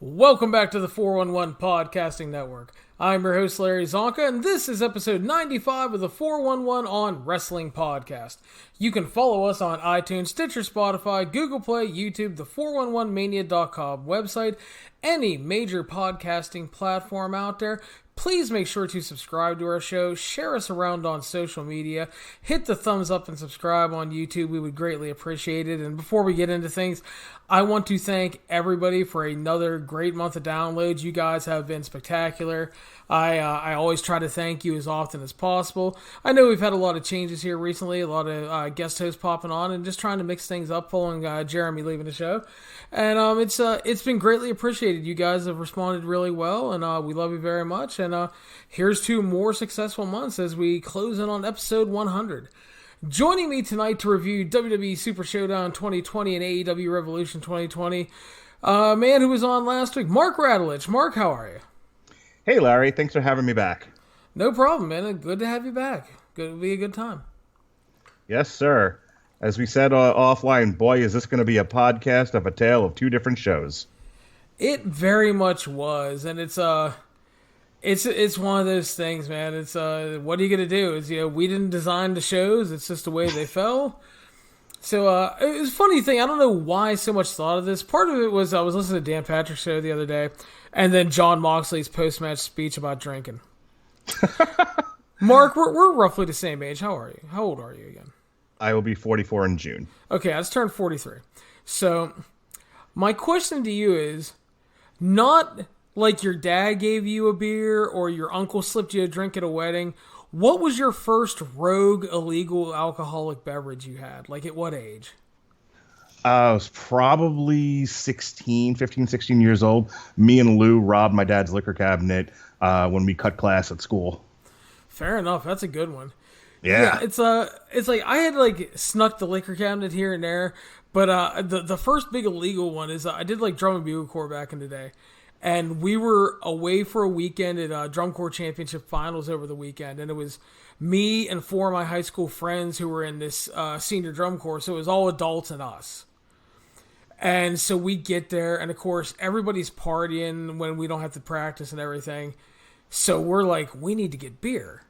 Welcome back to the 411 Podcasting Network. I'm your host, Larry Csonka, and this is episode 95 of the 411 on Wrestling Podcast. You can follow us on iTunes, Stitcher, Spotify, Google Play, YouTube, the 411mania.com website, any major podcasting platform out there. Please make sure to subscribe to our show, share us around on social media, hit the thumbs up and subscribe on YouTube. We would greatly appreciate it. And before we get into things, I want to thank everybody for another great month of downloads. You guys have been spectacular. I always try to thank you as often as possible. I know we've had a lot of changes here recently, a lot of guest hosts popping on, and just trying to mix things up following Jeremy leaving the show. And it's been greatly appreciated. You guys have responded really well, and we love you very much. And here's to more successful months as we close in on episode 100. Joining me tonight to review WWE Super Showdown 2020 and AEW Revolution 2020, man who was on last week, Mark Radulich. Mark, how are you? Hey, Larry. Thanks for having me back. No problem, man. Good to have you back. It'll be a good time. Yes, sir. As we said offline, boy, is this going to be a podcast of a tale of two different shows. It very much was, and it's one of those things, man. It's what are you gonna do? Is we didn't design the shows. It's just the way they fell. So it was a funny thing. I don't know why so much thought of this. Part of it was I was listening to Dan Patrick's show the other day, and then Jon Moxley's post-match speech about drinking. Mark, we're roughly the same age. How are you? How old are you again? I will be 44 in June. Okay, I just turned 43. So my question to you is not like your dad gave you a beer or your uncle slipped you a drink at a wedding. What was your first rogue, illegal, alcoholic beverage you had? Like, at what age? I was probably 15, 16 years old. Me and Lou robbed my dad's liquor cabinet when we cut class at school. Fair enough. That's a good one. Yeah. It's like I had snuck the liquor cabinet here and there, but the first big illegal one is I did drum and bugle corps back in the day. And we were away for a weekend at Drum Corps Championship Finals over the weekend. And it was me and four of my high school friends who were in this senior drum corps. So it was all adults and us. And so we get there. And, of course, everybody's partying when we don't have to practice and everything. So we're like, we need to get beer.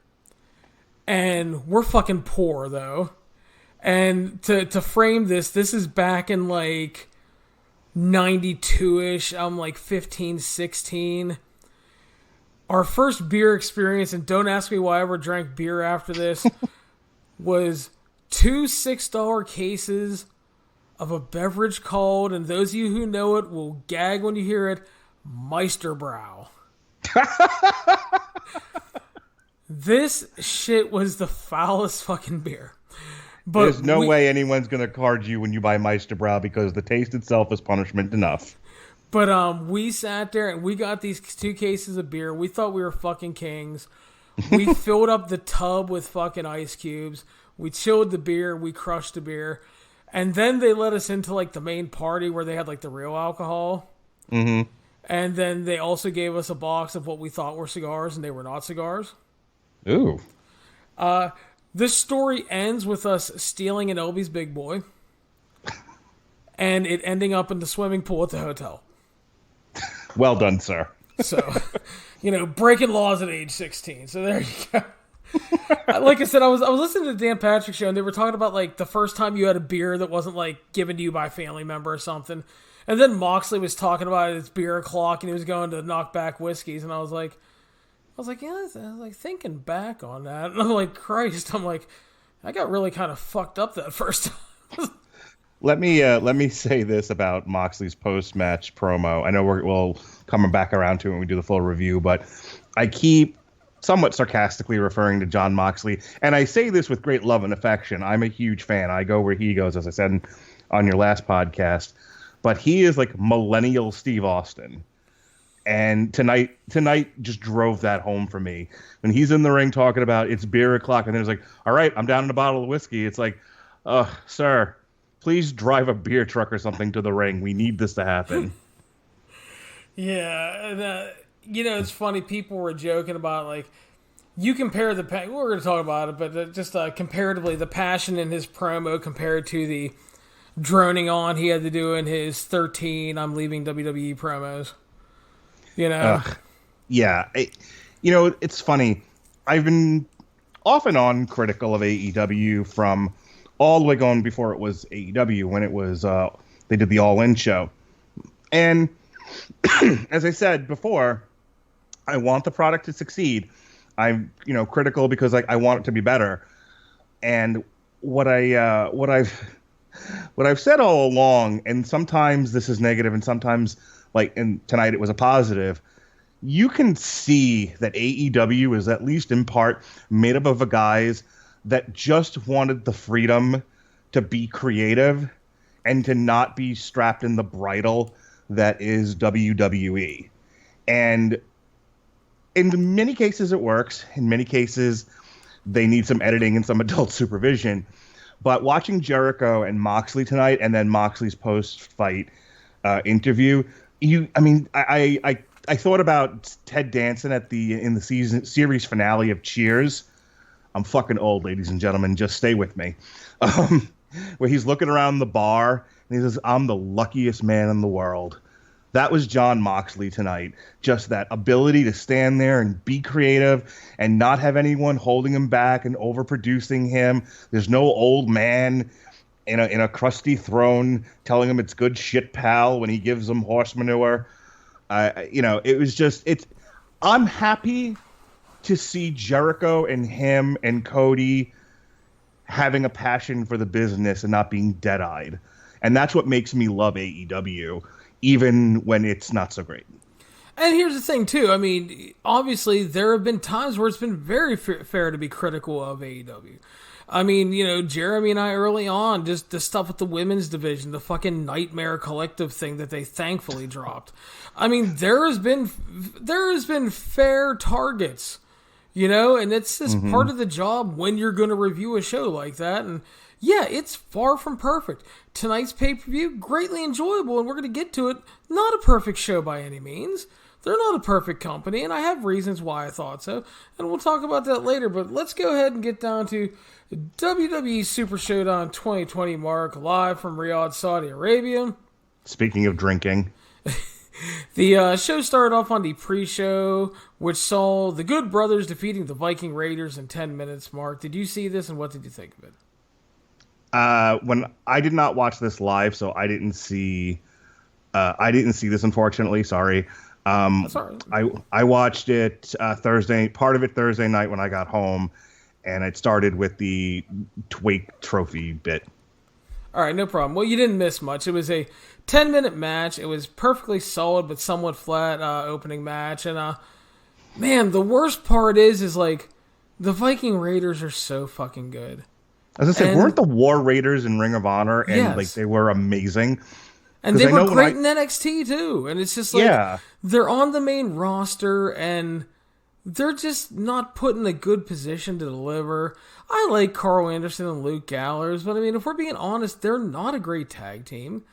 And we're fucking poor, though. And to frame this is back in, 92-ish. I'm 15, 16. Our first beer experience, and don't ask me why I ever drank beer after this, was 2 $6 cases of a beverage called, and those of you who know it will gag when you hear it, Meisterbrow. This shit was the foulest fucking beer. But there's no way anyone's going to card you when you buy Meisterbrow because the taste itself is punishment enough. But we sat there and we got these 2 cases of beer. We thought we were fucking kings. We filled up the tub with fucking ice cubes. We chilled the beer. We crushed the beer. And then they let us into the main party where they had the real alcohol. Mm-hmm. And then they also gave us a box of what we thought were cigars, and they were not cigars. Ooh. This story ends with us stealing an Elby's Big Boy and it ending up in the swimming pool at the hotel. Well done, sir. So, breaking laws at age 16. So there you go. Like I said, I was listening to the Dan Patrick show and they were talking about the first time you had a beer that wasn't given to you by a family member or something. And then Moxley was talking about his beer o'clock and he was going to knock back whiskeys and I was like, yeah, I was thinking back on that. And I'm like, Christ, I got really kind of fucked up that first time. Let me say this about Moxley's post-match promo. I know we'll come back around to it when we do the full review, but I keep somewhat sarcastically referring to Jon Moxley, and I say this with great love and affection. I'm a huge fan. I go where he goes, as I said on your last podcast. But he is millennial Steve Austin. And tonight just drove that home for me. When he's in the ring talking about it's beer o'clock, and then it's all right, I'm down in a bottle of whiskey. It's sir, please drive a beer truck or something to the ring. We need this to happen. Yeah, it's funny. People were joking about you compare we're going to talk about it, but just comparatively the passion in his promo compared to the droning on he had to do in his 13 I'm leaving WWE promos. You know? Yeah. It's funny. I've been off and on critical of AEW from all the way going before it was AEW, when it was they did the All In show. And as I said before, I want the product to succeed. I'm critical because I want it to be better. And what I've said all along, and sometimes this is negative, and sometimes and tonight it was a positive. You can see that AEW is at least in part made up of the guys that just wanted the freedom to be creative and to not be strapped in the bridle that is WWE. And in many cases it works. In many cases they need some editing and some adult supervision. But watching Jericho and Moxley tonight, and then Moxley's post-fight interview, I thought about Ted Danson in the series finale of Cheers. I'm fucking old, ladies and gentlemen. Just stay with me. Where he's looking around the bar and he says, "I'm the luckiest man in the world." That was Jon Moxley tonight. Just that ability to stand there and be creative and not have anyone holding him back and overproducing him. There's no old man in a crusty throne telling him it's good shit, pal, when he gives him horse manure. It was just, I'm happy to see Jericho and him and Cody having a passion for the business and not being dead-eyed. And that's what makes me love AEW, even when it's not so great. And here's the thing, too. I mean, obviously, there have been times where it's been very fair to be critical of AEW. I mean, Jeremy and I early on, just the stuff with the women's division, the fucking Nightmare Collective thing that they thankfully dropped. I mean, there has been fair targets, and it's just part of the job when you're going to review a show like that. And yeah, it's far from perfect. Tonight's pay-per-view, greatly enjoyable, and we're going to get to it. Not a perfect show by any means. They're not a perfect company, and I have reasons why I thought so, and we'll talk about that later. But let's go ahead and get down to WWE Super Showdown 2020, Mark, live from Riyadh, Saudi Arabia. Speaking of drinking. The show started off on the pre-show, which saw the Good Brothers defeating the Viking Raiders in 10 minutes, Mark. Did you see this, and what did you think of it? When I did not watch this live, so I didn't see this, unfortunately. Sorry. That's all right. I watched it part of it Thursday night when I got home, and it started with the Wake Trophy bit. All right, no problem. Well, you didn't miss much. It was a 10-minute match. It was perfectly solid but somewhat flat opening match. And, man, the worst part is like, the Viking Raiders are so fucking good. As I said, weren't the War Raiders in Ring of Honor? And, yes. they were amazing. And they were great in NXT, too. And it's just like, they're on the main roster, and they're just not put in a good position to deliver. I like Carl Anderson and Luke Gallows, but I mean, if we're being honest, they're not a great tag team.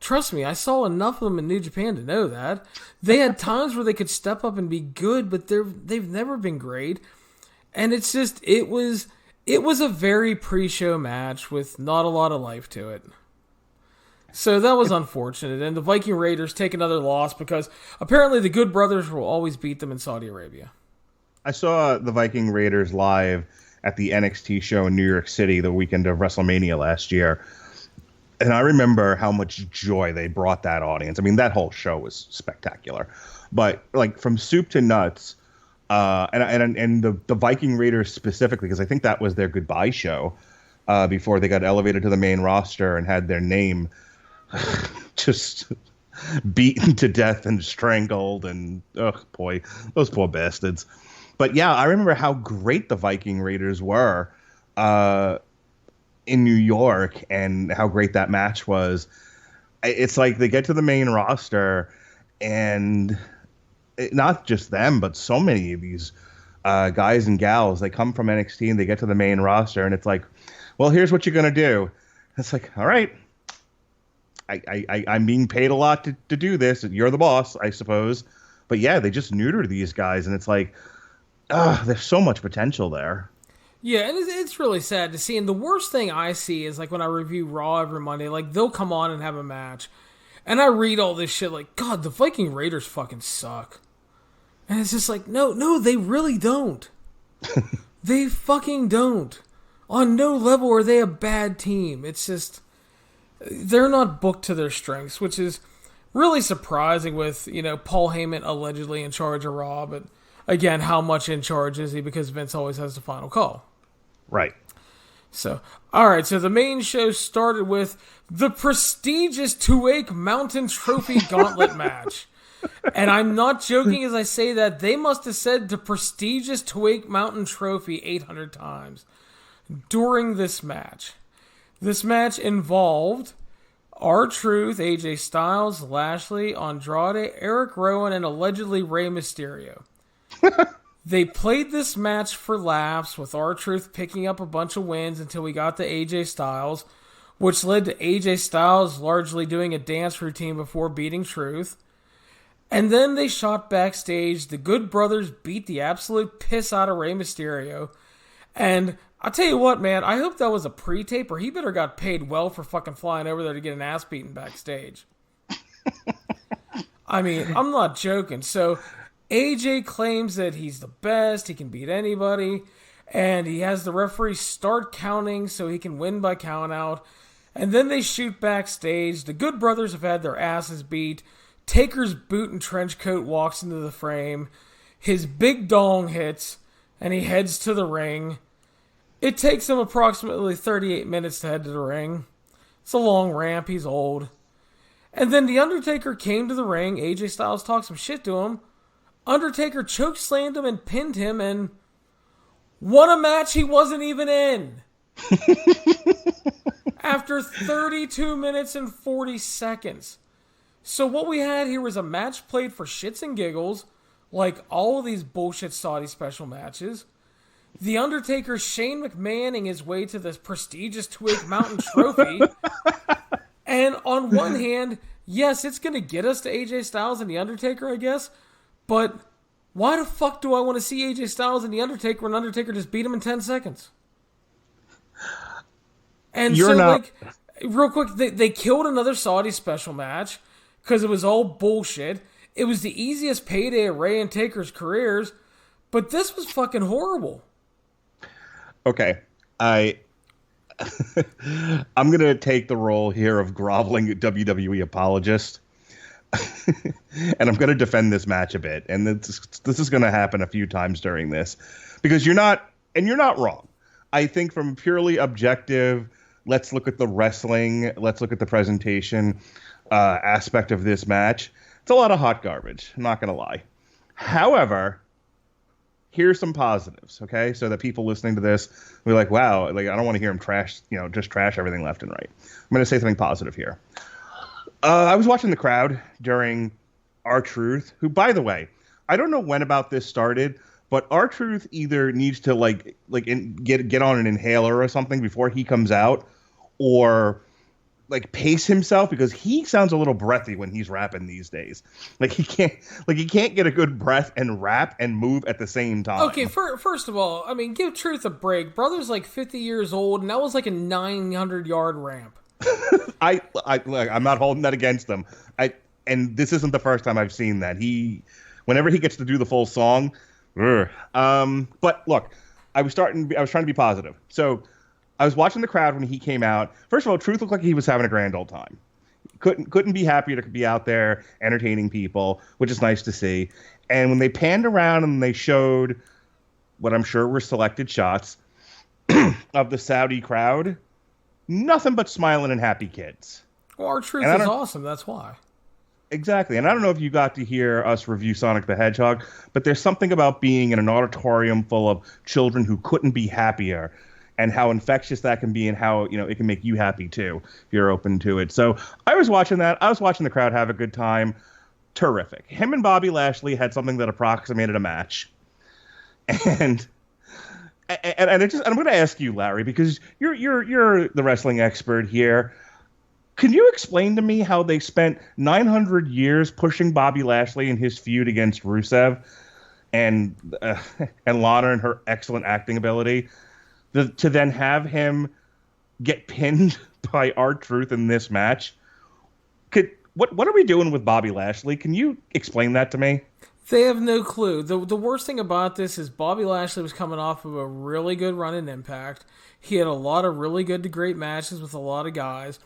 Trust me, I saw enough of them in New Japan to know that. They had times where they could step up and be good, but they've never been great. And it's just, it was a very pre-show match with not a lot of life to it. So that was unfortunate. And the Viking Raiders take another loss because apparently the Good Brothers will always beat them in Saudi Arabia. I saw the Viking Raiders live at the NXT show in New York City the weekend of WrestleMania last year. And I remember how much joy they brought that audience. I mean, that whole show was spectacular. But like from soup to nuts, and the Viking Raiders specifically, because I think that was their goodbye show before they got elevated to the main roster and had their name just beaten to death and strangled. And, oh boy, those poor bastards. But yeah, I remember how great the Viking Raiders were in New York and how great that match was. It's like they get to the main roster and not just them, but so many of these guys and gals, they come from NXT and they get to the main roster and it's like, well, here's what you're going to do. It's like, all right, I'm being paid a lot to do this. You're the boss, I suppose. But yeah, they just neuter these guys and it's like, there's so much potential there. Yeah, and it's really sad to see. And the worst thing I see is like when I review Raw every Monday, like they'll come on and have a match. And I read all this shit like, God, the Viking Raiders fucking suck. And it's just like, no, they really don't. They fucking don't. On no level are they a bad team. It's just, they're not booked to their strengths, which is really surprising with, Paul Heyman allegedly in charge of Raw. But again, how much in charge is he? Because Vince always has the final call. Right. So, alright, so the main show started with the prestigious Tuake Mountain Trophy Gauntlet match. And I'm not joking as I say that. They must have said the prestigious Tuake Mountain Trophy 800 times during this match. This match involved R-Truth, AJ Styles, Lashley, Andrade, Eric Rowan, and allegedly Rey Mysterio. They played this match for laughs, with R-Truth picking up a bunch of wins until we got to AJ Styles, which led to AJ Styles largely doing a dance routine before beating Truth. And then they shot backstage. The Good Brothers beat the absolute piss out of Rey Mysterio. And I'll tell you what, man, I hope that was a pre-tape, or he better got paid well for fucking flying over there to get an ass beaten backstage. I mean, I'm not joking. So AJ claims that he's the best, he can beat anybody, and he has the referee start counting so he can win by count out. And then they shoot backstage. The Good Brothers have had their asses beat. Taker's boot and trench coat walks into the frame. His big dong hits, and he heads to the ring. It takes him approximately 38 minutes to head to the ring. It's a long ramp, he's old. And then The Undertaker came to the ring. AJ Styles talked some shit to him. Undertaker chokeslammed him and pinned him and won a match he wasn't even in. After 32 minutes and 40 seconds. So what we had here was a match played for shits and giggles, like all of these bullshit Saudi special matches. The Undertaker Shane McMahoning his way to this prestigious Tuake Mountain Trophy. And on one hand, yes, it's going to get us to AJ Styles and The Undertaker, I guess. But why the fuck do I want to see AJ Styles and The Undertaker when Undertaker just beat him in 10 seconds? And real quick, they killed another Saudi special match because it was all bullshit. It was the easiest payday of Ray and Taker's careers, but this was fucking horrible. Okay, I'm going to take the role here of groveling WWE apologist. And I'm going to defend this match a bit. And this is going to happen a few times during this. Because you're not wrong. I think from purely objective, let's look at the wrestling, let's look at the presentation aspect of this match. It's a lot of hot garbage. I'm not going to lie. However, here's some positives, okay? So that people listening to this will be like, wow, like I don't want to hear him just trash everything left and right. I'm going to say something positive here. I was watching the crowd during R-Truth, who, by the way, I don't know when about this started, but R-Truth either needs to get on an inhaler or something before he comes out, or pace himself, because he sounds a little breathy when he's rapping these days. He can't get a good breath and rap and move at the same time. Okay, first of all, I mean, give Truth a break. Brother's 50 years old, and that was a 900-yard ramp. I'm not holding that against him. And this isn't the first time I've seen that. Whenever he gets to do the full song, but look, I was trying to be positive. So I was watching the crowd when he came out. First of all, Truth looked like he was having a grand old time. Couldn't be happier to be out there entertaining people, which is nice to see. And when they panned around and they showed what I'm sure were selected shots of the Saudi crowd, nothing but smiling and happy kids. Well, R-Truth is awesome, that's why. Exactly. And I don't know if you got to hear us review Sonic the Hedgehog, but there's something about being in an auditorium full of children who couldn't be happier, and how infectious that can be, and how, it can make you happy too if you're open to it. So I was watching that. I was watching the crowd have a good time. Terrific. Him and Bobby Lashley had something that approximated a match. And I'm going to ask you, Larry, because you're the wrestling expert here. Can you explain to me how they spent 900 years pushing Bobby Lashley in his feud against Rusev and Lana and her excellent acting ability to then have him get pinned by R-Truth in this match? What are we doing with Bobby Lashley? Can you explain that to me? They have no clue. The worst thing about this is Bobby Lashley was coming off of a really good run in Impact. He had a lot of really good to great matches with a lot of guys.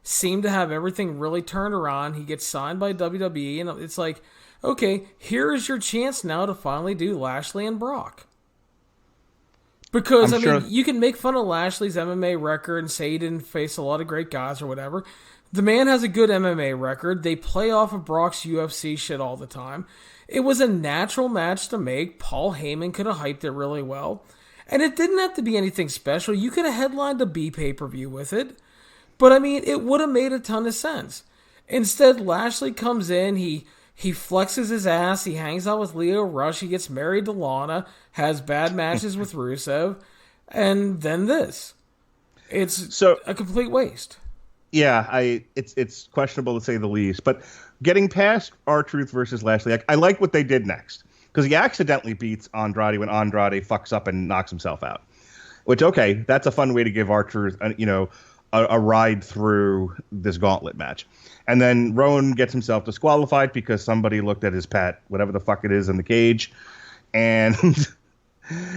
Seemed to have everything really turned around. He gets signed by WWE, and it's like, okay, here's your chance now to finally do Lashley and Brock. Because, you can make fun of Lashley's MMA record and say he didn't face a lot of great guys or whatever. The man has a good MMA record. They play off of Brock's UFC shit all the time. It was a natural match to make. Paul Heyman could have hyped it really well. And it didn't have to be anything special. You could have headlined a B pay-per-view with it. But, it would have made a ton of sense. Instead, Lashley comes in, he flexes his ass, he hangs out with Leo Rush, he gets married to Lana, has bad matches with Rusev, and then this. It's a complete waste. Yeah, it's questionable to say the least. But getting past R-Truth versus Lashley, I like what they did next. Because he accidentally beats Andrade when Andrade fucks up and knocks himself out. Which, okay, that's a fun way to give R-Truth, a ride through this gauntlet match. And then Rowan gets himself disqualified because somebody looked at his pet, whatever the fuck it is, in the cage. And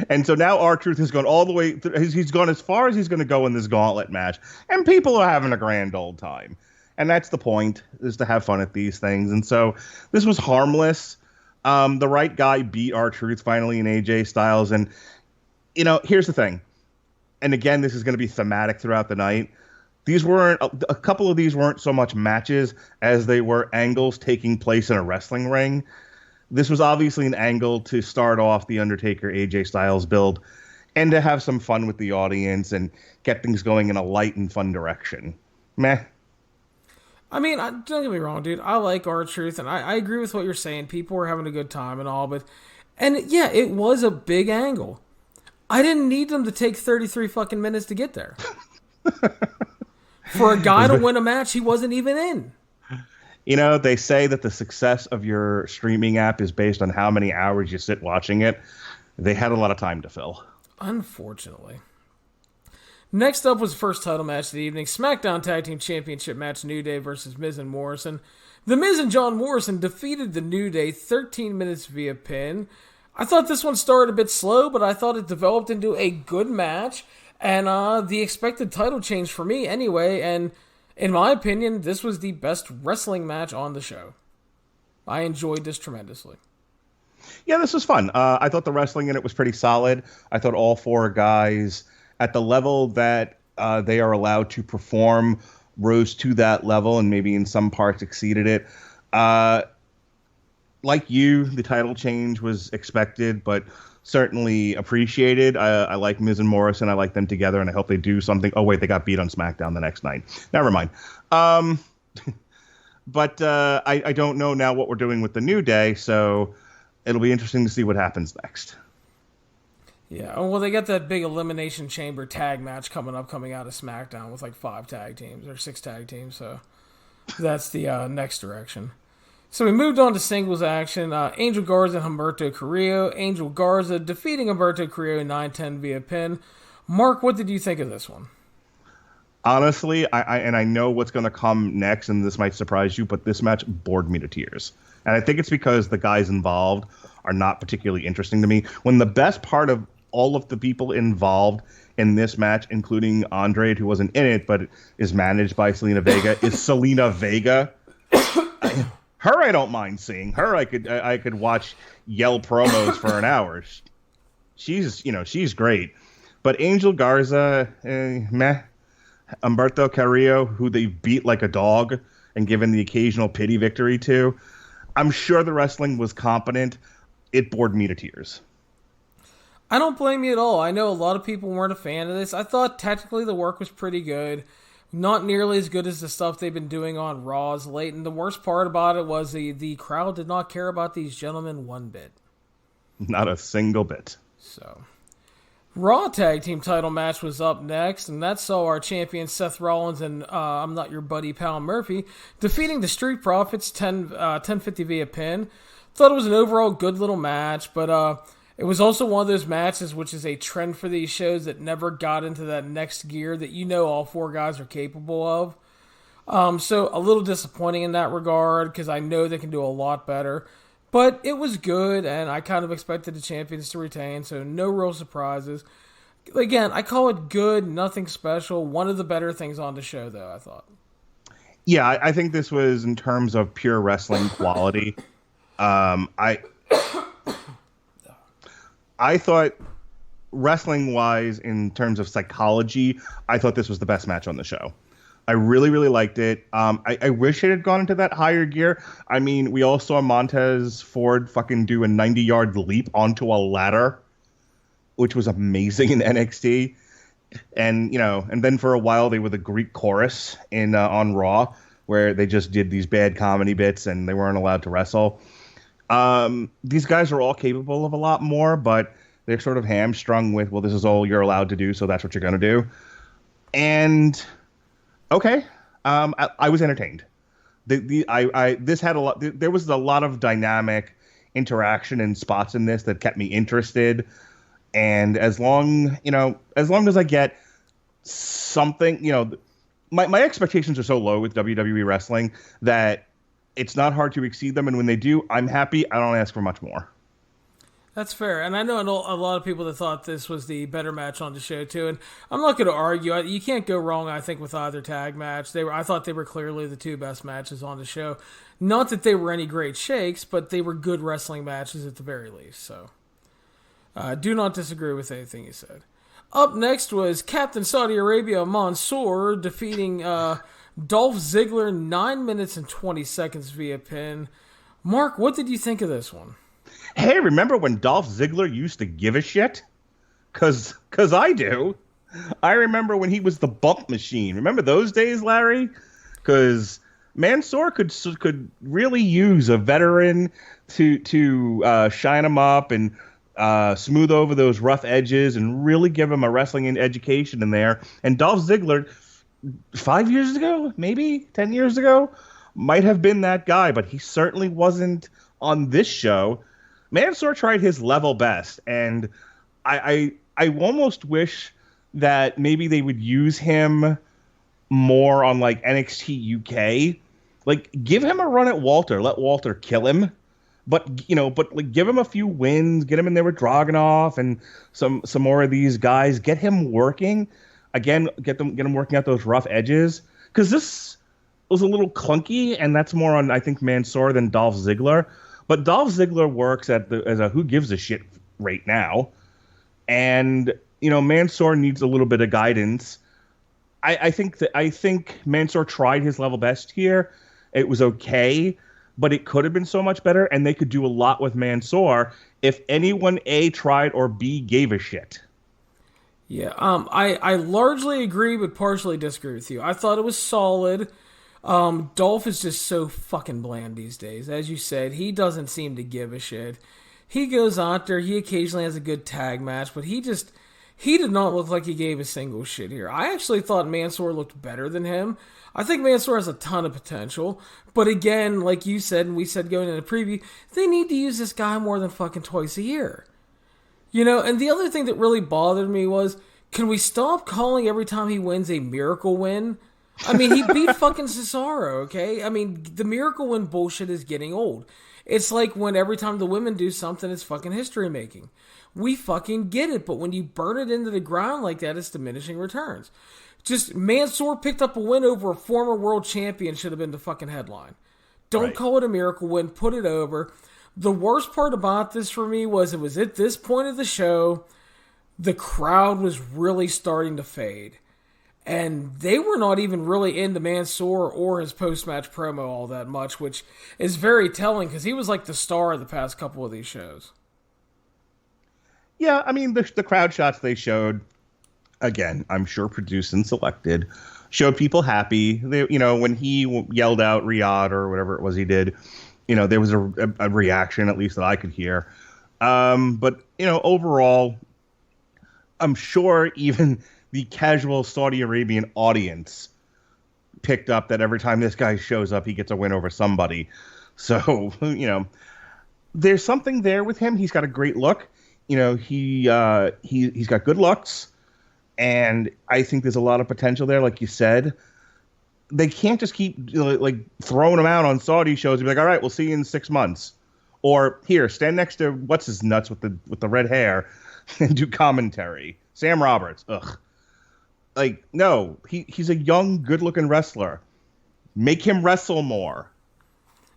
and so now R-Truth has gone all the way he's gone as far as he's going to go in this gauntlet match. And people are having a grand old time. And that's the point, is to have fun at these things. And so this was harmless. The right guy beat R-Truth finally in AJ Styles. And, here's the thing. And again, this is going to be thematic throughout the night. A couple of these weren't so much matches as they were angles taking place in a wrestling ring. This was obviously an angle to start off the Undertaker AJ Styles build and to have some fun with the audience and get things going in a light and fun direction. Meh. Don't get me wrong, dude. I like R-Truth, and I agree with what you're saying. People were having a good time and all, and yeah, it was a big angle. I didn't need them to take 33 fucking minutes to get there. For a guy to win a match he wasn't even in. They say that the success of your streaming app is based on how many hours you sit watching it. They had a lot of time to fill. Unfortunately. Next up was the first title match of the evening. SmackDown Tag Team Championship match, New Day versus Miz and Morrison. The Miz and John Morrison defeated the New Day 13 minutes via pin. I thought this one started a bit slow, but I thought it developed into a good match. And the expected title change for me anyway, and in my opinion, this was the best wrestling match on the show. I enjoyed this tremendously. Yeah, this was fun. I thought the wrestling in it was pretty solid. I thought all four guys, at the level that they are allowed to perform, rose to that level and maybe in some parts exceeded it. Like you, the title change was expected, but certainly appreciated. I like Miz and Morrison. I like them together, and I hope they do something. Oh, wait, they got beat on SmackDown the next night. Never mind. But I don't know now what we're doing with the New Day, so it'll be interesting to see what happens next. Yeah, well, they got that big Elimination Chamber tag match coming out of SmackDown with like 5 tag teams or 6 tag teams, so that's the next direction. So we moved on to singles action. Angel Garza and Humberto Carrillo. Angel Garza defeating Humberto Carrillo 9-10 via pin. Mark, what did you think of this one? Honestly, I know what's going to come next, and this might surprise you, but this match bored me to tears. And I think it's because the guys involved are not particularly interesting to me. When the best part of all of the people involved in this match, including Andre, who wasn't in it, but is managed by Selena Vega, is Selena Vega. Her, I don't mind seeing. Her, I could watch yell promos for an hour. She's great. But Angel Garza, meh. Humberto Carrillo, who they beat like a dog and given the occasional pity victory to. I'm sure the wrestling was competent. It bored me to tears. I don't blame you at all. I know a lot of people weren't a fan of this. I thought technically the work was pretty good. Not nearly as good as the stuff they've been doing on Raws late. And the worst part about it was the crowd did not care about these gentlemen one bit. Not a single bit. So, Raw Tag Team title match was up next, and that saw our champions Seth Rollins and I'm Not Your Buddy Pal Murphy defeating the Street Profits 1050 via pin. Thought it was an overall good little match, but it was also one of those matches which is a trend for these shows that never got into that next gear that all 4 guys are capable of. So a little disappointing in that regard because I know they can do a lot better. But it was good, and I kind of expected the champions to retain, so no real surprises. Again, I call it good, nothing special. One of the better things on the show, though, I thought. Yeah, I think this was in terms of pure wrestling quality. I thought wrestling-wise, in terms of psychology, I thought this was the best match on the show. I really, really liked it. I wish it had gone into that higher gear. I mean, we all saw Montez Ford fucking do a 90-yard leap onto a ladder, which was amazing in NXT. And, and then for a while they were the Greek chorus on Raw, where they just did these bad comedy bits and they weren't allowed to wrestle. These guys are all capable of a lot more, but they're sort of hamstrung with, well, this is all you're allowed to do, so that's what you're going to do. And okay, I was entertained. This had a lot. There was a lot of dynamic interaction and spots in this that kept me interested. And as long as I get something, my expectations are so low with WWE wrestling that it's not hard to exceed them. And when they do, I'm happy. I don't ask for much more. That's fair. And I know a lot of people that thought this was the better match on the show, too. And I'm not going to argue. You can't go wrong, I think, with either tag match. I thought they were clearly the two best matches on the show. Not that they were any great shakes, but they were good wrestling matches at the very least. So do not disagree with anything you said. Up next was Captain Saudi Arabia Mansoor defeating Dolph Ziggler 9 minutes and 20 seconds via pin. Mark, what did you think of this one? Hey, remember when Dolph Ziggler used to give a shit? Cause I do. I remember when he was the bump machine. Remember those days, Larry? Because Mansoor could really use a veteran to shine him up and smooth over those rough edges and really give him a wrestling education in there. And Dolph Ziggler, 5 years ago, maybe 10 years ago, might have been that guy, but he certainly wasn't on this show. Mansoor tried his level best, and I almost wish that maybe they would use him more on like NXT UK. Like, give him a run at Walter. Let Walter kill him. But like, give him a few wins. Get him in there with Dragunov and some more of these guys. Get him working again. Get him working out those rough edges. Because this was a little clunky, and that's more on, I think, Mansoor than Dolph Ziggler. But Dolph Ziggler works as a who gives a shit right now, and Mansoor needs a little bit of guidance. I think Mansoor tried his level best here. It was okay, but it could have been so much better, and they could do a lot with Mansoor if anyone A, tried, or B, gave a shit. Yeah, I largely agree, but partially disagree with you. I thought it was solid. Dolph is just so fucking bland these days. As you said, he doesn't seem to give a shit. He goes out there, he occasionally has a good tag match, but he did not look like he gave a single shit here. I actually thought Mansoor looked better than him. I think Mansoor has a ton of potential, but again, like you said, and we said going in the preview, they need to use this guy more than fucking twice a year. And the other thing that really bothered me was, can we stop calling every time he wins a miracle win? I mean, he beat fucking Cesaro, okay? I mean, the miracle win bullshit is getting old. It's like when every time the women do something, it's fucking history making. We fucking get it, but when you burn it into the ground like that, it's diminishing returns. Just Mansoor picked up a win over a former world champion should have been the fucking headline. Don't call it a miracle win, put it over. The worst part about this for me was it was at this point of the show, the crowd was really starting to fade. And they were not even really into Mansoor or his post-match promo all that much, which is very telling because he was like the star of the past couple of these shows. Yeah, I mean, the crowd shots they showed, again, I'm sure produced and selected, showed people happy. They, when he yelled out Riyadh or whatever it was he did, there was a reaction, at least that I could hear. But, overall, I'm sure even the casual Saudi Arabian audience picked up that every time this guy shows up, he gets a win over somebody. So, there's something there with him. He's got a great look. He's got good looks, and I think there's a lot of potential there. Like you said, they can't just keep like throwing him out on Saudi shows and be like, all right, we'll see you in 6 months. Or here, stand next to what's his nuts with the red hair and do commentary. Sam Roberts. Ugh. Like, no, he's a young, good-looking wrestler. Make him wrestle more.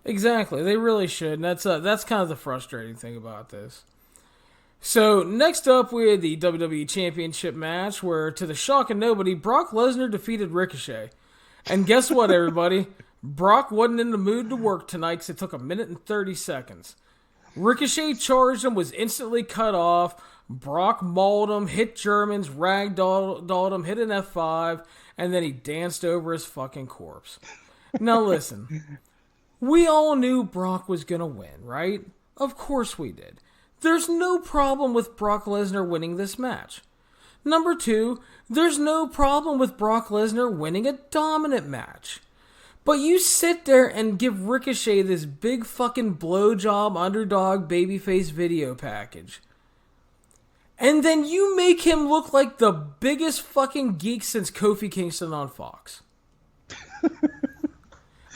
Exactly. They really should. And that's kind of the frustrating thing about this. So, next up, we had the WWE Championship match where, to the shock of nobody, Brock Lesnar defeated Ricochet. And guess what, everybody? Brock wasn't in the mood to work tonight because it took 1 minute and 30 seconds. Ricochet charged him, was instantly cut off. Brock mauled him, hit Germans, ragdolled him, hit an F5, and then he danced over his fucking corpse. Now listen, we all knew Brock was going to win, right? Of course we did. There's no problem with Brock Lesnar winning this match. Number 2, there's no problem with Brock Lesnar winning a dominant match. But you sit there and give Ricochet this big fucking blowjob underdog babyface video package. And then you make him look like the biggest fucking geek since Kofi Kingston on Fox.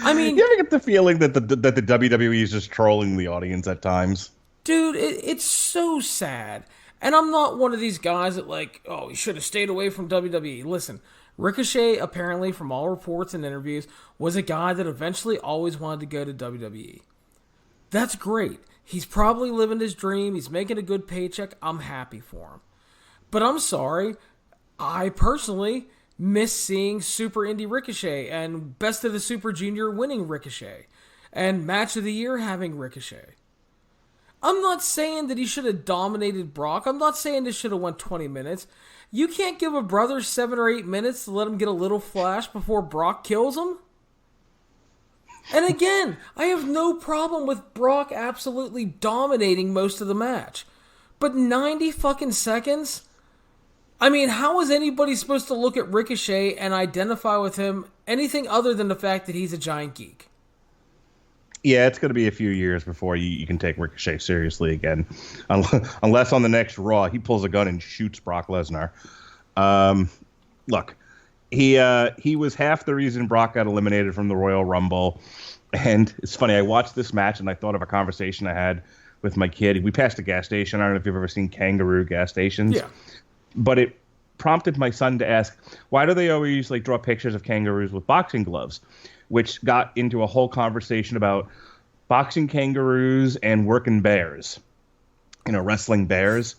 I mean, you ever get the feeling that the WWE is just trolling the audience at times? Dude, it's so sad. And I'm not one of these guys that like, oh, he should have stayed away from WWE. Listen, Ricochet, apparently, from all reports and interviews, was a guy that eventually always wanted to go to WWE. That's great. He's probably living his dream. He's making a good paycheck. I'm happy for him. But I'm sorry. I personally miss seeing Super Indie Ricochet and Best of the Super Junior winning Ricochet and Match of the Year having Ricochet. I'm not saying that he should have dominated Brock. I'm not saying this should have went 20 minutes. You can't give a brother 7 or 8 minutes to let him get a little flash before Brock kills him? And again, I have no problem with Brock absolutely dominating most of the match. But 90 fucking seconds? I mean, how is anybody supposed to look at Ricochet and identify with him anything other than the fact that he's a giant geek? Yeah, it's going to be a few years before you can take Ricochet seriously again. Unless on the next Raw, he pulls a gun and shoots Brock Lesnar. Look, he was half the reason Brock got eliminated from the Royal Rumble. And it's funny, I watched this match and I thought of a conversation I had with my kid. We passed a gas station. I don't know if you've ever seen Kangaroo gas stations. Yeah. But it prompted my son to ask, why do they always like draw pictures of kangaroos with boxing gloves? Which got into a whole conversation about boxing kangaroos and working bears, wrestling bears.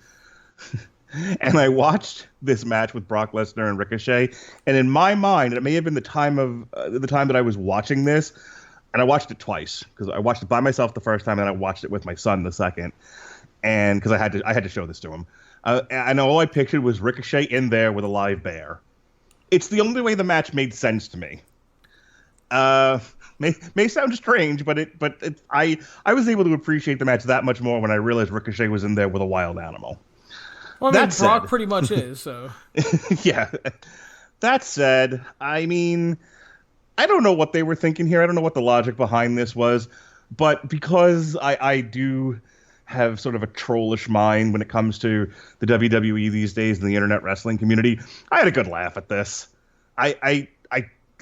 And I watched this match with Brock Lesnar and Ricochet, and in my mind, and it may have been the time that I was watching this, and I watched it twice because I watched it by myself the first time, and I watched it with my son the second, and because I had to show this to him. And all I pictured was Ricochet in there with a live bear. It's the only way the match made sense to me. May sound strange, but I was able to appreciate the match that much more when I realized Ricochet was in there with a wild animal. Well, I mean, Brock pretty much is, so. Yeah. That said, I mean, I don't know what they were thinking here. I don't know what the logic behind this was, but because I do have sort of a trollish mind when it comes to the WWE these days and the internet wrestling community, I had a good laugh at this. I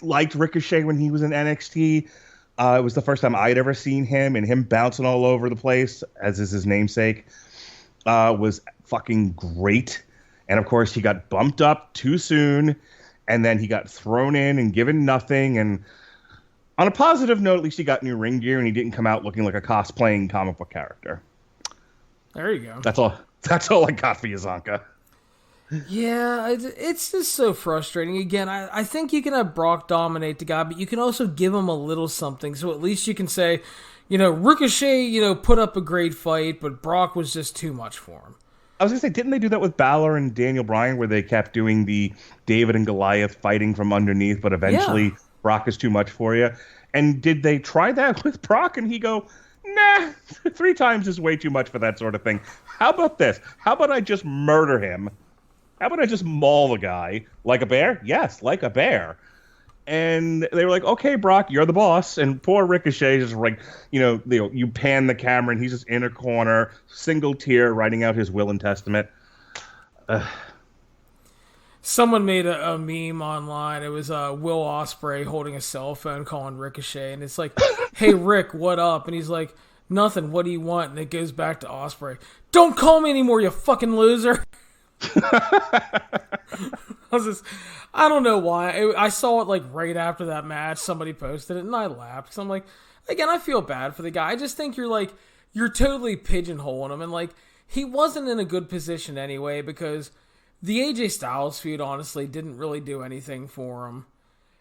liked Ricochet when he was in NXT. It was the first time I'd ever seen him, and him bouncing all over the place, as is his namesake, was fucking great. And of course, he got bumped up too soon, and then he got thrown in and given nothing. And on a positive note, at least he got new ring gear, and he didn't come out looking like a cosplaying comic book character. There you go. That's all I got for you, Csonka. Yeah, it's just so frustrating. Again, I think you can have Brock dominate the guy, but you can also give him a little something. So at least you can say, Ricochet, put up a great fight, but Brock was just too much for him. I was going to say, didn't they do that with Balor and Daniel Bryan, where they kept doing the David and Goliath fighting from underneath, but eventually Brock is too much for you? And did they try that with Brock, and he go, nah, 3 times is way too much for that sort of thing. How about this? How about I just murder him? How about I just maul the guy? Like a bear? Yes, like a bear. And they were like, okay, Brock, you're the boss. And poor Ricochet is just like, you pan the camera and he's just in a corner, single tear, writing out his will and testament. Someone made a meme online. It was Will Ospreay holding a cell phone calling Ricochet. And it's like, hey, Rick, what up? And he's like, Nothing. What do you want? And it goes back to Ospreay. Don't call me anymore, you fucking loser. I don't know why. I saw it like right after that match. Somebody posted it and I laughed. Because I'm like, again, I feel bad for the guy. I just think you're totally pigeonholing him. And like, he wasn't in a good position anyway because the AJ Styles feud honestly didn't really do anything for him.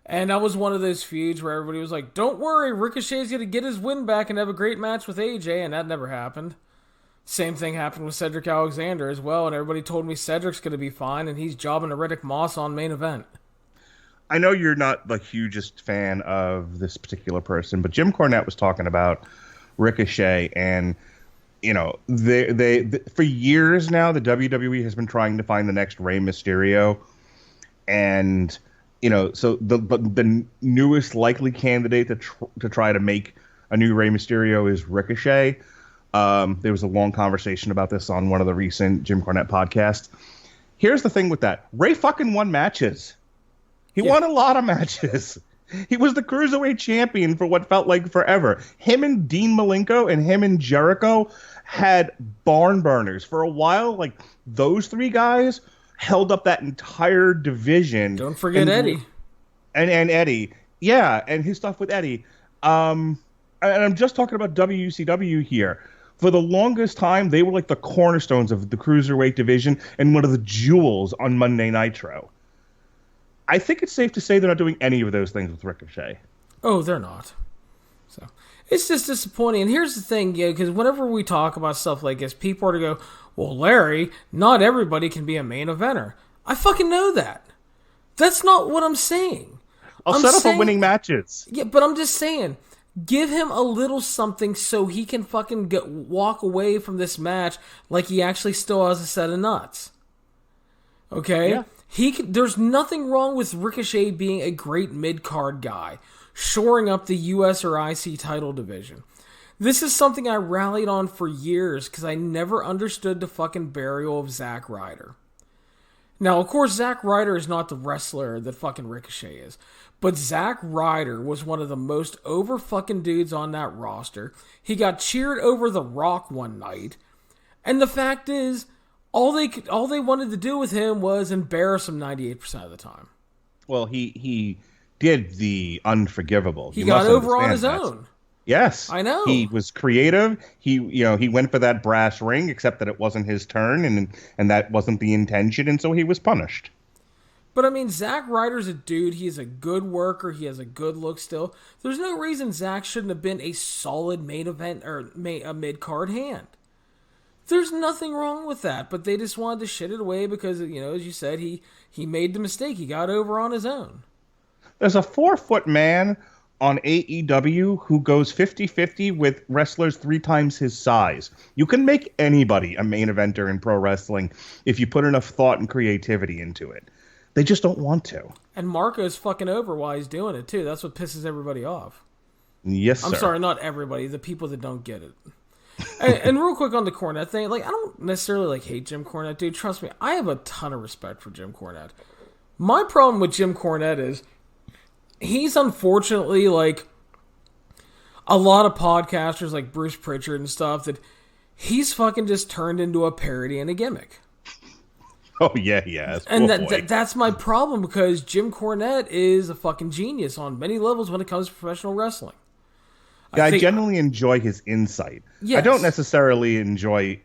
And that was one of those feuds where everybody was like, don't worry, Ricochet's going to get his win back and have a great match with AJ. And that never happened. Same thing happened with Cedric Alexander as well, and everybody told me Cedric's going to be fine, and he's jobbing to Riddick Moss on main event. I know you're not the hugest fan of this particular person, but Jim Cornette was talking about Ricochet, and you know, they for years now, the WWE has been trying to find the next Rey Mysterio, and you know, so the newest likely candidate to try to make a new Rey Mysterio is Ricochet. There was a long conversation about this on one of the recent Jim Cornette podcasts. Here's the thing with that. Ray fucking won matches. He won a lot of matches. He was the Cruiserweight champion for what felt like forever. Him and Dean Malenko and him and Jericho had barn burners. For a while, like, those three guys held up that entire division. Don't forget Eddie. And Eddie. Yeah, and his stuff with Eddie. And I'm just talking about WCW here. For the longest time, they were like the cornerstones of the Cruiserweight division and one of the jewels on Monday Nitro. I think it's safe to say they're not doing any of those things with Ricochet. Oh, they're not. So it's just disappointing. And here's the thing, because whenever we talk about stuff like this, people are to go, well, Larry, not everybody can be a main eventer. I fucking know that. That's not what I'm saying. I'm set up for winning matches. Yeah, but I'm just saying, give him a little something so he can fucking walk away from this match like he actually still has a set of nuts. Okay? Yeah. There's nothing wrong with Ricochet being a great mid-card guy, shoring up the US or IC title division. This is something I rallied on for years because I never understood the fucking burial of Zack Ryder. Now, of course, Zack Ryder is not the wrestler that fucking Ricochet is. But Zack Ryder was one of the most over fucking dudes on that roster. He got cheered over The Rock one night. And the fact is, all they wanted to do with him was embarrass him 98% of the time. Well, he did the unforgivable. He got over on his own. Yes. I know. He was creative. He went for that brass ring, except that it wasn't his turn and that wasn't the intention, and so he was punished. But I mean, Zack Ryder's a dude. He is a good worker. He has a good look still. There's no reason Zack shouldn't have been a solid main event or a mid-card hand. There's nothing wrong with that, but they just wanted to shit it away because, you know, as you said, he made the mistake. He got over on his own. There's a 4-foot man on AEW who goes 50-50 with wrestlers 3 times his size. You can make anybody a main eventer in pro wrestling if you put enough thought and creativity into it. They just don't want to. And Marco's fucking over while he's doing it, too. That's what pisses everybody off. Yes, sir. I'm sorry, not everybody. The people that don't get it. and real quick on the Cornette thing, like, I don't necessarily, like, hate Jim Cornette, dude. Trust me, I have a ton of respect for Jim Cornette. My problem with Jim Cornette is he's unfortunately, like, a lot of podcasters like Bruce Pritchard and stuff, that he's fucking just turned into a parody and a gimmick. Oh, yeah, he has. And that's my problem, because Jim Cornette is a fucking genius on many levels when it comes to professional wrestling. Yeah, I genuinely enjoy his insight. Yes. I don't necessarily enjoy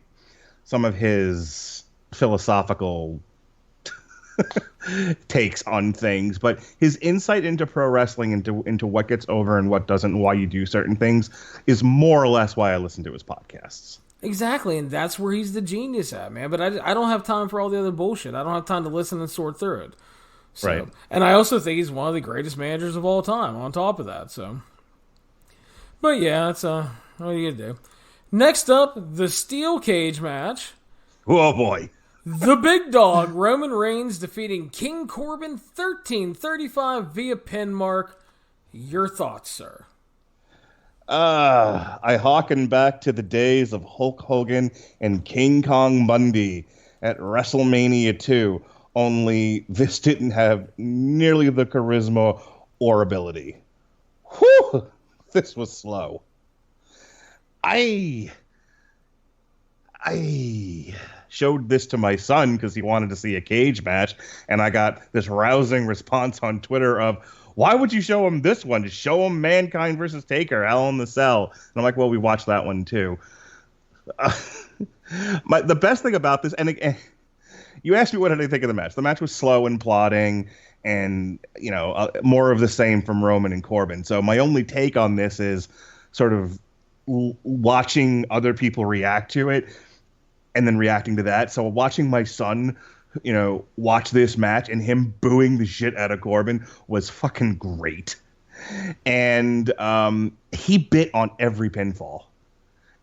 some of his philosophical takes on things, but his insight into pro wrestling, into what gets over and what doesn't, and why you do certain things, is more or less why I listen to his podcasts. Exactly, and that's where he's the genius at, man. But I don't have time for all the other bullshit. I don't have time to listen and sort through it. So, right. And I also think he's one of the greatest managers of all time, on top of that. So, but yeah, that's what are you gonna do? Next up, the steel cage match. Oh boy. The big dog, Roman Reigns, defeating King Corbin 13-35 via pin mark. Your thoughts, sir? I hearken back to the days of Hulk Hogan and King Kong Bundy at WrestleMania 2, only this didn't have nearly the charisma or ability. Whew! This was slow. I showed this to my son because he wanted to see a cage match, and I got this rousing response on Twitter of, why would you show him this one? Just show him Mankind versus Taker, Hell in the Cell. And I'm like, well, we watched that one too. The best thing about this, and again, you asked me what did I think of the match. The match was slow and plodding, and more of the same from Roman and Corbin. So my only take on this is sort of watching other people react to it and then reacting to that. So watching my son, watch this match and him booing the shit out of Corbin was fucking great. And he bit on every pinfall.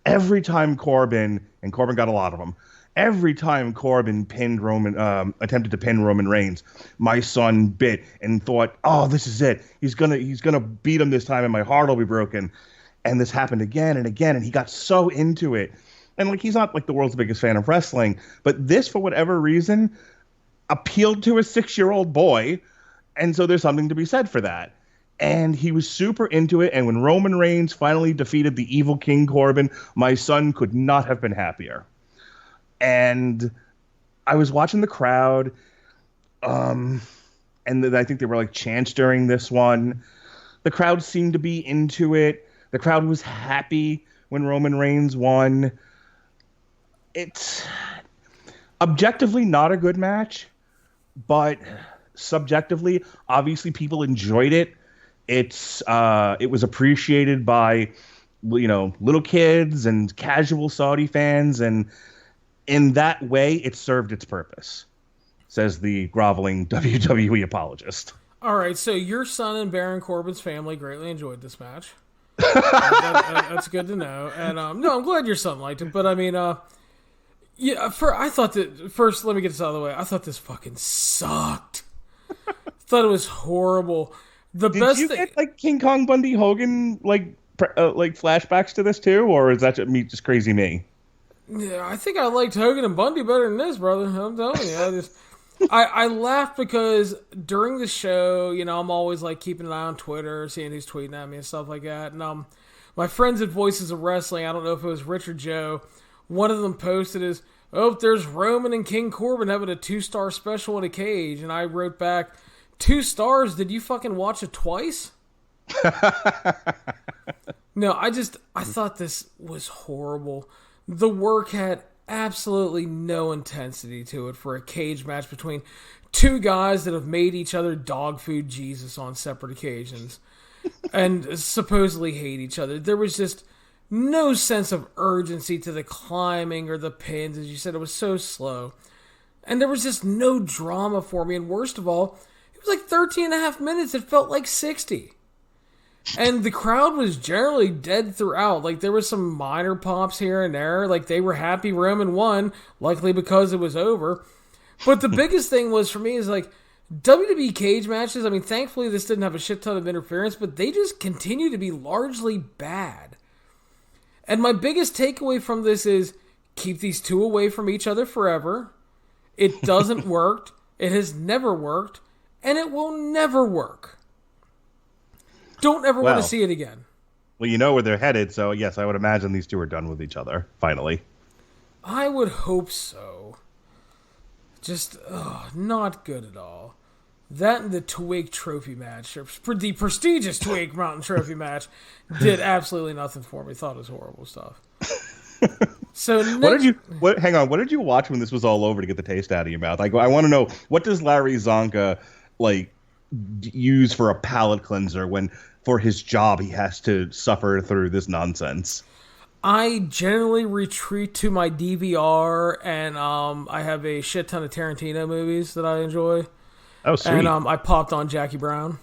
Every time Corbin got a lot of them, every time Corbin attempted to pin Roman Reigns, my son bit and thought, oh, this is it. He's gonna beat him this time and my heart will be broken. And this happened again and again, and he got so into it. And he's not the world's biggest fan of wrestling, but this, for whatever reason, appealed to a 6-year-old boy. And so there's something to be said for that. And he was super into it. And when Roman Reigns finally defeated the evil King Corbin, my son could not have been happier. And I was watching the crowd. And I think they were chants during this one. The crowd seemed to be into it. The crowd was happy when Roman Reigns won. It's objectively not a good match, but subjectively, obviously people enjoyed it. It was appreciated by, little kids and casual Saudi fans, and in that way, it served its purpose, says the groveling WWE apologist. All right, so your son and Baron Corbin's family greatly enjoyed this match. That's good to know. And no, I'm glad your son liked it. But I mean, I thought that first. Let me get this out of the way. I thought this fucking sucked. Thought it was horrible. Did you get King Kong Bundy Hogan flashbacks to this too, or is that just crazy me? Yeah, I think I liked Hogan and Bundy better than this, brother. I'm telling you. I laughed because during the show, I'm always keeping an eye on Twitter, seeing who's tweeting at me and stuff like that. And my friends at Voices of Wrestling, I don't know if it was Rich or Joe, one of them posted there's Roman and King Corbin having a 2-star special in a cage. And I wrote back, 2 stars? Did you fucking watch it twice? No, I thought this was horrible. The work had absolutely no intensity to it for a cage match between two guys that have made each other dog food Jesus on separate occasions and supposedly hate each other. There was just no sense of urgency to the climbing or the pins. As you said, it was so slow. And there was just no drama for me. And worst of all, it was 13 and a half minutes. It felt like 60. And the crowd was generally dead throughout. There was some minor pops here and there. They were happy Roman won, likely because it was over. But the biggest thing was for me is WWE cage matches. I mean, thankfully this didn't have a shit ton of interference, but they just continue to be largely bad. And my biggest takeaway from this is keep these two away from each other forever. It doesn't work. It has never worked. And it will never work. Don't ever want to see it again. Well, you know where they're headed, so yes, I would imagine these two are done with each other, finally. I would hope so. Just, not good at all. That and the Twig Trophy match, the prestigious Twig Mountain Trophy match, did absolutely nothing for me. Thought it was horrible stuff. So hang on, what did you watch when this was all over to get the taste out of your mouth? I want to know, what does Larry Csonka, use for a palate cleanser when for his job he has to suffer through this nonsense? I generally retreat to my DVR, and I have a shit ton of Tarantino movies that I enjoy. Oh, sweet. And I popped on Jackie Brown.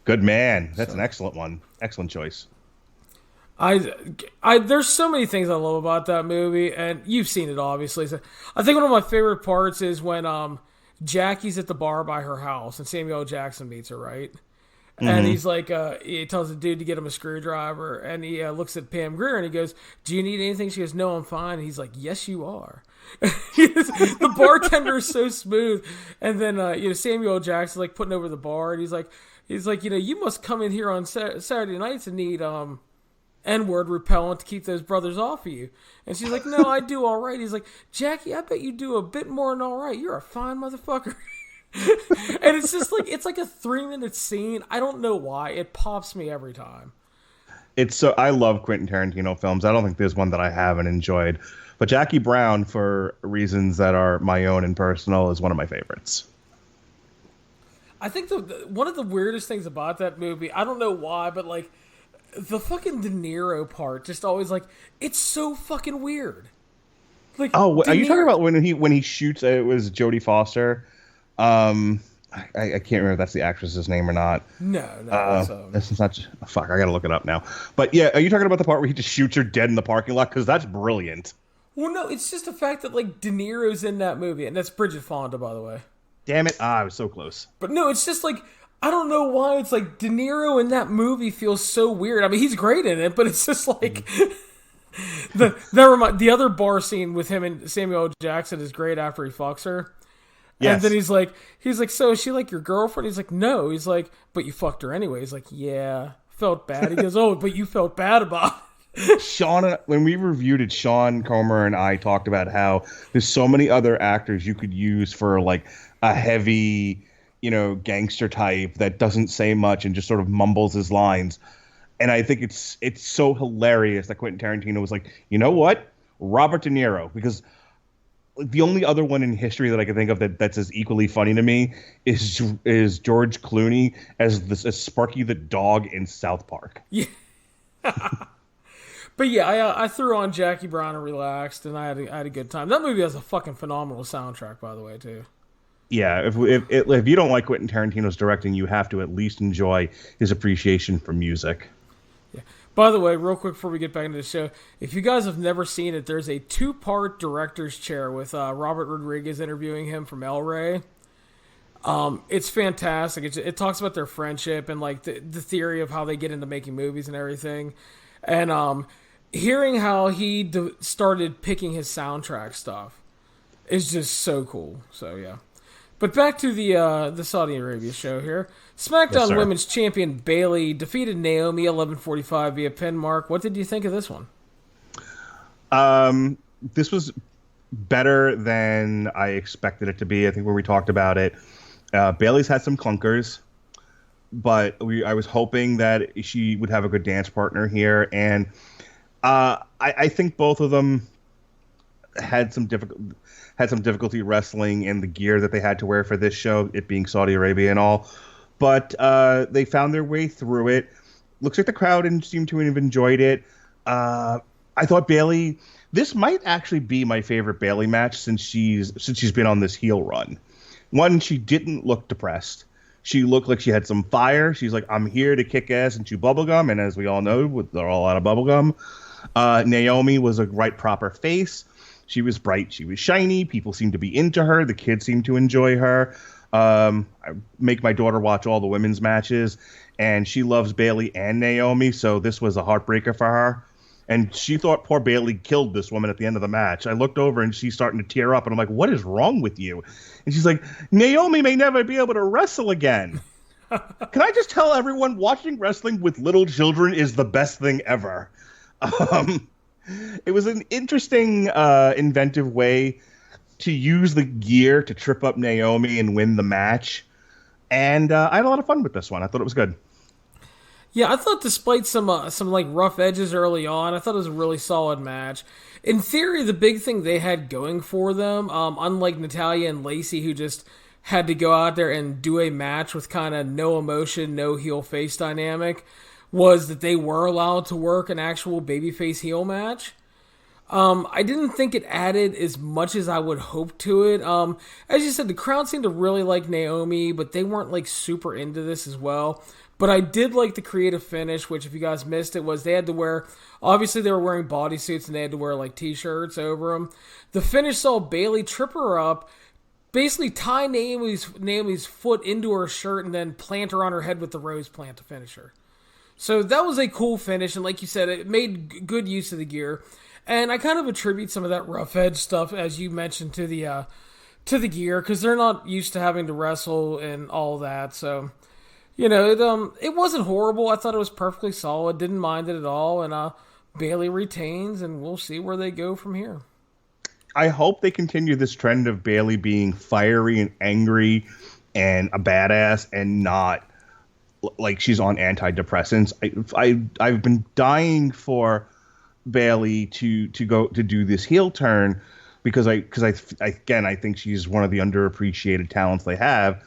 Good man. That's an excellent one. Excellent choice. There's so many things I love about that movie, and you've seen it obviously. So I think one of my favorite parts is when Jackie's at the bar by her house and Samuel L. Jackson meets her, right? Mm-hmm. And he's he tells the dude to get him a screwdriver, and he looks at Pam Grier and he goes, "Do you need anything?" She goes, "No, I'm fine." And he's like, "Yes, you are." The bartender is so smooth, and then Samuel L. Jackson's putting over the bar, and he's like, you must come in here on Saturday nights and need N-word repellent to keep those brothers off of you. And she's like, no, I do all right. He's like, Jackie, I bet you do a bit more than all right. You're a fine motherfucker. And it's just like, it's like a 3-minute scene. I don't know why. It pops me every time. I love Quentin Tarantino films. I don't think there's one that I haven't enjoyed. But Jackie Brown, for reasons that are my own and personal, is one of my favorites. I think one of the weirdest things about that movie, I don't know why, but like the fucking De Niro part, just always like, it's so fucking weird. Like, are you talking about when he shoots? It was Jodie Foster. I can't remember if that's the actress's name or not. No. This is not. Fuck, I gotta look it up now. But yeah, are you talking about the part where he just shoots her dead in the parking lot? Because that's brilliant. Well, no, it's just the fact that like De Niro's in that movie, and that's Bridget Fonda, by the way. Damn it! I was so close. But no, it's just like, I don't know why it's like De Niro in that movie feels so weird. I mean, he's great in it, but it's just like the other bar scene with him and Samuel L. Jackson is great after he fucks her. Yes. And then he's like, so is she like your girlfriend? He's like, no. He's like, but you fucked her anyway. He's like, yeah, felt bad. He goes, oh, but you felt bad about it. Sean, when we reviewed it, Sean Comer and I talked about how there's so many other actors you could use for like a heavy, gangster type that doesn't say much and just sort of mumbles his lines. And I think it's so hilarious that Quentin Tarantino was like, you know what? Robert De Niro, because the only other one in history that I can think of that's as equally funny to me is George Clooney as Sparky the dog in South Park. Yeah. But yeah, I threw on Jackie Brown and relaxed, and I had a good time. That movie has a fucking phenomenal soundtrack, by the way, too. Yeah, if you don't like Quentin Tarantino's directing, you have to at least enjoy his appreciation for music. Yeah. By the way, real quick before we get back into the show, if you guys have never seen it, there's a 2-part director's chair with Robert Rodriguez interviewing him from El Rey. It's fantastic. It talks about their friendship and like the theory of how they get into making movies and everything. And hearing how he started picking his soundtrack stuff is just so cool. So yeah. But back to the Saudi Arabia show here. SmackDown Women's Champion Bayley defeated Naomi 11:45 via pin. Mark, what did you think of this one? This was better than I expected it to be. I think when we talked about it, Bayley's had some clunkers, but I was hoping that she would have a good dance partner here, and I think both of them had some difficulty wrestling in the gear that they had to wear for this show, it being Saudi Arabia and all. But they found their way through it. Looks like the crowd seemed to have enjoyed it. I thought Bayley, this might actually be my favorite Bayley match since she's been on this heel run. One, she didn't look depressed. She looked like she had some fire. She's like, I'm here to kick ass and chew bubblegum. And as we all know, they're all out of bubblegum. Naomi was a right proper face. She was bright. She was shiny. People seemed to be into her. The kids seemed to enjoy her. I make my daughter watch all the women's matches, and she loves Bayley and Naomi, so this was a heartbreaker for her. And she thought poor Bayley killed this woman at the end of the match. I looked over, and she's starting to tear up, and I'm like, what is wrong with you? And she's like, Naomi may never be able to wrestle again. Can I just tell everyone, watching wrestling with little children is the best thing ever. It was an interesting, inventive way to use the gear to trip up Naomi and win the match. And I had a lot of fun with this one. I thought it was good. Yeah, I thought despite some like rough edges early on, I thought it was a really solid match. In theory, the big thing they had going for them, unlike Natalya and Lacey, who just had to go out there and do a match with kind of no emotion, no heel face dynamic, was that they were allowed to work an actual babyface heel match. I didn't think it added as much as I would hope to it. As you said, the crowd seemed to really like Naomi, but they weren't like super into this as well. But I did like the creative finish, which if you guys missed it, was they had to wear, obviously they were wearing bodysuits and they had to wear like t-shirts over them. The finish saw Bayley trip her up, basically tie Naomi's foot into her shirt and then plant her on her head with the rose plant to finish her. So that was a cool finish, and like you said, it made good use of the gear. And I kind of attribute some of that rough edge stuff, as you mentioned, to the gear, because they're not used to having to wrestle and all that. So It wasn't horrible. I thought it was perfectly solid. Didn't mind it at all. And Bayley retains, and we'll see where they go from here. I hope they continue this trend of Bayley being fiery and angry and a badass and not like she's on antidepressants. I've been dying for Bayley to go to do this heel turn because I think she's one of the underappreciated talents they have.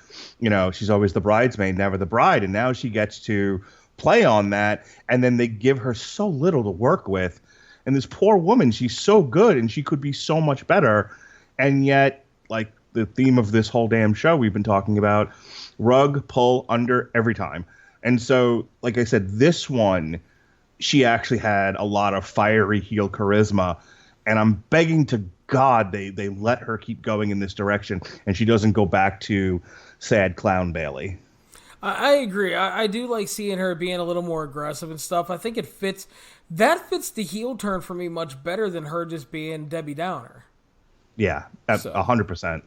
She's always the bridesmaid, never the bride, and now she gets to play on that, and then they give her so little to work with. And this poor woman, she's so good and she could be so much better. And yet, like the theme of this whole damn show we've been talking about, rug pull under every time. And so, like I said, this one, she actually had a lot of fiery heel charisma. And I'm begging to God they let her keep going in this direction and she doesn't go back to sad clown Bayley. I agree. I do like seeing her being a little more aggressive and stuff. I think it fits. That fits the heel turn for me much better than her just being Debbie Downer. Yeah, 100%.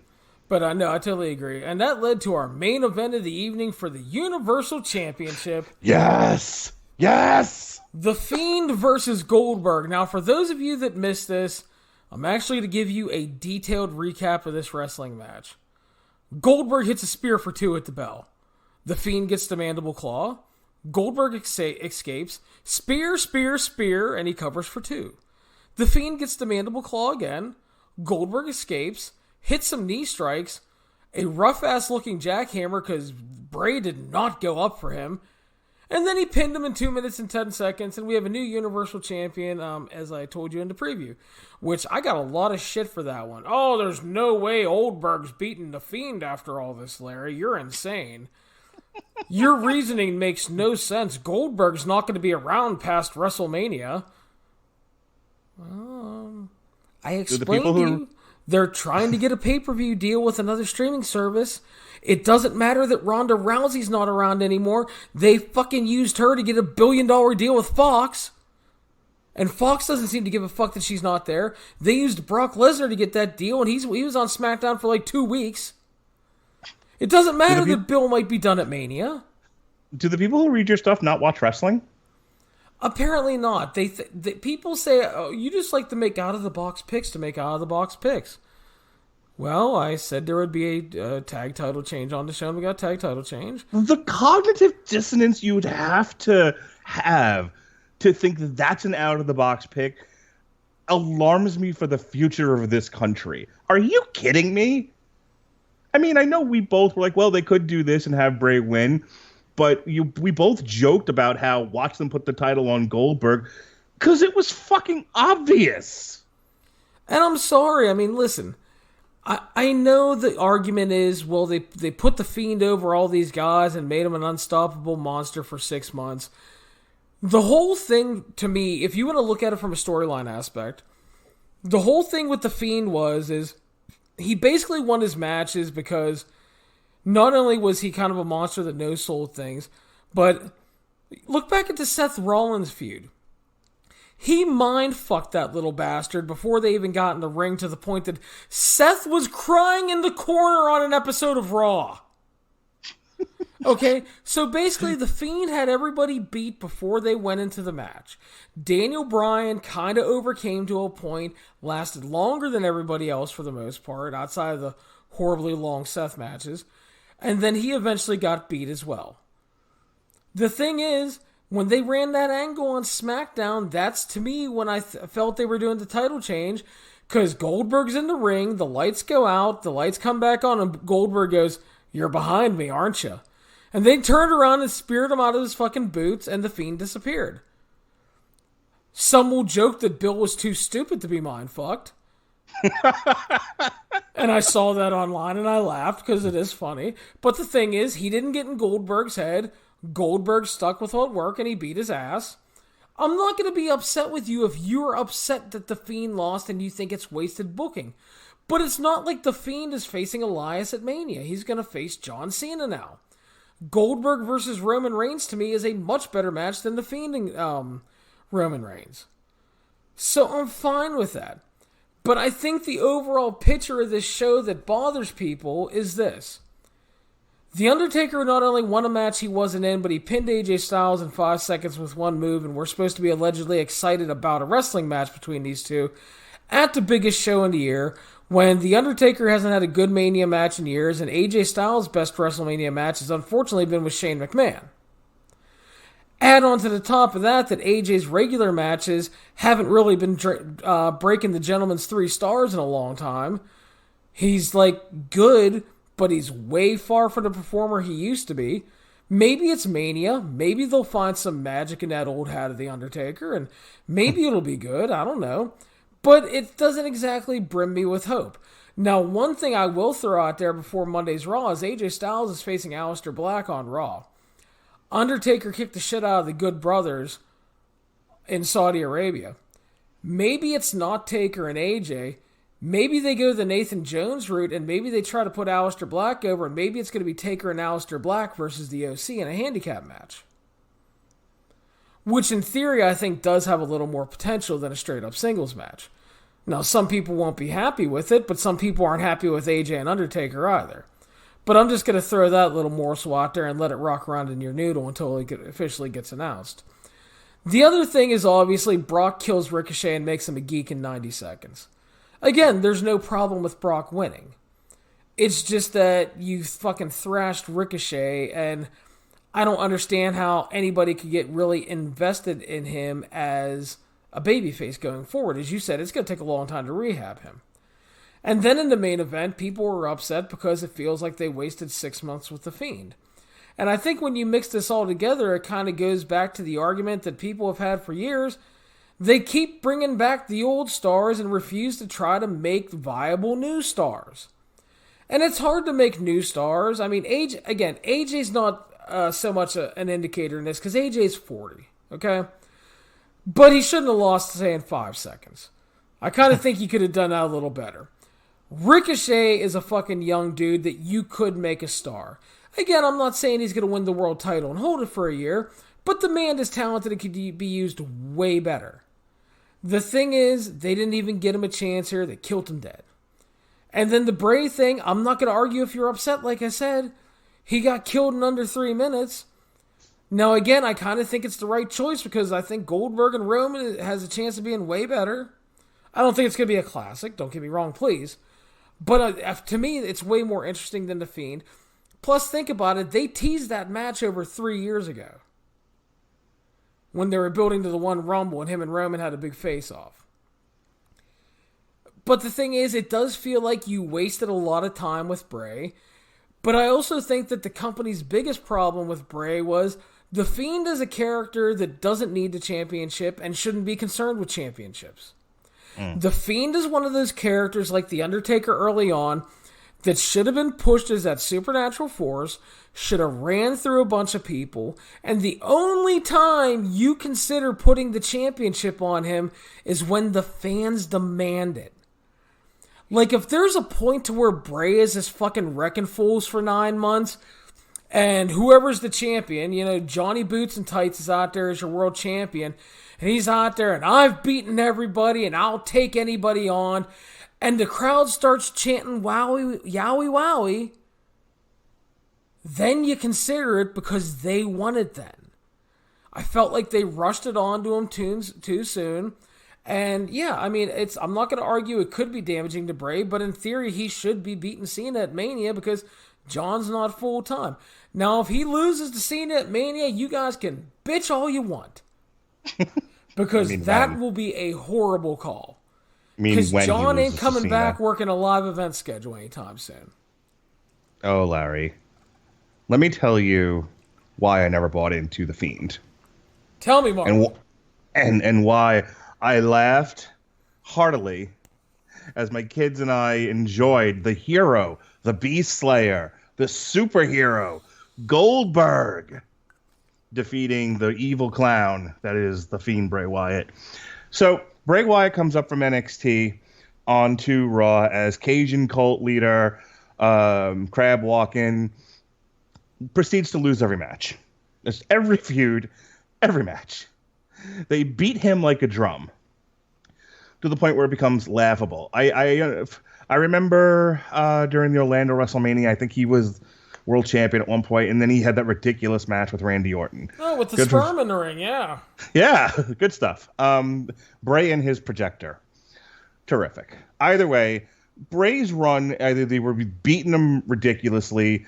But no, I totally agree. And that led to our main event of the evening for the Universal Championship. Yes! Yes! The Fiend versus Goldberg. Now, for those of you that missed this, I'm actually going to give you a detailed recap of this wrestling match. Goldberg hits a spear for 2 at the bell. The Fiend gets the mandible claw. Goldberg escapes. Spear, spear, spear, and he covers for 2. The Fiend gets the mandible claw again. Goldberg escapes. Hits some knee strikes. A rough-ass looking jackhammer because Bray did not go up for him. And then he pinned him in 2 minutes and 10 seconds, and we have a new Universal Champion, as I told you in the preview, which I got a lot of shit for that one. Oh, there's no way Goldberg's beating the Fiend after all this, Larry. You're insane. Your reasoning makes no sense. Goldberg's not going to be around past WrestleMania. I explained to you. They're trying to get a pay-per-view deal with another streaming service. It doesn't matter that Ronda Rousey's not around anymore. They fucking used her to get a $1 billion deal with Fox. And Fox doesn't seem to give a fuck that she's not there. They used Brock Lesnar to get that deal, and he was on SmackDown for like 2 weeks. It doesn't matter that Bill might be done at Mania. Do the people who read your stuff not watch wrestling? Apparently not. People say, oh, you just like to make out-of-the-box picks to make out-of-the-box picks. Well, I said there would be a tag title change on the show, and we got a tag title change. The cognitive dissonance you would have to think that that's an out-of-the-box pick alarms me for the future of this country. Are you kidding me? I mean, I know we both were like, well, they could do this and have Bray win, but we both joked about how watch them put the title on Goldberg because it was fucking obvious. And I'm sorry. I mean, listen, I know the argument is, well, they put the Fiend over all these guys and made him an unstoppable monster for 6 months. The whole thing, to me, if you want to look at it from a storyline aspect, the whole thing with the Fiend is he basically won his matches because not only was he kind of a monster that no-sold things, but look back at the Seth Rollins feud. He mind-fucked that little bastard before they even got in the ring to the point that Seth was crying in the corner on an episode of Raw. Okay, so basically the Fiend had everybody beat before they went into the match. Daniel Bryan kind of overcame to a point, lasted longer than everybody else for the most part, outside of the horribly long Seth matches, and then he eventually got beat as well. The thing is, when they ran that angle on SmackDown, that's to me when I felt they were doing the title change, because Goldberg's in the ring, the lights go out, the lights come back on, and Goldberg goes, "You're behind me, aren't you?" And they turned around and speared him out of his fucking boots, and the Fiend disappeared. Some will joke that Bill was too stupid to be mind-fucked. And I saw that online, and I laughed, because it is funny. But the thing is, he didn't get in Goldberg's head. Goldberg stuck with what worked, and he beat his ass. I'm not going to be upset with you if you're upset that the Fiend lost and you think it's wasted booking. But it's not like the Fiend is facing Elias at Mania. He's going to face John Cena now. Goldberg versus Roman Reigns, to me, is a much better match than the Fiend and Roman Reigns. So I'm fine with that. But I think the overall picture of this show that bothers people is this. The Undertaker not only won a match he wasn't in, but he pinned AJ Styles in 5 seconds with one move, and we're supposed to be allegedly excited about a wrestling match between these two at the biggest show in the year, when The Undertaker hasn't had a good Mania match in years, and AJ Styles' best WrestleMania match has unfortunately been with Shane McMahon. Add on to the top of that AJ's regular matches haven't really been breaking the gentleman's 3 stars in a long time. He's, good, but he's way far from the performer he used to be. Maybe it's Mania. Maybe they'll find some magic in that old hat of The Undertaker, and maybe it'll be good. I don't know. But it doesn't exactly brim me with hope. Now, one thing I will throw out there before Monday's Raw is AJ Styles is facing Aleister Black on Raw. Undertaker kicked the shit out of the Good Brothers in Saudi Arabia. Maybe it's not Taker and AJ. Maybe they go the Nathan Jones route, and maybe they try to put Aleister Black over, and maybe it's going to be Taker and Aleister Black versus the OC in a handicap match. Which, in theory, I think does have a little more potential than a straight-up singles match. Now, some people won't be happy with it, but some people aren't happy with AJ and Undertaker either. But I'm just going to throw that little morsel out there and let it rock around in your noodle until it officially gets announced. The other thing is obviously Brock kills Ricochet and makes him a geek in 90 seconds. Again, there's no problem with Brock winning. It's just that you fucking thrashed Ricochet, and I don't understand how anybody could get really invested in him as a babyface going forward. As you said, it's going to take a long time to rehab him. And then in the main event, people were upset because it feels like they wasted 6 months with The Fiend. And I think when you mix this all together, it kind of goes back to the argument that people have had for years. They keep bringing back the old stars and refuse to try to make viable new stars. And it's hard to make new stars. I mean, AJ's not so much an indicator in this because AJ's 40, okay? But he shouldn't have lost, say, in 5 seconds. I kind of think he could have done that a little better. Ricochet is a fucking young dude that you could make a star. Again, I'm not saying he's going to win the world title and hold it for a year, but the man is talented and could be used way better. The thing is, they didn't even get him a chance here. They killed him dead. And then the Bray thing, I'm not going to argue if you're upset, like I said. He got killed in under 3 minutes. Now, again, I kind of think it's the right choice because I think Goldberg and Roman has a chance of being way better. I don't think it's going to be a classic. Don't get me wrong, please. But to me, it's way more interesting than The Fiend. Plus, think about it. They teased that match over 3 years ago when they were building to the one Rumble and him and Roman had a big face-off. But the thing is, it does feel like you wasted a lot of time with Bray. But I also think that the company's biggest problem with Bray was The Fiend is a character that doesn't need the championship and shouldn't be concerned with championships. The Fiend is one of those characters like The Undertaker early on that should have been pushed as that supernatural force, should have ran through a bunch of people, and the only time you consider putting the championship on him is when the fans demand it. Like, if there's a point to where Bray is this fucking wrecking fools for 9 months, and whoever's the champion, Johnny Boots and Tights is out there as your world champion, and he's out there, and I've beaten everybody, and I'll take anybody on, and the crowd starts chanting, wowie, yowie, wowie, then you consider it because they won it then. I felt like they rushed it onto him too soon. And yeah, I mean, I'm not going to argue it could be damaging to Bray, but in theory, he should be beating Cena at Mania because John's not full time. Now, if he loses to Cena at Mania, you guys can bitch all you want. Because that will be a horrible call. Because John ain't coming back working a live event schedule anytime soon. Oh, Larry. Let me tell you why I never bought into The Fiend. Tell me, Mark. And why I laughed heartily as my kids and I enjoyed the hero, the Beast Slayer, the superhero, Goldberg, defeating the evil clown that is The Fiend Bray Wyatt. So Bray Wyatt comes up from NXT onto Raw as Cajun cult leader, crab walking, proceeds to lose every match. Just every feud, every match. They beat him like a drum to the point where it becomes laughable. I remember during the Orlando WrestleMania, I think he was world champion at one point, and then he had that ridiculous match with Randy Orton. Oh, with the sperm in the ring, yeah. Yeah, good stuff. Bray and his projector. Terrific. Either way, Bray's run, either they were beating him ridiculously,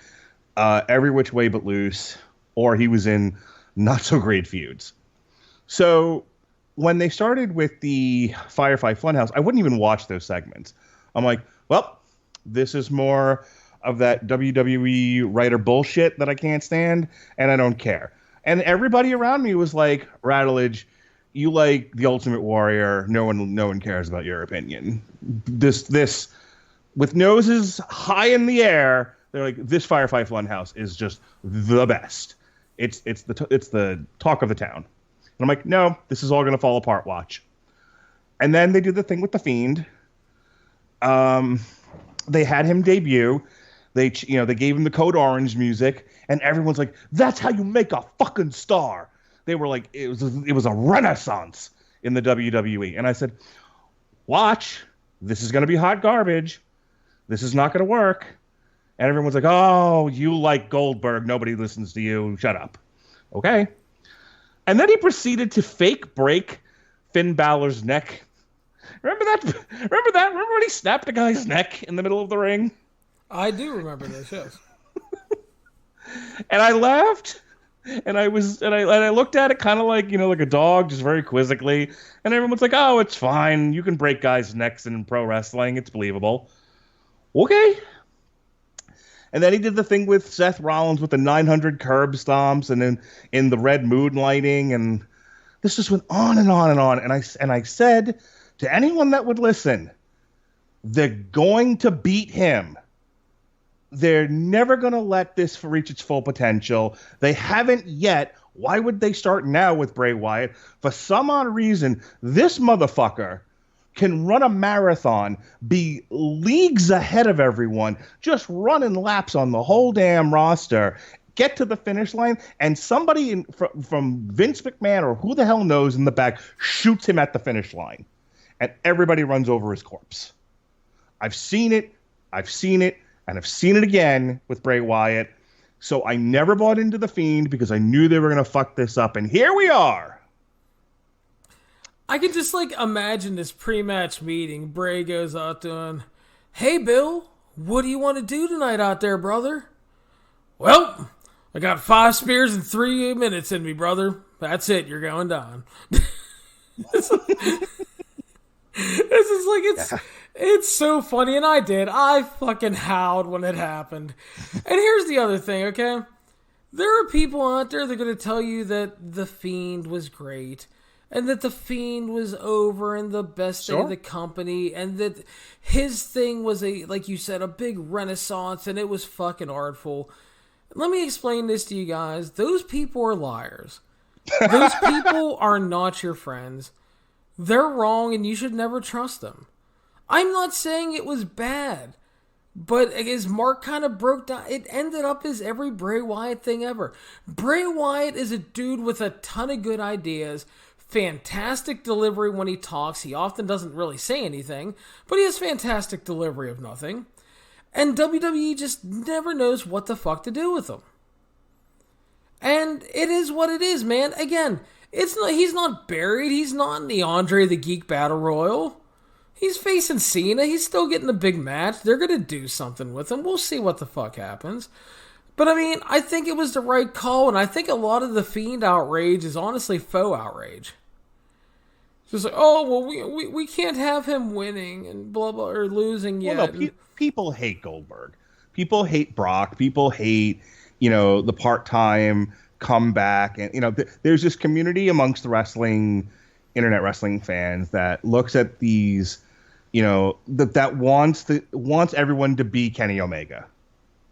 every which way but loose, or he was in not so great feuds. So when they started with the Firefly Funhouse, I wouldn't even watch those segments. I'm like, well, this is more of that WWE writer bullshit that I can't stand, and I don't care. And everybody around me was like, Radulich, you like the Ultimate Warrior. No one cares about your opinion. This with noses high in the air, they're like, this Firefly Funhouse is just the best. It's the talk of the town. And I'm like, no, this is all going to fall apart. Watch. And then they did the thing with the Fiend. They had him debut. They gave him the Code Orange music, and everyone's like, that's how you make a fucking star. They were like, it was a renaissance in the WWE. And I said, watch, this is going to be hot garbage. This is not going to work. And everyone's like, oh, you like Goldberg. Nobody listens to you. Shut up. Okay. And then he proceeded to fake break Finn Balor's neck. Remember that? Remember when he snapped a guy's neck in the middle of the ring? I do remember this, yes. And I laughed, and I looked at it kind of like, like a dog, just very quizzically. And everyone's like, "Oh, it's fine. You can break guys' necks in pro wrestling. It's believable." Okay. And then he did the thing with Seth Rollins with the 900 curb stomps, and then in the red moonlighting, and this just went on and on and on. And I said to anyone that would listen, they're going to beat him. They're never going to let this reach its full potential. They haven't yet. Why would they start now with Bray Wyatt? For some odd reason, this motherfucker can run a marathon, be leagues ahead of everyone, just running laps on the whole damn roster, get to the finish line, and somebody from Vince McMahon or who the hell knows in the back shoots him at the finish line. And everybody runs over his corpse. I've seen it, and I've seen it again with Bray Wyatt. So I never bought into the Fiend because I knew they were going to fuck this up. And here we are. I can just imagine this pre-match meeting. Bray goes out to him. Hey, Bill, what do you want to do tonight out there, brother? Well, I got 5 spears and 3 minutes in me, brother. That's it. You're going down. It's so funny, and I fucking howled when it happened. And here's the other thing, okay? There are people out there that are going to tell you that The Fiend was great, and that The Fiend was over and the best thing of the company, and that his thing was like you said, a big renaissance, and it was fucking artful. Let me explain this to you guys. Those people are liars. Those people are not your friends. They're wrong, and you should never trust them. I'm not saying it was bad, but as Mark kind of broke down, it ended up as every Bray Wyatt thing ever. Bray Wyatt is a dude with a ton of good ideas, fantastic delivery when he talks. He often doesn't really say anything, but he has fantastic delivery of nothing. And WWE just never knows what the fuck to do with him. And it is what it is, man. Again, he's not buried. He's not in the Andre the Geek Battle Royal. He's facing Cena. He's still getting a big match. They're going to do something with him. We'll see what the fuck happens. But, I think it was the right call, and I think a lot of the Fiend outrage is honestly faux outrage. Just like, oh, well, we can't have him winning and blah, blah, or losing yet. Well, no, people hate Goldberg. People hate Brock. People hate, the part-time comeback. And, there's this community amongst the internet wrestling fans that looks at these, that wants everyone to be Kenny Omega.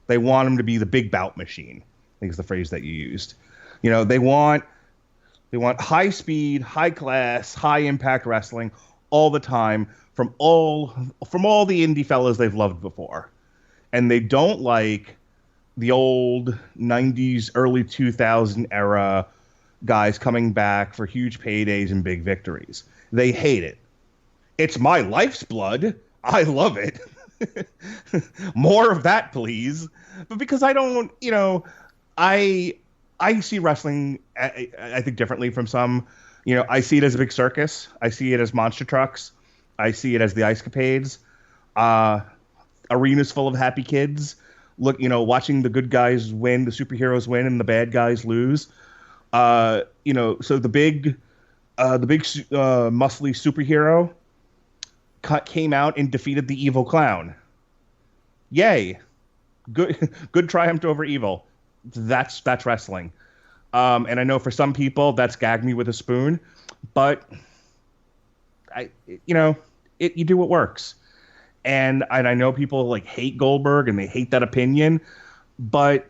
They want him to be the big bout machine. I think is the phrase that you used. They want high speed, high class, high impact wrestling all the time from all the indie fellas they've loved before. And they don't like the old 90s, early 2000 era guys coming back for huge paydays and big victories. They hate it. It's my life's blood. I love it. More of that, please. But because I don't, I see wrestling, I think, differently from some. I see it as a big circus. I see it as monster trucks. I see it as the ice capades. Arenas full of happy kids. Look, watching the good guys win, the superheroes win, and the bad guys lose. So the big muscly superhero came out and defeated the evil clown. Yay! Good triumph over evil. That's wrestling. And I know for some people that's gag me with a spoon, but you do what works. And I know people hate Goldberg and they hate that opinion, but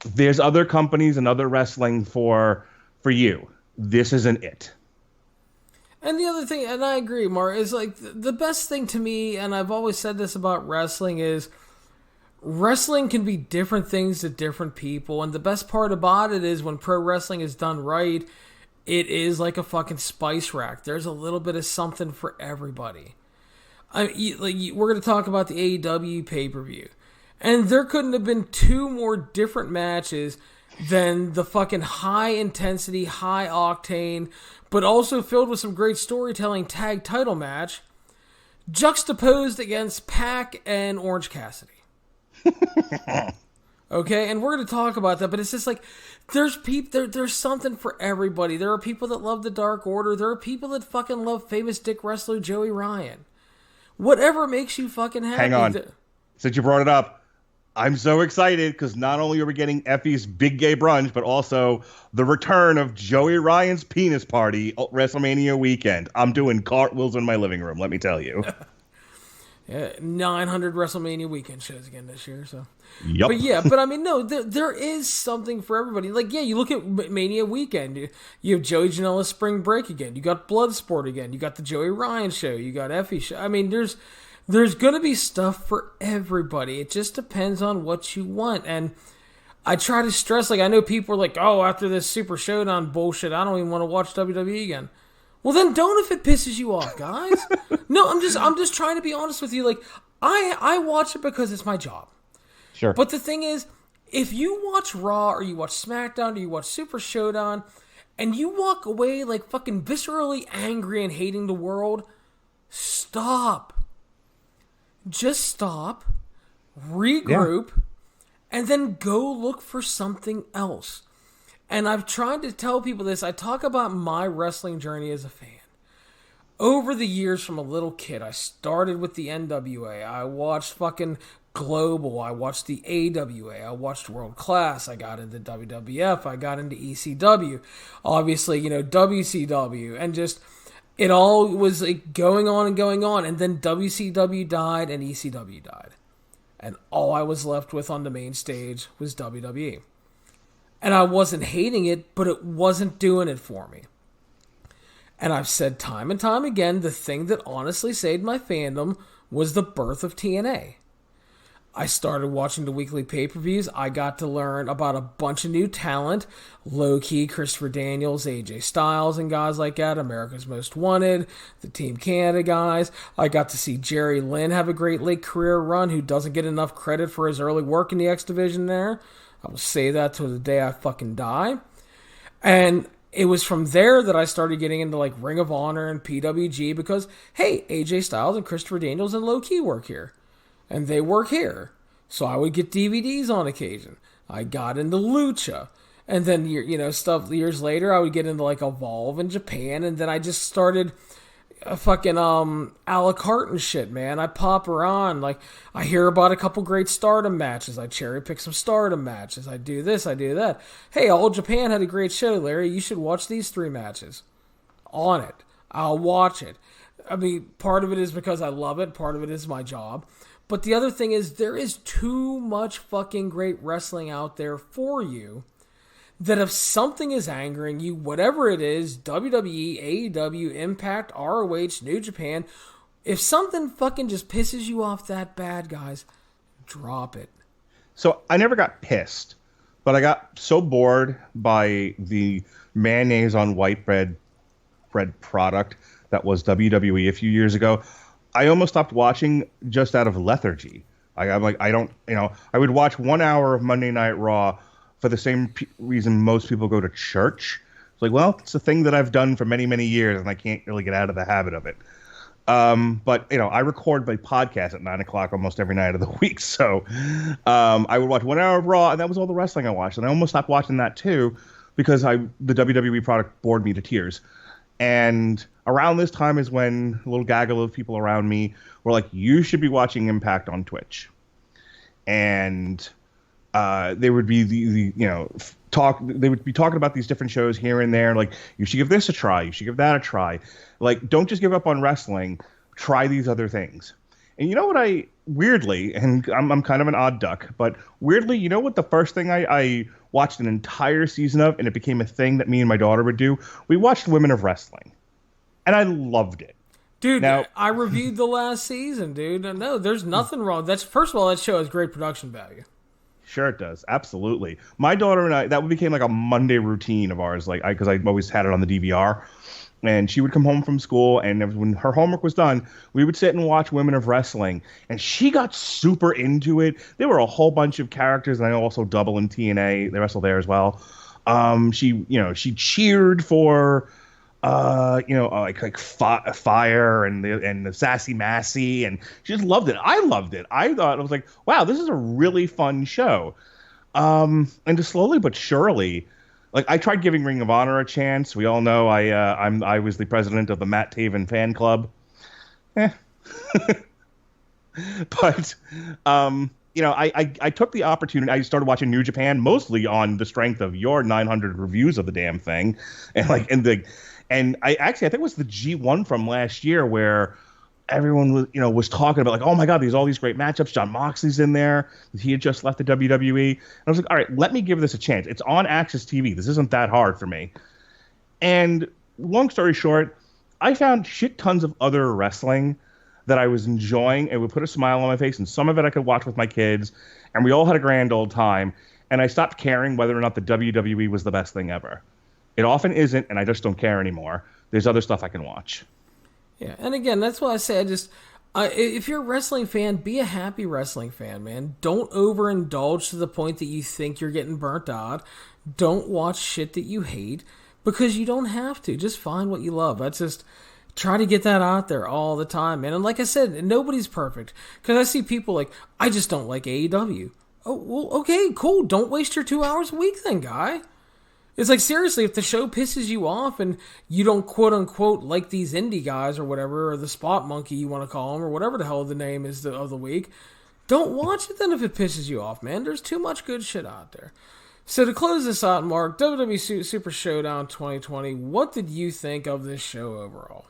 there's other companies and other wrestling for you. This isn't it. And the other thing, and I agree, Mark, is the best thing to me, and I've always said this about wrestling, is wrestling can be different things to different people. And the best part about it is when pro wrestling is done right, it is like a fucking spice rack. There's a little bit of something for everybody. We're going to talk about the AEW pay-per-view. And there couldn't have been two more different matches than the fucking high-intensity, high-octane, but also filled with some great storytelling tag title match, juxtaposed against Pac and Orange Cassidy. Okay, and we're going to talk about that, but it's just there's something for everybody. There are people that love the Dark Order. There are people that fucking love famous dick wrestler Joey Ryan. Whatever makes you fucking happy. Hang on. Since you brought it up, I'm so excited because not only are we getting Effie's Big Gay Brunch, but also the return of Joey Ryan's Penis Party WrestleMania weekend. I'm doing cartwheels in my living room, let me tell you. Yeah, 900 WrestleMania weekend shows again this year. So, yep. But I mean, no, there is something for everybody. You look at Mania weekend. You have Joey Janela's Spring Break again. You got Bloodsport again. You got the Joey Ryan show. You got Effie show. I mean, there's going to be stuff for everybody. It just depends on what you want. And I try to stress, I know people are like, oh, after this Super Showdown bullshit, I don't even want to watch WWE again. Well, then don't if it pisses you off, guys. No, I'm just trying to be honest with you. I watch it because it's my job. Sure. But the thing is, if you watch Raw or you watch SmackDown or you watch Super Showdown and you walk away fucking viscerally angry and hating the world, stop. Just stop, regroup, and then go look for something else. And I've tried to tell people this. I talk about my wrestling journey as a fan. Over the years from a little kid, I started with the NWA. I watched fucking Global. I watched the AWA. I watched World Class. I got into WWF. I got into ECW. Obviously, WCW. And just, it all was going on and going on. And then WCW died and ECW died. And all I was left with on the main stage was WWE. And I wasn't hating it, but it wasn't doing it for me. And I've said time and time again, the thing that honestly saved my fandom was the birth of TNA. I started watching the weekly pay-per-views. I got to learn about a bunch of new talent. Low-key, Christopher Daniels, AJ Styles, and guys like that. America's Most Wanted, the Team Canada guys. I got to see Jerry Lynn have a great late career run who doesn't get enough credit for his early work in the X Division there. I will say that till the day I fucking die. And it was from there that I started getting into Ring of Honor and PWG because, hey, AJ Styles and Christopher Daniels and Low-key work here. And they work here. So I would get DVDs on occasion. I got into Lucha. And then, stuff years later, I would get into Evolve in Japan. And then I just started fucking a la carte and shit, man. I pop around. I hear about a couple great Stardom matches. I cherry pick some Stardom matches. I do this, I do that. Hey, All Japan had a great show, Larry. You should watch these 3 matches. On it. I'll watch it. I mean, part of it is because I love it. Part of it is my job. But the other thing is, there is too much fucking great wrestling out there for you that if something is angering you, whatever it is, WWE, AEW, Impact, ROH, New Japan, if something fucking just pisses you off that bad, guys, drop it. So I never got pissed, but I got so bored by the mayonnaise on white bread product that was WWE a few years ago. I almost stopped watching just out of lethargy. I'm like, I don't, I would watch 1 hour of Monday Night Raw for the same reason most people go to church. It's like, well, it's a thing that I've done for many, many years, and I can't really get out of the habit of it. But I record my podcast at 9:00 almost every night of the week. So, I would watch 1 hour of Raw, and that was all the wrestling I watched. And I almost stopped watching that too, because the WWE product bored me to tears. And around this time is when a little gaggle of people around me were like, you should be watching Impact on Twitch. And, they would be they would be talking about these different shows here and there. Like, you should give this a try. You should give that a try. Like, don't just give up on wrestling. Try these other things. And you know what weirdly, and I'm kind of an odd duck, but weirdly, you know what the first thing I watched an entire season of, and it became a thing that me and my daughter would do? We watched Women of Wrestling. And I loved it. Dude, now, I reviewed the last season, dude. No, there's nothing wrong. First of all, that show has great production value. Sure it does. Absolutely. My daughter and I, that became like a Monday routine of ours, because I always had it on the DVR. And she would come home from school, and when her homework was done, we would sit and watch Women of Wrestling. And she got super into it. There were a whole bunch of characters, and I also double in TNA. They wrestle there as well. She cheered for, like Fire and the Sassy Massey, and she just loved it. I loved it. I was like, wow, this is a really fun show. And just slowly but surely, like, I tried giving Ring of Honor a chance. We all know I was the president of the Matt Taven fan club. But I took the opportunity. I started watching New Japan mostly on the strength of your 900 reviews of the damn thing, and I think it was the G1 from last year where everyone was talking about, like, oh my God, all these great matchups. Jon Moxley's in there. He had just left the WWE. And I was like, all right, let me give this a chance. It's on Access TV. This isn't that hard for me. And long story short, I found shit tons of other wrestling that I was enjoying and would put a smile on my face. And some of it I could watch with my kids. And we all had a grand old time. And I stopped caring whether or not the WWE was the best thing ever. It often isn't, and I just don't care anymore. There's other stuff I can watch. Yeah, and again, that's why I say if you're a wrestling fan, be a happy wrestling fan, man. Don't overindulge to the point that you think you're getting burnt out. Don't watch shit that you hate, because you don't have to. Just find what you love. That's just try to get that out there all the time, man. And like I said, nobody's perfect. Because I see people like, I just don't like AEW. Oh, well, okay, cool. Don't waste your 2 hours a week then, guy. It's like, seriously, if the show pisses you off and you don't quote-unquote like these indie guys or whatever, or the spot monkey you want to call them, or whatever the hell the name is of the week, don't watch it then if it pisses you off, man. There's too much good shit out there. So to close this out, Mark, WWE Super Showdown 2020, what did you think of this show overall?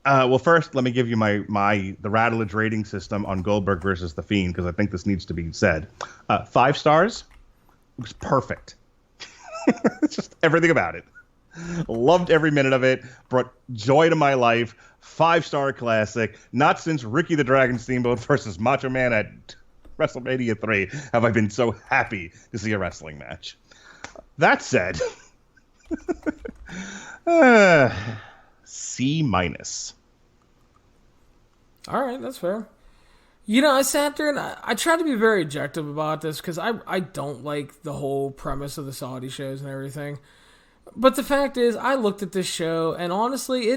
Well, first, let me give you the Radulich rating system on Goldberg versus The Fiend, because I think this needs to be said. 5 stars. It was perfect. Just everything about it. Loved every minute of it. Brought joy to my life. 5-star classic. Not since Ricky the Dragon Steamboat versus Macho Man at WrestleMania 3 have I been so happy to see a wrestling match. That said, C-. All right, that's fair. I sat there and I tried to be very objective about this because I don't like the whole premise of the Saudi shows and everything. But the fact is, I looked at this show and honestly,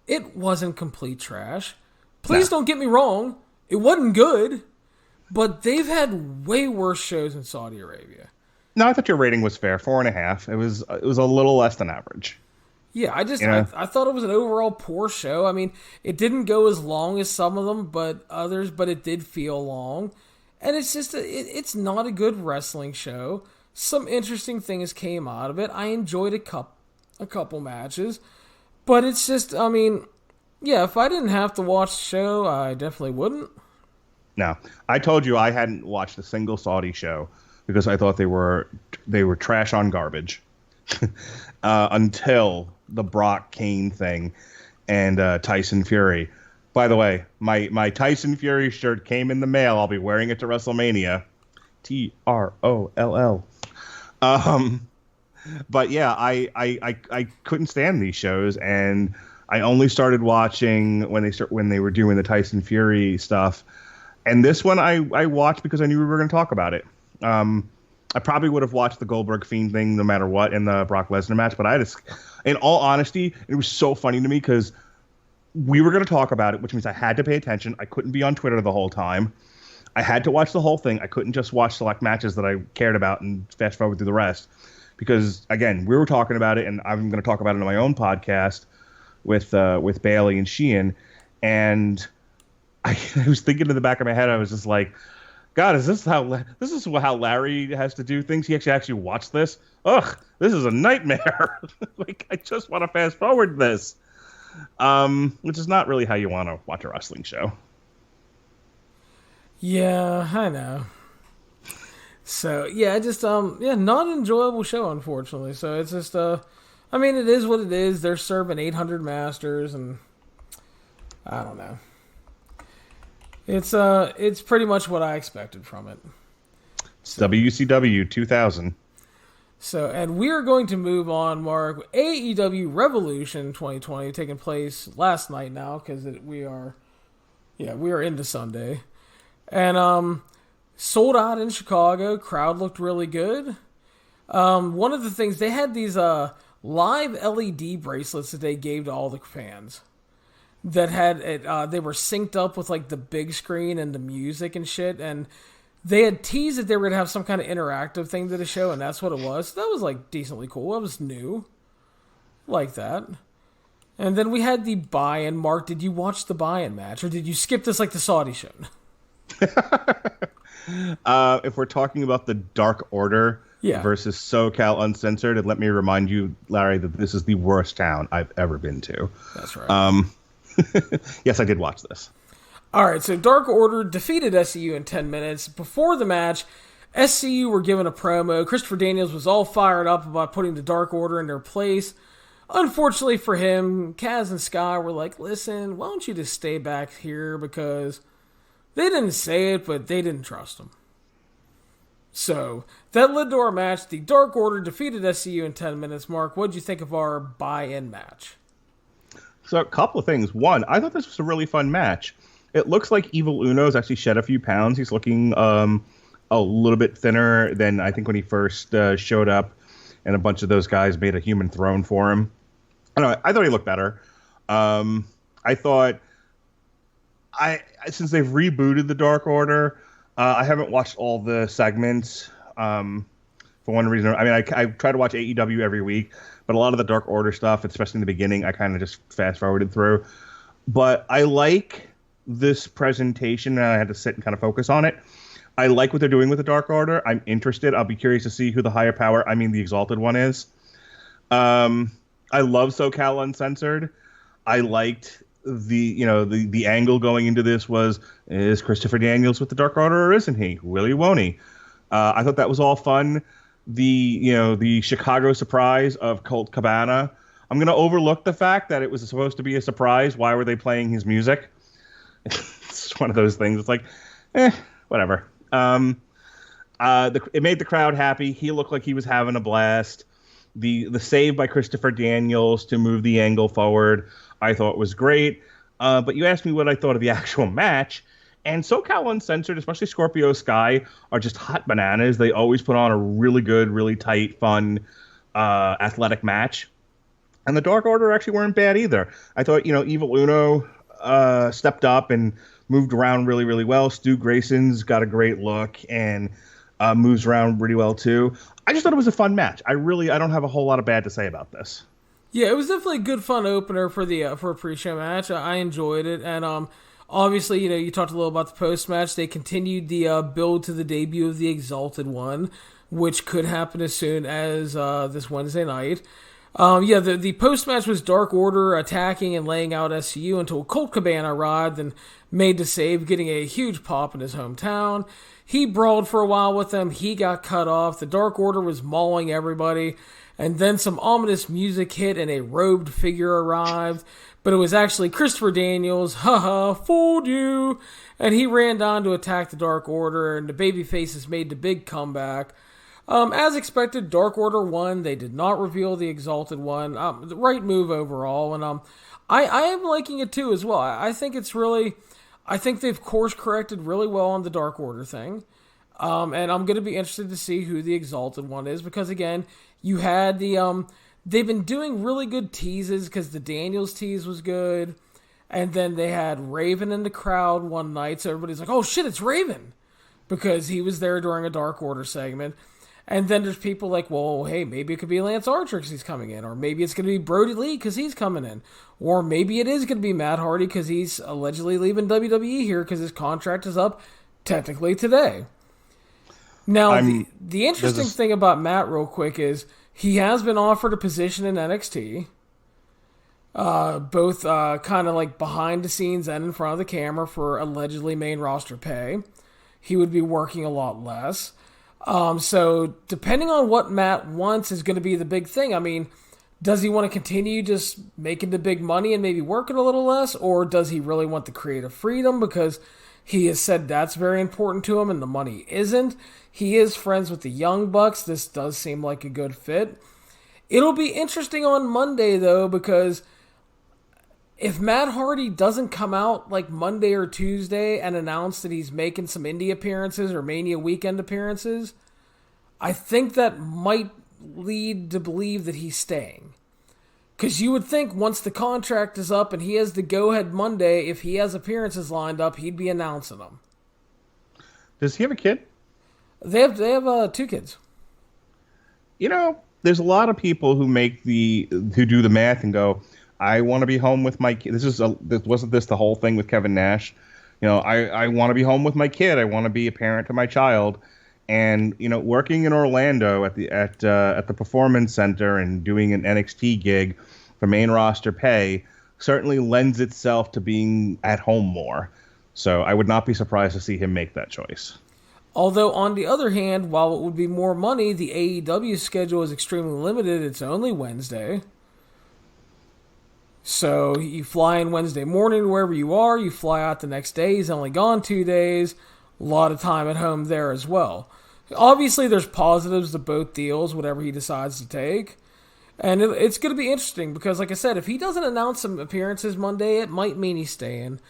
it wasn't complete trash. Please don't get me wrong. It wasn't good, but they've had way worse shows in Saudi Arabia. No, I thought your rating was fair. 4.5. It was a little less than average. Yeah, I thought it was an overall poor show. I mean, it didn't go as long as some of them, but it did feel long. And it's just, it's not a good wrestling show. Some interesting things came out of it. I enjoyed a couple matches. But it's just, I mean, yeah, if I didn't have to watch the show, I definitely wouldn't. No, I told you I hadn't watched a single Saudi show because I thought they were trash on garbage until the Brock Kane thing and Tyson Fury. By the way, my Tyson Fury shirt came in the mail. I'll be wearing it to WrestleMania. TROLL. But yeah, I couldn't stand these shows, and I only started watching when they were doing the Tyson Fury stuff, and this one I watched because I knew we were going to talk about it. I probably would have watched the Goldberg Fiend thing no matter what in the Brock Lesnar match, but in all honesty, it was so funny to me because we were going to talk about it, which means I had to pay attention. I couldn't be on Twitter the whole time. I had to watch the whole thing. I couldn't just watch select matches that I cared about and fast forward through the rest. Because, again, we were talking about it, and I'm going to talk about it on my own podcast with Bailey and Sheehan. And I was thinking in the back of my head, I was just like, God, is this how Larry has to do things? He actually watched this? Ugh, this is a nightmare. Like, I just want to fast forward this. Which is not really how you want to watch a wrestling show. Yeah, I know. So, yeah, just, not an enjoyable show, unfortunately. So, it's just, it is what it is. They're serving 800 masters, and I don't know. It's pretty much what I expected from it. So, WCW 2000. So, and we are going to move on, Mark. AEW Revolution 2020 taking place last night now, because we are into Sunday. And sold out in Chicago. Crowd looked really good. One of the things, they had these live LED bracelets that they gave to all the fans that had they were synced up with like the big screen and the music and shit, and they had teased that they were going to have some kind of interactive thing to the show, and that's what it was. So that was like decently cool. That was new. Like that. And then we had the buy-in. Mark, did you watch the buy-in match, or did you skip this like the Saudi show? If we're talking about the Dark Order versus SoCal Uncensored, and let me remind you, Larry, that this is the worst town I've ever been to. That's right. Yes, I did watch this. All right, so Dark Order defeated SCU in 10 minutes. Before the match, SCU were given a promo. Christopher Daniels was all fired up about putting the Dark Order in their place. Unfortunately for him, Kaz and Sky were like, listen, why don't you just stay back here, because they didn't say it, but they didn't trust him. So, that led to our match. The Dark Order defeated SCU in 10 minutes. Mark, what did you think of our buy-in match? So, a couple of things. One, I thought this was a really fun match. It looks like Evil Uno's actually shed a few pounds. He's looking a little bit thinner than I think when he first showed up, and a bunch of those guys made a human throne for him. I thought he looked better. I thought... since they've rebooted the Dark Order, I haven't watched all the segments for one reason. I mean, I try to watch AEW every week, but a lot of the Dark Order stuff, especially in the beginning, I kind of just fast forwarded through. But I like this presentation, and I had to sit and kind of focus on it. I like what they're doing with the Dark Order. I'm interested. I'll be curious to see who the higher power, the Exalted One is. I love SoCal Uncensored. I liked the angle going into this was, is Christopher Daniels with the Dark Order or isn't he? Will he, won't he? I thought that was all fun. The Chicago surprise of Colt Cabana. I'm going to overlook the fact that it was supposed to be a surprise. Why were they playing his music? It's one of those things. It's like, whatever. It made the crowd happy. He looked like he was having a blast. The save by Christopher Daniels to move the angle forward, I thought was great. But you asked me what I thought of the actual match. And SoCal Uncensored, especially Scorpio Sky, are just hot bananas. They always put on a really good, really tight, fun, athletic match. And the Dark Order actually weren't bad either. I thought, Evil Uno stepped up and moved around really, really well. Stu Grayson's got a great look and moves around really well, too. I just thought it was a fun match. I don't have a whole lot of bad to say about this. Yeah, it was definitely a good, fun opener for a pre-show match. I enjoyed it, and obviously, you talked a little about the post-match. They continued the build to the debut of the Exalted One, which could happen as soon as this Wednesday night. The post-match was Dark Order attacking and laying out SCU until Colt Cabana arrived and made the save, getting a huge pop in his hometown. He brawled for a while with them. He got cut off. The Dark Order was mauling everybody. And then some ominous music hit and a robed figure arrived. But it was actually Christopher Daniels. Haha, fooled you. And he ran down to attack the Dark Order, and the babyfaces made the big comeback. As expected, Dark Order won. They did not reveal the Exalted One. The right move overall. And I am liking it too as well. I think it's really, I think they've course corrected really well on the Dark Order thing. And I'm going to be interested to see who the Exalted One is because, again, you had they've been doing really good teases because the Daniels tease was good. And then they had Raven in the crowd one night, so everybody's like, oh shit, it's Raven! Because he was there during a Dark Order segment. And then there's people like, well, hey, maybe it could be Lance Archer because he's coming in. Or maybe it's going to be Brody Lee because he's coming in. Or maybe it is going to be Matt Hardy because he's allegedly leaving WWE here because his contract is up technically today. Now, the interesting thing about Matt real quick is he has been offered a position in NXT. Both kind of like behind the scenes and in front of the camera for allegedly main roster pay. He would be working a lot less. So depending on what Matt wants is going to be the big thing. I mean, does he want to continue just making the big money and maybe working a little less? Or does he really want the creative freedom? Because he has said that's very important to him and the money isn't. He is friends with the Young Bucks. This does seem like a good fit. It'll be interesting on Monday, though, because if Matt Hardy doesn't come out like Monday or Tuesday and announce that he's making some indie appearances or Mania weekend appearances, I think that might lead to believe that he's staying. Because you would think once the contract is up and he has the go-ahead Monday, if he has appearances lined up, he'd be announcing them. Does he have a kid? They have 2 kids. You know, there's a lot of people who who do the math and go, I want to be home with my kid. Wasn't this the whole thing with Kevin Nash? You know, I want to be home with my kid. I want to be a parent to my child. And, you know, working in Orlando at the Performance Center and doing an NXT gig for main roster pay certainly lends itself to being at home more. So I would not be surprised to see him make that choice. Although, on the other hand, while it would be more money, the AEW schedule is extremely limited. It's only Wednesday. So you fly in Wednesday morning wherever you are. You fly out the next day. He's only gone 2 days. A lot of time at home there as well. Obviously, there's positives to both deals, whatever he decides to take. And it's going to be interesting because, like I said, if he doesn't announce some appearances Monday, it might mean he's staying.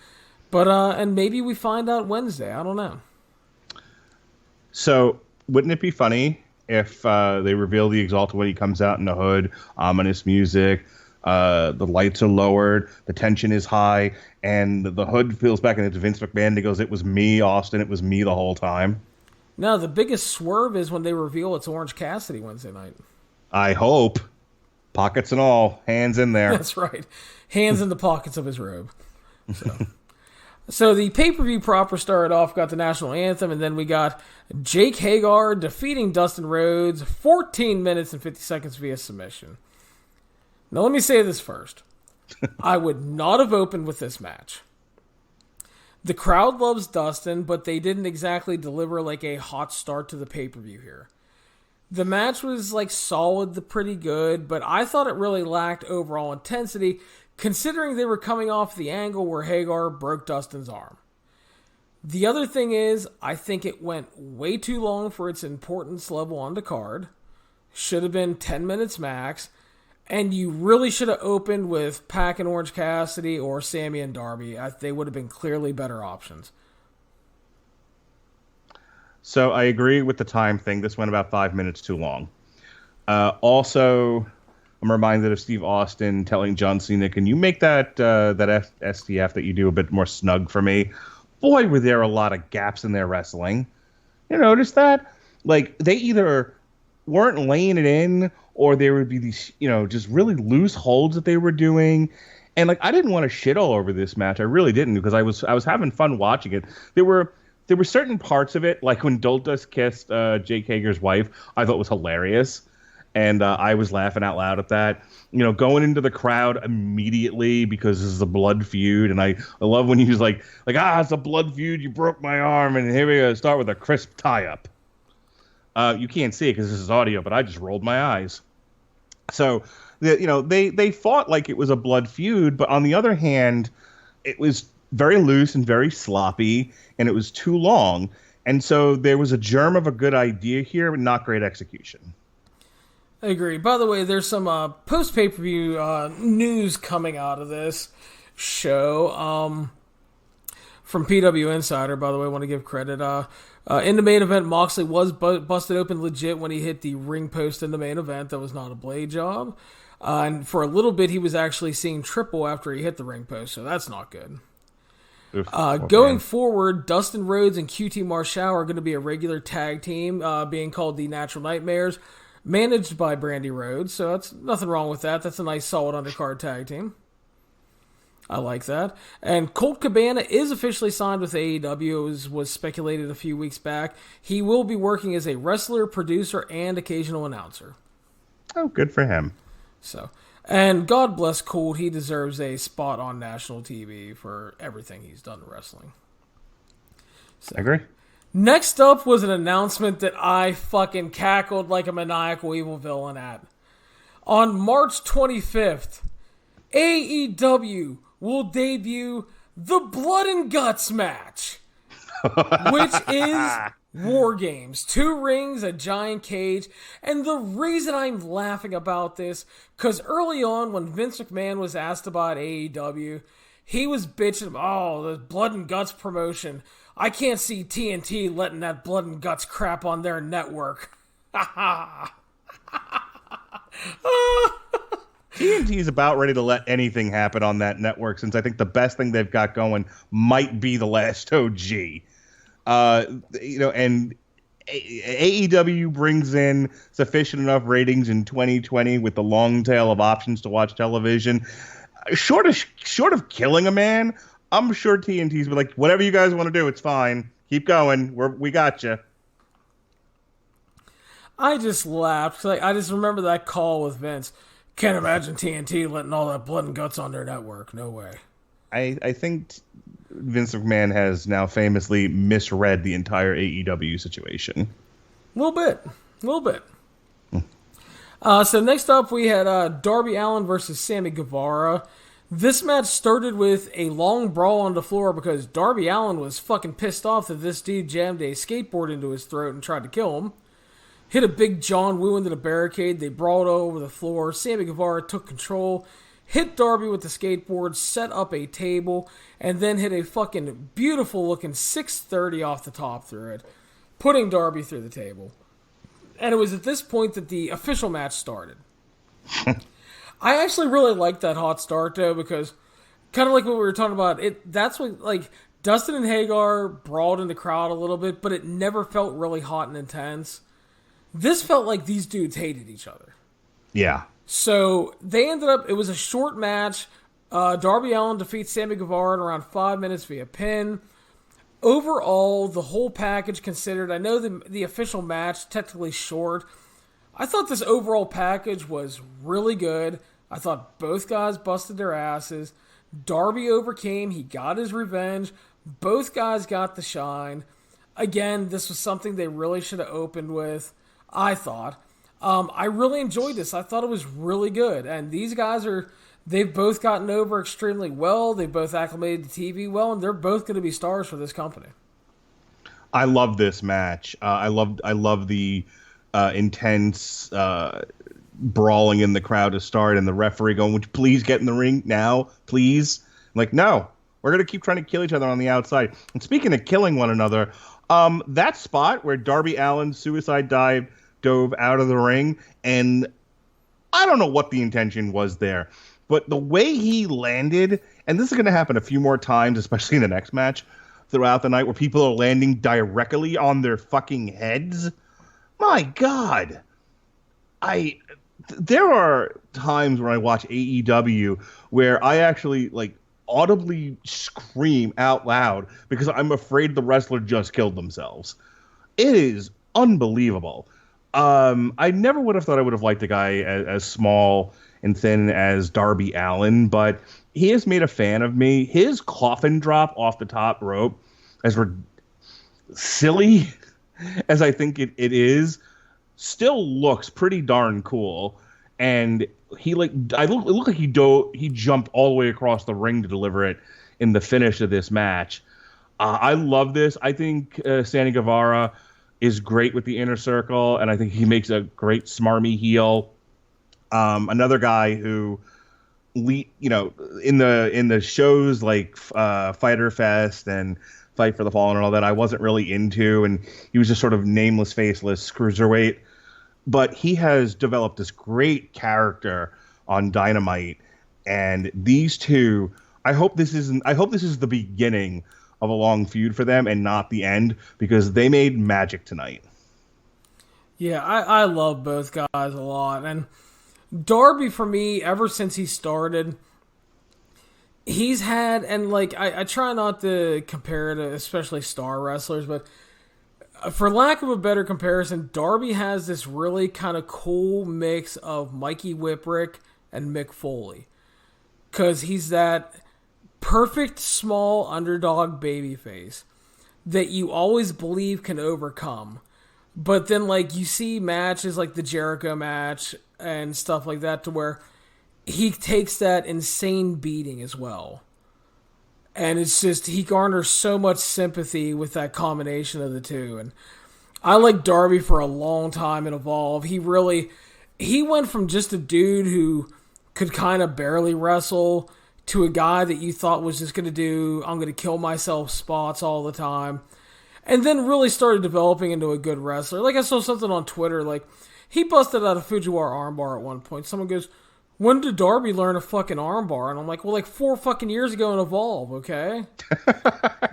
But and maybe we find out Wednesday. I don't know. So wouldn't it be funny if they reveal the Exalted when he comes out in the hood, ominous music, the lights are lowered, the tension is high, and the hood feels back and it's Vince McMahon and he goes, it was me, Austin, it was me the whole time. No, the biggest swerve is when they reveal it's Orange Cassidy Wednesday night. I hope. Pockets and all, hands in there. That's right. Hands in the pockets of his robe. So the pay-per-view proper started off, got the national anthem, and then we got Jake Hagar defeating Dustin Rhodes 14 minutes and 50 seconds via submission. Now let me say this first. I would not have opened with this match. The crowd loves Dustin, but they didn't exactly deliver like a hot start to the pay-per-view here. The match was like solid to pretty good, but I thought it really lacked overall intensity considering they were coming off the angle where Hagar broke Dustin's arm. The other thing is, I think it went way too long for its importance level on the card. Should have been 10 minutes max. And you really should have opened with Pac and Orange Cassidy or Sammy and Darby. They would have been clearly better options. So I agree with the time thing. This went about 5 minutes too long. Also, I'm reminded of Steve Austin telling John Cena, can you make that STF that you do a bit more snug for me? Boy, were there a lot of gaps in their wrestling. You notice that? Like, they either weren't laying it in or there would be these, just really loose holds that they were doing. And, like, I didn't want to shit all over this match. I really didn't because I was having fun watching it. There were certain parts of it, like when Doltus kissed Jake Hager's wife, I thought was hilarious. And I was laughing out loud at that. Going into the crowd immediately because this is a blood feud. And I love when he was like, it's a blood feud. You broke my arm. And here we go. Start with a crisp tie-up. You can't see it because this is audio, but I just rolled my eyes. So, they fought like it was a blood feud. But on the other hand, it was very loose and very sloppy. And it was too long. And so there was a germ of a good idea here, but not great execution. I agree. By the way, there's some post pay-per-view news coming out of this show from PW Insider. By the way, I want to give credit. In the main event, Moxley was busted open legit when he hit the ring post in the main event. That was not a blade job. And for a little bit, he was actually seeing triple after he hit the ring post, so that's not good. Oof, going forward, Dustin Rhodes and QT Marshall are going to be a regular tag team, being called the Natural Nightmares, managed by Brandy Rhodes, so that's nothing wrong with that. That's a nice, solid undercard tag team. I like that. And Colt Cabana is officially signed with AEW, was speculated a few weeks back. He will be working as a wrestler, producer, and occasional announcer. Oh, good for him. So, and God bless Colt, he deserves a spot on national TV for everything he's done in wrestling. So, I agree. Next up was an announcement that I fucking cackled like a maniacal evil villain at. On March 25th, AEW will debut the Blood and Guts match, which is War Games. 2 rings, a giant cage, and the reason I'm laughing about this, because early on when Vince McMahon was asked about AEW, he was bitching, the Blood and Guts promotion. I can't see TNT letting that Blood and Guts crap on their network. TNT is about ready to let anything happen on that network, since I think the best thing they've got going might be the last OG. And AEW brings in sufficient enough ratings in 2020 with the long tail of options to watch television. Short of killing a man, I'm sure TNT's been like, whatever you guys want to do, it's fine. Keep going. We got you. I just laughed. I just remember that call with Vince. Can't imagine TNT letting all that Blood and Guts on their network. No way. I think Vince McMahon has now famously misread the entire AEW situation. A little bit. So next up, we had Darby Allin versus Sammy Guevara. This match started with a long brawl on the floor because Darby Allin was fucking pissed off that this dude jammed a skateboard into his throat and tried to kill him. Hit a big John Woo into the barricade. They brawled over the floor. Sammy Guevara took control, hit Darby with the skateboard, set up a table, and then hit a fucking beautiful-looking 630 off the top through it, putting Darby through the table. And it was at this point that the official match started. I actually really liked that hot start, though, because kind of like what we were talking about, that's what, like, Dustin and Hagar brawled in the crowd a little bit, but it never felt really hot and intense. This felt like these dudes hated each other. Yeah. So they ended up, it was a short match. Darby Allin defeats Sammy Guevara in around 5 minutes via pin. Overall, the whole package considered, I know the official match, technically short. I thought this overall package was really good. I thought both guys busted their asses. Darby overcame. He got his revenge. Both guys got the shine. Again, this was something they really should have opened with, I thought. I really enjoyed this. I thought it was really good. And these guys they've both gotten over extremely well. They've both acclimated to TV well, and they're both going to be stars for this company. I love this match. I love the intense brawling in the crowd to start, and the referee going, "Would you please get in the ring now, please?" I'm like, no, we're going to keep trying to kill each other on the outside. And speaking of killing one another, that spot where Darby Allin suicide dove out of the ring, and I don't know what the intention was there, but the way he landed, and this is going to happen a few more times, especially in the next match throughout the night, where people are landing directly on their fucking heads. My God. There are times when I watch AEW where I actually audibly scream out loud because I'm afraid the wrestler just killed themselves. It is unbelievable. I never would have thought I would have liked a guy as small and thin as Darby Allin, but he has made a fan of me. His coffin drop off the top rope, as silly as I think it is, still looks pretty darn cool. And it looked like he jumped all the way across the ring to deliver it in the finish of this match. I love this. I think Sammy Guevara is great with the Inner Circle, and I think he makes a great smarmy heel. Another guy who, in the shows like Fyter Fest and Fight for the Fallen and all that, I wasn't really into, and he was just sort of nameless, faceless cruiserweight. But he has developed this great character on Dynamite, and these two, I hope this is the beginning of a long feud for them and not the end, because they made magic tonight. Yeah, I love both guys a lot, and Darby, for me, ever since he started, he's had, and like, I try not to compare it to especially star wrestlers, but for lack of a better comparison, Darby has this really kind of cool mix of Mikey Whipwreck and Mick Foley. Because he's that perfect small underdog babyface that you always believe can overcome. But then, like, you see matches like the Jericho match and stuff like that to where he takes that insane beating as well. And it's just, he garners so much sympathy with that combination of the two. And I liked Darby for a long time in Evolve. He went from just a dude who could kind of barely wrestle to a guy that you thought was just going to do, I'm going to kill myself spots all the time. And then really started developing into a good wrestler. Like, I saw something on Twitter, like, he busted out a Fujiwara armbar at one point. Someone goes, when did Darby learn a fucking armbar? And I'm like, well, like 4 fucking years ago in Evolve, okay?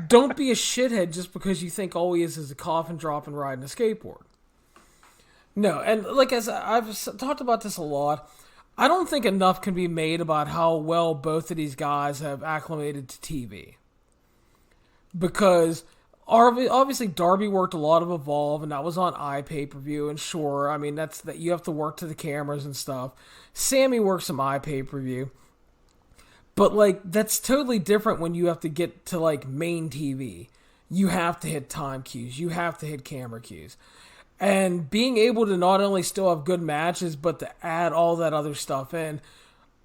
Don't be a shithead just because you think all he is a coffin drop and riding a skateboard. No, and like as I've talked about this a lot, I don't think enough can be made about how well both of these guys have acclimated to TV. Because obviously Darby worked a lot of Evolve, and that was on iPay-per-view, and sure, I mean, that you have to work to the cameras and stuff. Sammy works some iPay-per-view. But, like, that's totally different when you have to get to, like, main TV. You have to hit time cues. You have to hit camera cues. And being able to not only still have good matches, but to add all that other stuff in,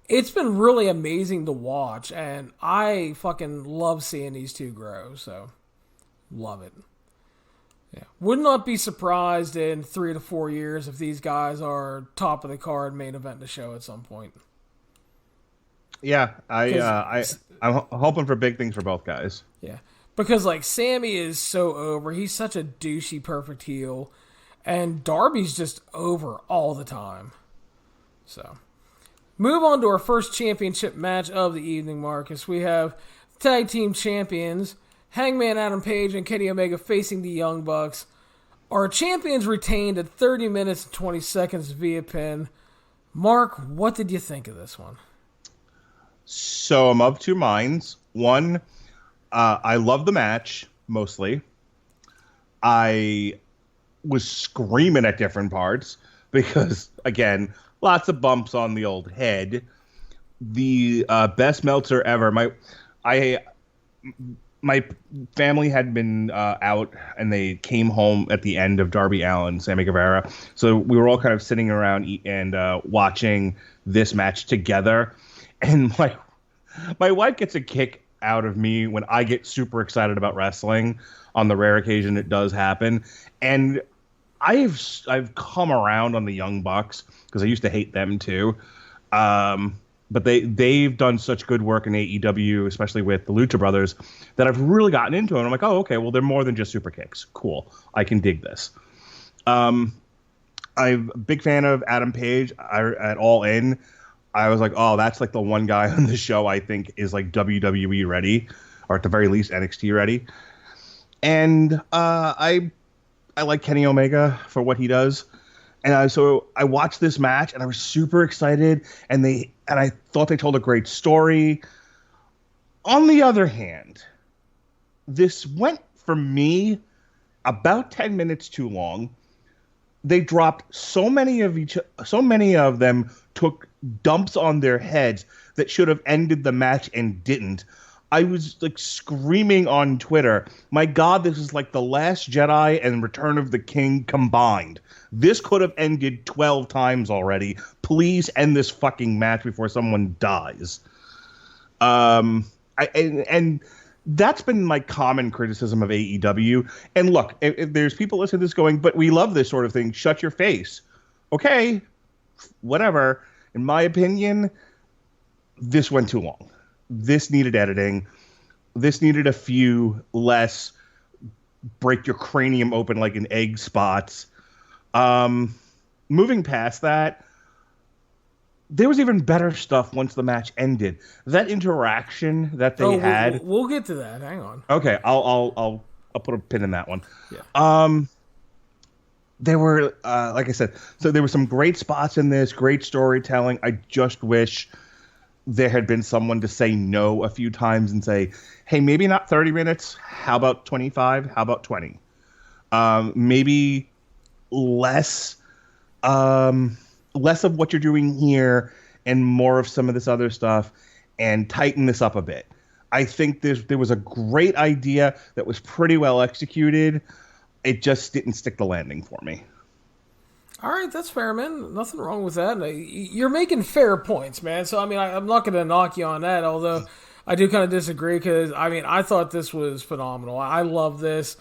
it's been really amazing to watch. And I fucking love seeing these two grow, so love it. Yeah, would not be surprised in 3 to 4 years if these guys are top of the card, main event the show at some point. Yeah, I'm hoping for big things for both guys. Yeah, because like Sammy is so over. He's such a douchey perfect heel, and Darby's just over all the time. So, move on to our first championship match of the evening, Marcus. We have tag team champions Hangman Adam Page and Kenny Omega facing the Young Bucks. Our champions retained at 30 minutes and 20 seconds via pin. Mark, what did you think of this one? So I'm of two minds. One, I love the match, mostly. I was screaming at different parts because, again, lots of bumps on the old head. The best Meltzer ever. My family had been out, and they came home at the end of Darby Allin, Sammy Guevara. So we were all kind of sitting around and watching this match together. And my wife gets a kick out of me when I get super excited about wrestling on the rare occasion it does happen. And I've come around on the Young Bucks because I used to hate them too. But they've done such good work in AEW, especially with the Lucha Brothers, that I've really gotten into it. I'm like, oh, okay, well, they're more than just super kicks. Cool. I can dig this. I'm a big fan of Adam Page at All In. I was like, oh, that's like the one guy on the show I think is like WWE ready, or at the very least NXT ready. And I like Kenny Omega for what he does. And so I watched this match, and I was super excited, and I thought they told a great story. On the other hand, this went, for me, about 10 minutes too long. They dropped so many of them took dumps on their heads that should have ended the match and didn't. I was like screaming on Twitter, my God, this is like The Last Jedi and Return of the King combined. This could have ended 12 times already. Please end this fucking match before someone dies. And That's been my common criticism of AEW. And look, if there's people listening to this going, but we love this sort of thing. Shut your face. Okay, whatever. In my opinion, this went too long. This needed editing. This needed a few less break your cranium open like an egg spots. Moving past that, there was even better stuff once the match ended. That interaction that they had. We'll get to that. Hang on. Okay, I'll put a pin in that one. Yeah. There were, like I said, so there were some great spots in this, great storytelling. I just wish there had been someone to say no a few times and say, hey, maybe not 30 minutes. How about 25? How about 20? Maybe less of what you're doing here and more of some of this other stuff, and tighten this up a bit. I think there was a great idea that was pretty well executed. It just didn't stick the landing for me. All right, that's fair, man. Nothing wrong with that. You're making fair points, man. So, I mean, I'm not going to knock you on that, although I do kind of disagree because, I mean, I thought this was phenomenal. I love this.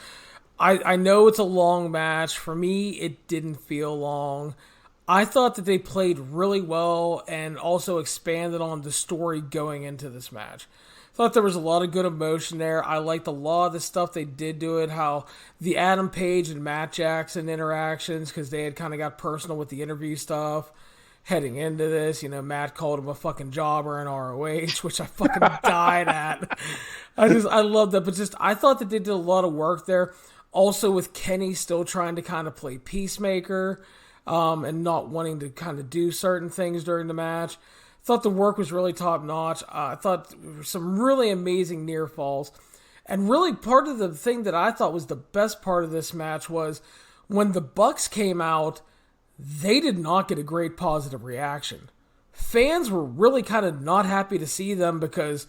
I know it's a long match. For me, it didn't feel long. I thought that they played really well and also expanded on the story going into this match. Thought there was a lot of good emotion there. I liked a lot of the stuff they did to it, how the Adam Page and Matt Jackson interactions, because they had kind of got personal with the interview stuff heading into this. You know, Matt called him a fucking jobber in ROH, which I fucking died at. I love that. But I thought that they did a lot of work there. Also with Kenny still trying to kind of play peacemaker. And not wanting to kind of do certain things during the match. Thought the work was really top notch. I thought some really amazing near falls. And really part of the thing that I thought was the best part of this match was when the Bucks came out, they did not get a great positive reaction. Fans were really kind of not happy to see them because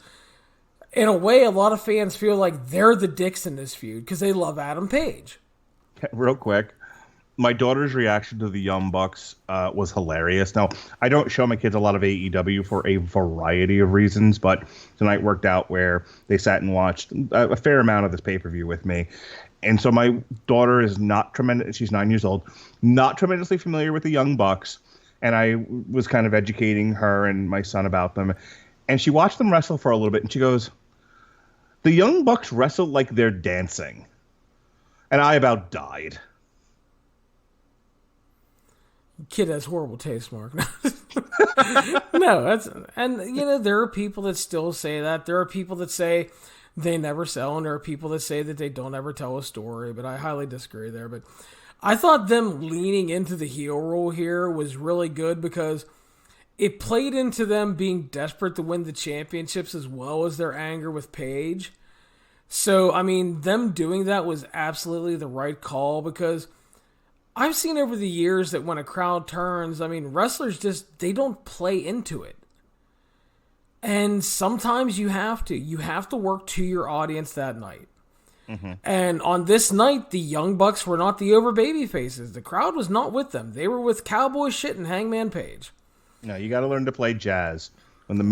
in a way, a lot of fans feel like they're the dicks in this feud because they love Adam Page. Real quick. My daughter's reaction to the Young Bucks was hilarious. Now, I don't show my kids a lot of AEW for a variety of reasons, but tonight worked out where they sat and watched a fair amount of this pay-per-view with me. And so my daughter is not tremendous. She's 9 years old, not tremendously familiar with the Young Bucks. And I was kind of educating her and my son about them. And she watched them wrestle for a little bit, and she goes, the Young Bucks wrestle like they're dancing. And I about died. Kid has horrible taste, Mark. No, there are people that still say that. There are people that say they never sell, and there are people that say that they don't ever tell a story, but I highly disagree there. But I thought them leaning into the heel role here was really good because it played into them being desperate to win the championships as well as their anger with Paige. So, I mean, them doing that was absolutely the right call because I've seen over the years that when a crowd turns, I mean, wrestlers they don't play into it. And sometimes you have to. You have to work to your audience that night. Mm-hmm. And on this night, the Young Bucks were not the over baby faces. The crowd was not with them. They were with cowboy shit and Hangman Page. No, you got to learn to play jazz. When the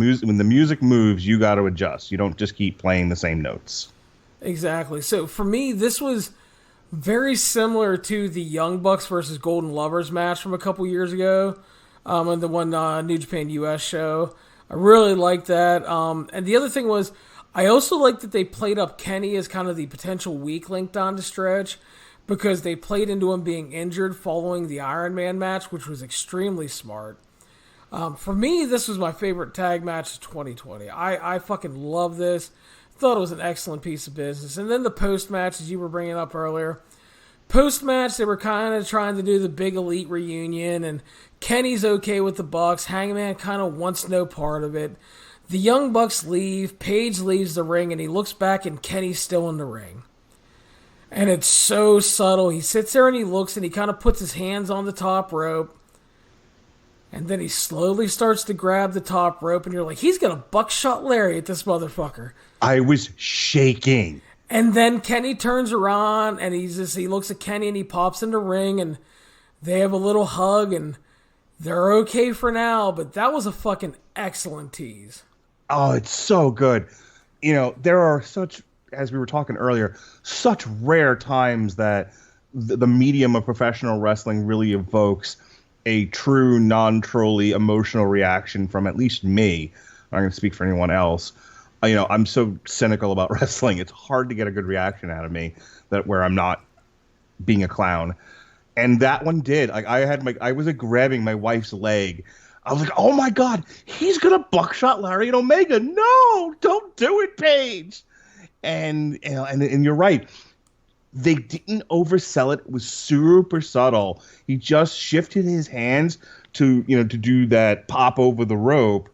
music moves, you got to adjust. You don't just keep playing the same notes. Exactly. So for me, this was very similar to the Young Bucks versus Golden Lovers match from a couple years ago, on the one New Japan US show. I really liked that. And the other thing was, I also liked that they played up Kenny as kind of the potential weak link down the stretch because they played into him being injured following the Iron Man match, which was extremely smart. For me, this was my favorite tag match of 2020. I fucking love this. Thought it was an excellent piece of business. And then the post-match, as you were bringing up earlier, post-match, they were kind of trying to do the big elite reunion, and Kenny's okay with the Bucks. Hangman kind of wants no part of it. The Young Bucks leave. Paige leaves the ring, and he looks back, and Kenny's still in the ring. And it's so subtle. He sits there, and he looks, and he kind of puts his hands on the top rope. And then he slowly starts to grab the top rope, and you're like, he's going to buckshot Larry at this motherfucker. I was shaking. And then Kenny turns around, and he looks at Kenny, and he pops in the ring, and they have a little hug, and they're okay for now. But that was a fucking excellent tease. Oh, it's so good. You know, there are such as we were talking earlier, such rare times that the medium of professional wrestling really evokes a true, non-trolly emotional reaction from at least me. I'm not going to speak for anyone else. I'm so cynical about wrestling. It's hard to get a good reaction out of me where I'm not being a clown. And that one did. Like I was grabbing my wife's leg. I was like, oh my God, he's going to buckshot Larry and Omega. No, don't do it, Paige. And you're right. They didn't oversell it. It was super subtle. He just shifted his hands to do that pop over the rope.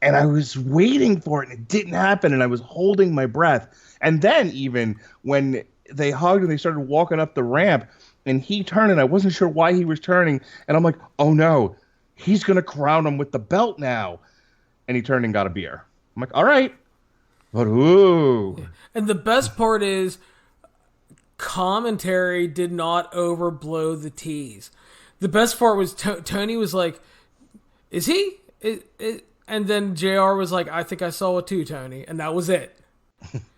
And I was waiting for it, and it didn't happen, and I was holding my breath. And then even when they hugged and they started walking up the ramp, and he turned, and I wasn't sure why he was turning, and I'm like, oh no, he's going to crown him with the belt now. And he turned and got a beer. I'm like, all right. But ooh. And the best part is commentary did not overblow the tease. The best part was Tony was like, is he? And then JR was like, I think I saw it too, Tony. And that was it.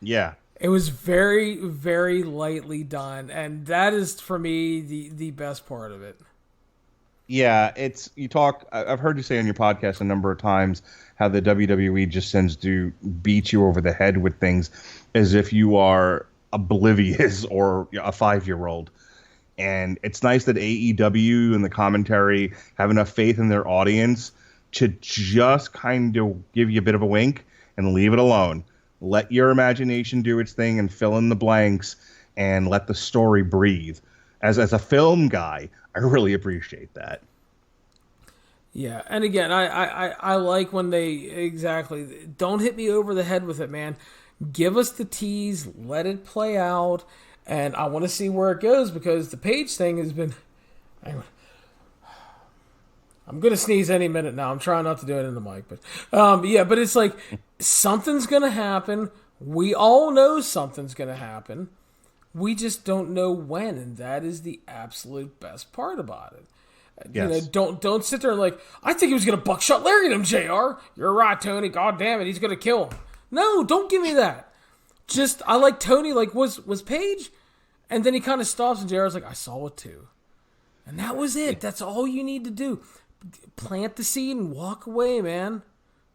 Yeah. It was very, very lightly done. And that is, for me, the best part of it. Yeah, I've heard you say on your podcast a number of times how the WWE just tends to beat you over the head with things as if you are oblivious or a 5-year-old. And it's nice that AEW and the commentary have enough faith in their audience to just kind of give you a bit of a wink and leave it alone. Let your imagination do its thing and fill in the blanks and let the story breathe. As a film guy, I really appreciate that. Yeah, and again, I like when don't hit me over the head with it, man. Give us the tease, let it play out, and I want to see where it goes because the Paige thing has been... I'm going to sneeze any minute now. I'm trying not to do it in the mic. But but it's like something's going to happen. We all know something's going to happen. We just don't know when, and that is the absolute best part about it. Yes. Don't sit there and like, I think he was going to buckshot Larry at him, JR. You're right, Tony. God damn it, he's going to kill him. No, don't give me that. Just, I like Tony, like, was Paige? And then he kind of stops, and JR's like, I saw it too. And that was it. That's all you need to do. Plant the seed and walk away, man.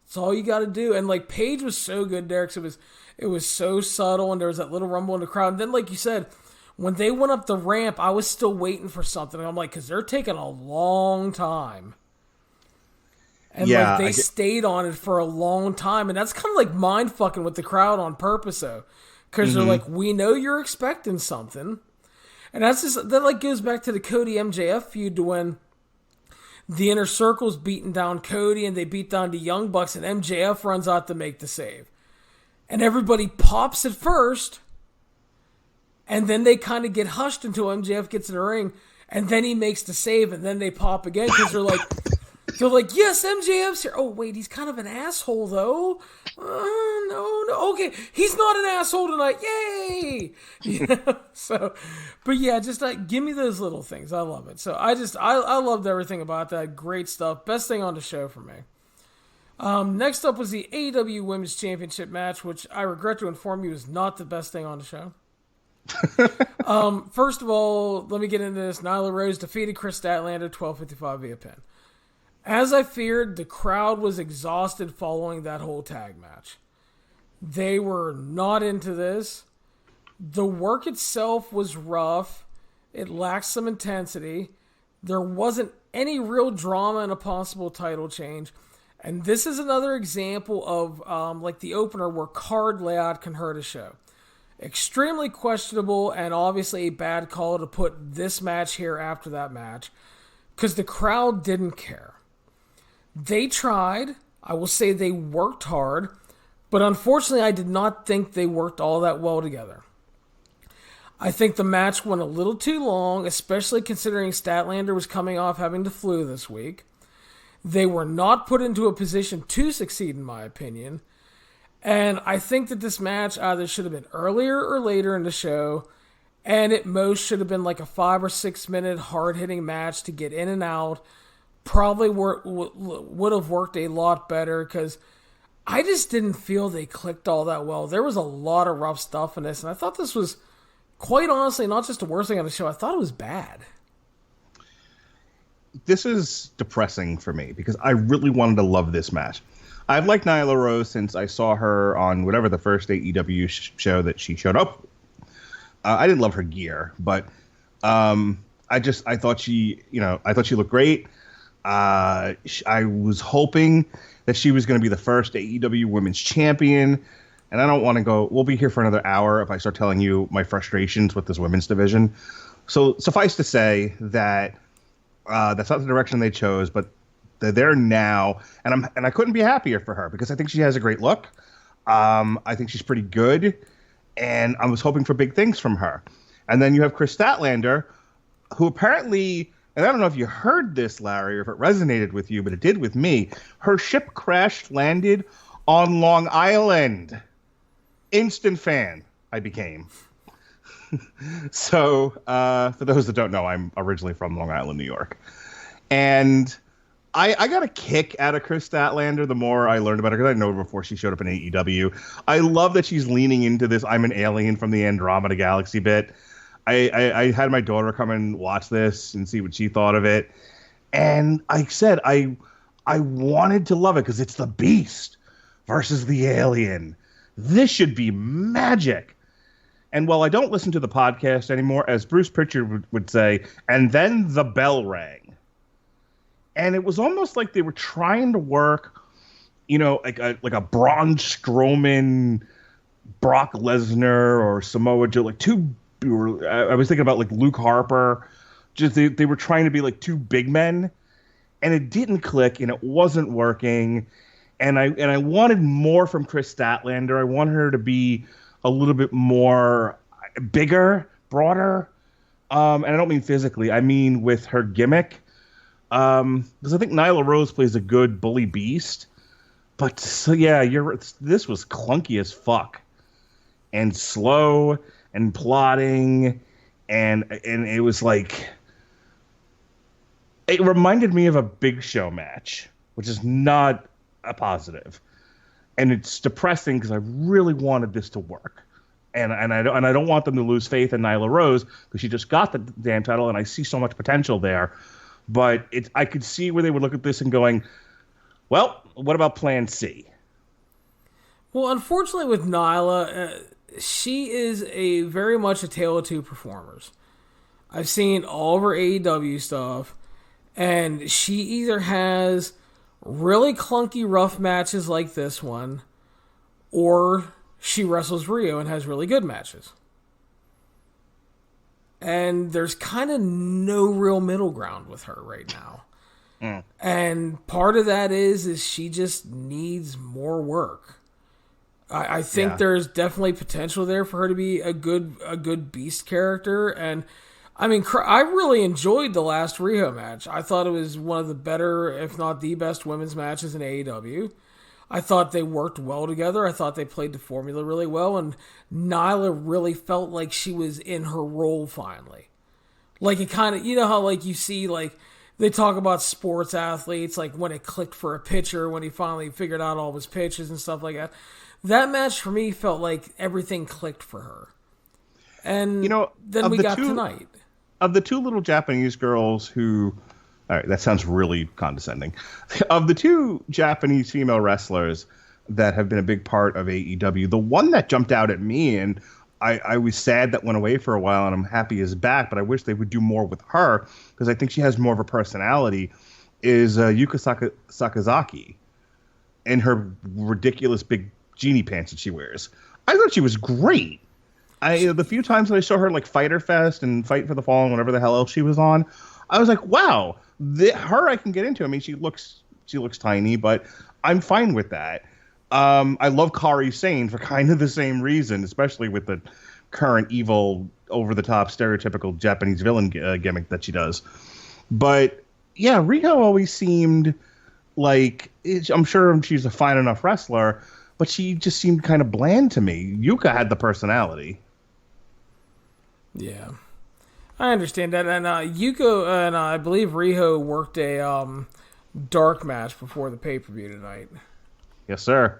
That's all you got to do. And like Paige was so good, Derek. So it was so subtle, and there was that little rumble in the crowd. And then, like you said, when they went up the ramp, I was still waiting for something. I'm like, because they're taking a long time. And they stayed on it for a long time, and that's kind of like mind fucking with the crowd on purpose, though, because they're like, we know you're expecting something, and that goes back to the Cody MJF feud to when the Inner Circle's beating down Cody, and they beat down the Young Bucks, and MJF runs out to make the save. And everybody pops at first, and then they kind of get hushed until MJF gets in the ring, and then he makes the save, and then they pop again, because they're like, yes, MJF's here. Oh, wait, he's kind of an asshole, though. No. Okay, he's not an asshole tonight. Yay! But yeah, just give me those little things. I love it. So I loved everything about that. Great stuff. Best thing on the show for me. Next up was the AEW Women's Championship match, which I regret to inform you is not the best thing on the show. First of all, let me get into this. Nyla Rose defeated Chris Statlander 12:55 via pin. As I feared, the crowd was exhausted following that whole tag match. They were not into this. The work itself was rough. It lacked some intensity. There wasn't any real drama in a possible title change. And this is another example of like the opener where card layout can hurt a show. Extremely questionable and obviously a bad call to put this match here after that match because the crowd didn't care. They tried. I will say they worked hard, but unfortunately I did not think they worked all that well together. I think the match went a little too long, especially considering Statlander was coming off having the flu this week. They were not put into a position to succeed, in my opinion. And I think that this match either should have been earlier or later in the show, and at most should have been like a 5 or 6 minute hard-hitting match to get in and out. Probably would have worked a lot better because I just didn't feel they clicked all that well. There was a lot of rough stuff in this, and I thought this was, quite honestly, not just the worst thing on the show. I thought it was bad. This is depressing for me because I really wanted to love this match. I've liked Nyla Rose since I saw her on whatever the first AEW show that she showed up. I didn't love her gear, but I thought she looked great. I was hoping that she was going to be the first AEW Women's Champion, and I don't want to go. We'll be here for another hour if I start telling you my frustrations with this women's division. So suffice to say that that's not the direction they chose, but they're there now, and I couldn't be happier for her because I think she has a great look. I think she's pretty good, and I was hoping for big things from her. And then you have Chris Statlander, who apparently, and I don't know if you heard this, Larry, or if it resonated with you, but it did with me. Her ship crashed landed on Long Island. Instant fan I became. So, for those that don't know, I'm originally from Long Island, New York. And I got a kick out of Chris Statlander the more I learned about her, because I know her before she showed up in AEW. I love that she's leaning into this I'm an alien from the Andromeda Galaxy bit. I had my daughter come and watch this and see what she thought of it. And I said I wanted to love it because it's the Beast versus the Alien. This should be magic. And while I don't listen to the podcast anymore, as Bruce Pritchard would say, and then the bell rang. And it was almost like they were trying to work, like a Braun Strowman, Brock Lesnar, or Samoa Joe, like two. I was thinking about like Luke Harper. Just they were trying to be like two big men, and it didn't click, and it wasn't working. And I wanted more from Chris Statlander. I want her to be a little bit more bigger, broader. And I don't mean physically. I mean with her gimmick. Because I think Nyla Rose plays a good bully beast. But so yeah, this was clunky as fuck. And slow and plotting. And it was like, it reminded me of a Big Show match, which is not a positive. And it's depressing because I really wanted this to work. And I don't want them to lose faith in Nyla Rose because she just got the damn title, and I see so much potential there. But I could see where they would look at this and going, well, what about Plan C? Well, unfortunately with Nyla, she is very much a tale of two performers. I've seen all of her AEW stuff, and she either has really clunky, rough matches like this one, or she wrestles Rio and has really good matches. And there's kind of no real middle ground with her right now. Mm. And part of that is she just needs more work. I think there's definitely potential there for her to be a good beast character. And I mean, I really enjoyed the last Riho match. I thought it was one of the better, if not the best, women's matches in AEW. I thought they worked well together. I thought they played the formula really well. And Nyla really felt like she was in her role finally. Like it kind of, how like you see like they talk about sports athletes, like when it clicked for a pitcher, when he finally figured out all of his pitches and stuff like that. That match for me felt like everything clicked for her. And then we got tonight. Of the two little Japanese girls who... All right, that sounds really condescending. Of the two Japanese female wrestlers that have been a big part of AEW, the one that jumped out at me, and I was sad that went away for a while, and I'm happy is back, but I wish they would do more with her, because I think she has more of a personality, is Yuka Sakazaki and her ridiculous big genie pants that she wears. I thought she was great. The few times that I saw her like Fyter Fest and Fight for the Fallen, whatever the hell else she was on, I was like, wow, her I can get into. I mean, she looks tiny, but I'm fine with that. I love Kairi Sane for kind of the same reason, especially with the current evil, over-the-top, stereotypical Japanese villain gimmick that she does. But yeah, Riho always seemed like, I'm sure she's a fine enough wrestler, but she just seemed kind of bland to me. Yuka had the personality. Yeah. I understand that, and Yuko and I believe Riho worked a dark match before the pay-per-view tonight. Yes, sir.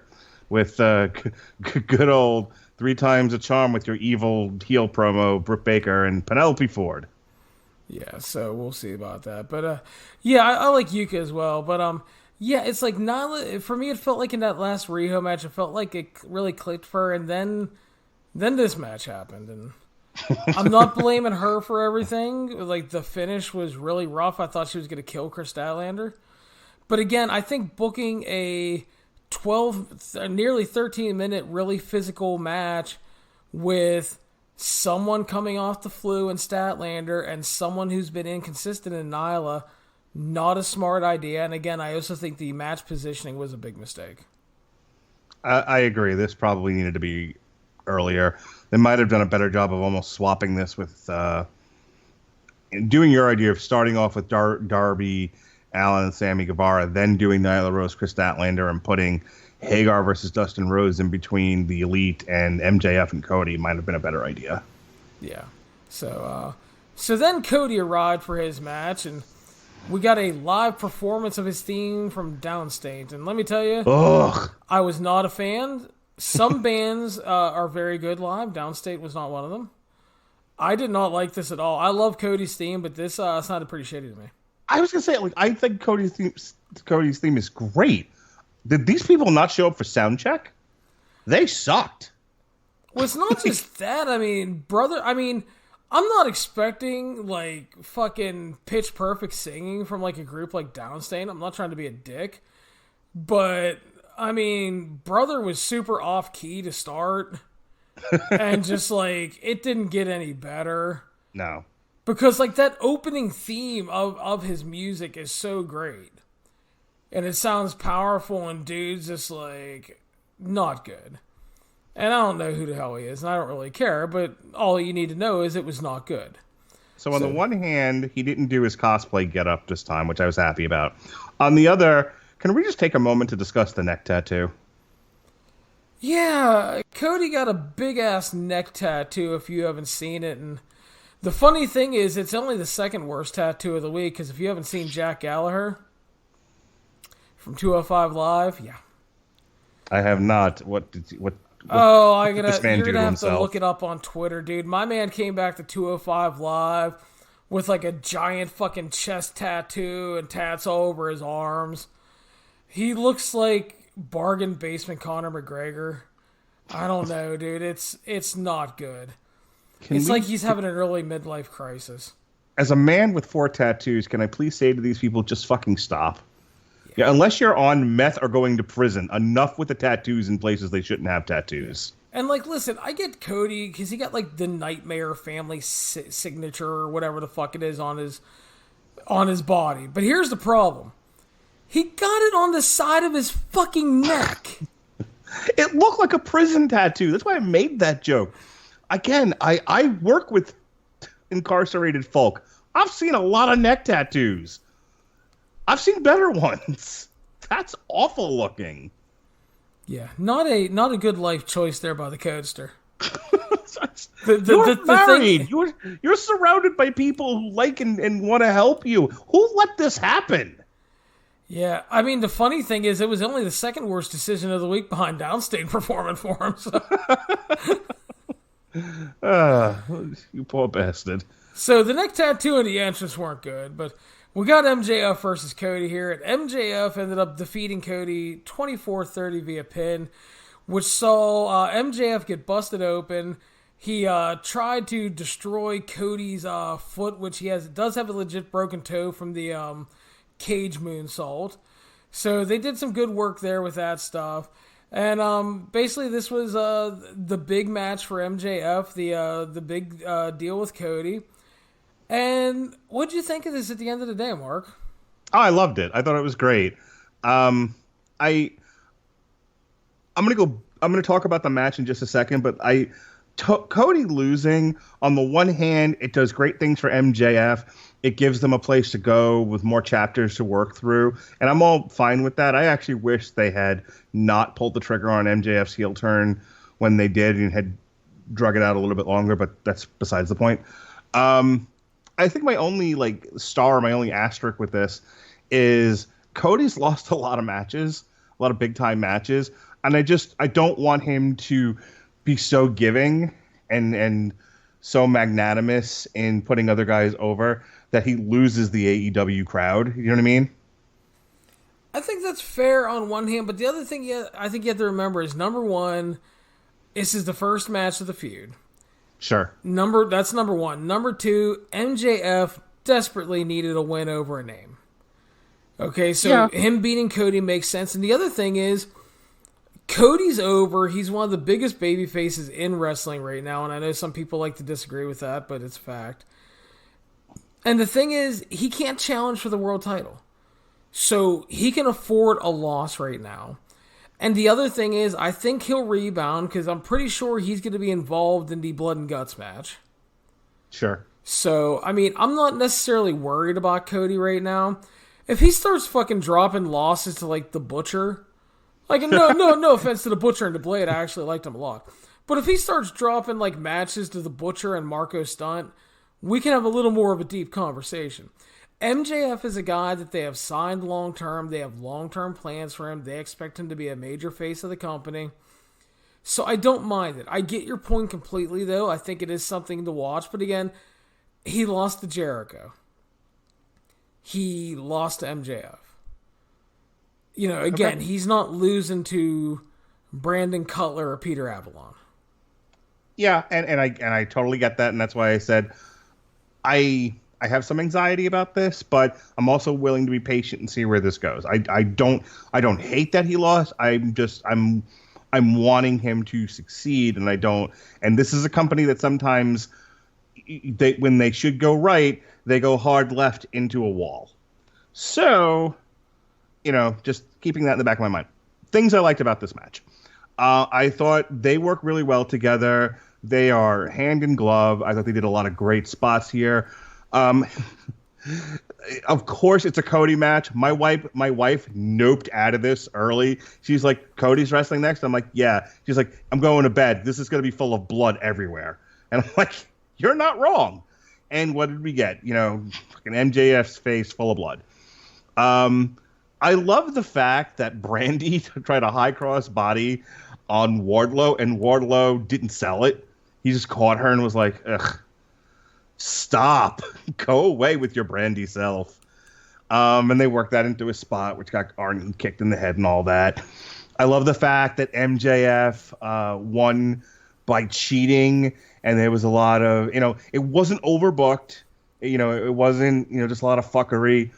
with good old 3 times a charm with your evil heel promo, Britt Baker and Penelope Ford. Yeah, so we'll see about that. But yeah, I like Yuka as well. But yeah, it's like Nyla. For me, it felt like in that last Riho match, it felt like it really clicked for her, and then this match happened, and I'm not blaming her for everything. Like, the finish was really rough. I thought she was going to kill Kris Statlander. But again, I think booking a nearly 13-minute, really physical match with someone coming off the flu in Statlander and someone who's been inconsistent in Nyla, not a smart idea. And again, I also think the match positioning was a big mistake. I agree. This probably needed to be earlier. They might have done a better job of almost swapping this with doing your idea of starting off with Darby Allin and Sammy Guevara, then doing Nyla Rose, Kris Statlander, and putting Hagar versus Dustin Rhodes in between the Elite and MJF and Cody might have been a better idea. Yeah. So then Cody arrived for his match, and we got a live performance of his theme from Downstate. And let me tell you, I was not a fan. Some bands are very good live. Downstate was not one of them. I did not like this at all. I love Cody's theme, but this sounded pretty shitty to me. I was gonna say, like, I think Cody's theme is great. Did these people not show up for sound check? They sucked. Well, it's not just that. I mean, I'm not expecting like fucking pitch perfect singing from like a group like Downstate. I'm not trying to be a dick, but I mean, Brother was super off key to start, and just like it didn't get any better. No. Because, like, that opening theme of his music is so great. And it sounds powerful, and dude's just, like, not good. And I don't know who the hell he is, and I don't really care, but all you need to know is it was not good. So on the one hand, he didn't do his cosplay getup this time, which I was happy about. On the other, can we just take a moment to discuss the neck tattoo? Yeah, Cody got a big-ass neck tattoo if you haven't seen it, and the funny thing is, it's only the second worst tattoo of the week, because if you haven't seen Jack Gallagher from 205 Live, yeah. I have not. What you're gonna have himself? To look it up on Twitter, dude. My man came back to 205 Live with like a giant fucking chest tattoo and tats all over his arms. He looks like bargain basement Conor McGregor. I don't know, dude. It's not good. It's like he's having an early midlife crisis. As a man with 4 tattoos, can I please say to these people, just fucking stop? Yeah, unless you're on meth or going to prison, enough with the tattoos in places they shouldn't have tattoos. And, like, listen, I get Cody, because he got, like, the Nightmare family signature or whatever the fuck it is on his body. But here's the problem. He got it on the side of his fucking neck. It looked like a prison tattoo. That's why I made that joke. Again, I work with incarcerated folk. I've seen a lot of neck tattoos. I've seen better ones. That's awful looking. Yeah, not a good life choice there by the Codester. You're married. You're surrounded by people who like and want to help you. Who let this happen? Yeah, I mean, the funny thing is it was only the second worst decision of the week behind Downstate performing for him. So. You poor bastard. So the neck tattoo and the entrance weren't good, but we got MJF versus Cody here, and MJF ended up defeating Cody 24-30 via pin, which saw MJF get busted open. He tried to destroy Cody's foot, which does have a legit broken toe from the cage moonsault. So they did some good work there with that stuff. And basically this was the big match for MJF, the big deal with Cody. And what'd you think of this at the end of the day, Mark? Oh, I loved it. I thought it was great. I'm gonna talk about the match in just a second, but Cody losing, on the one hand, it does great things for MJF. It gives them a place to go with more chapters to work through, and I'm all fine with that. I actually wish they had not pulled the trigger on MJF's heel turn when they did and had drug it out a little bit longer, but that's besides the point. I think my only my only asterisk with this is Cody's lost a lot of matches, a lot of big time matches. And I don't want him to be so giving and so magnanimous in putting other guys over that he loses the AEW crowd. You know what I mean? I think that's fair on one hand, but the other thing I think you have to remember is, number one, this is the first match of the feud. Sure. That's number one. Number two, MJF desperately needed a win over a name. Okay, so him beating Cody makes sense. And the other thing is, Cody's over. He's one of the biggest baby faces in wrestling right now, and I know some people like to disagree with that, but it's a fact. And the thing is, he can't challenge for the world title. So he can afford a loss right now. And the other thing is, I think he'll rebound because I'm pretty sure he's going to be involved in the Blood and Guts match. Sure. So, I mean, I'm not necessarily worried about Cody right now. If he starts fucking dropping losses to, like, the Butcher, like, no offense to the Butcher and the Blade, I actually liked him a lot. But if he starts dropping, like, matches to the Butcher and Marco Stunt, we can have a little more of a deep conversation. MJF is a guy that they have signed long-term. They have long-term plans for him. They expect him to be a major face of the company. So I don't mind it. I get your point completely, though. I think it is something to watch. But again, he lost to Jericho. He lost to MJF. You know, again, he's not losing to Brandon Cutler or Peter Avalon. Yeah, and I totally get that, and that's why I said I have some anxiety about this, but I'm also willing to be patient and see where this goes. I don't hate that he lost. I'm wanting him to succeed, and this is a company that sometimes when they should go right, they go hard left into a wall. So, you know, just keeping that in the back of my mind. Things I liked about this match. I thought they work really well together. They are hand in glove. I thought they did a lot of great spots here. Of course, it's a Cody match. My wife noped out of this early. She's like, Cody's wrestling next? I'm like, yeah. She's like, I'm going to bed. This is going to be full of blood everywhere. And I'm like, you're not wrong. And what did we get? You know, fucking MJF's face full of blood. I love the fact that Brandy tried a high cross body on Wardlow, and Wardlow didn't sell it. He just caught her and was like, ugh. Stop. Go away with your Brandy self. And they worked that into a spot, which got Arn kicked in the head and all that. I love the fact that MJF won by cheating, and there was a lot of, you know, it wasn't overbooked. You know, it wasn't, you know, just a lot of fuckery.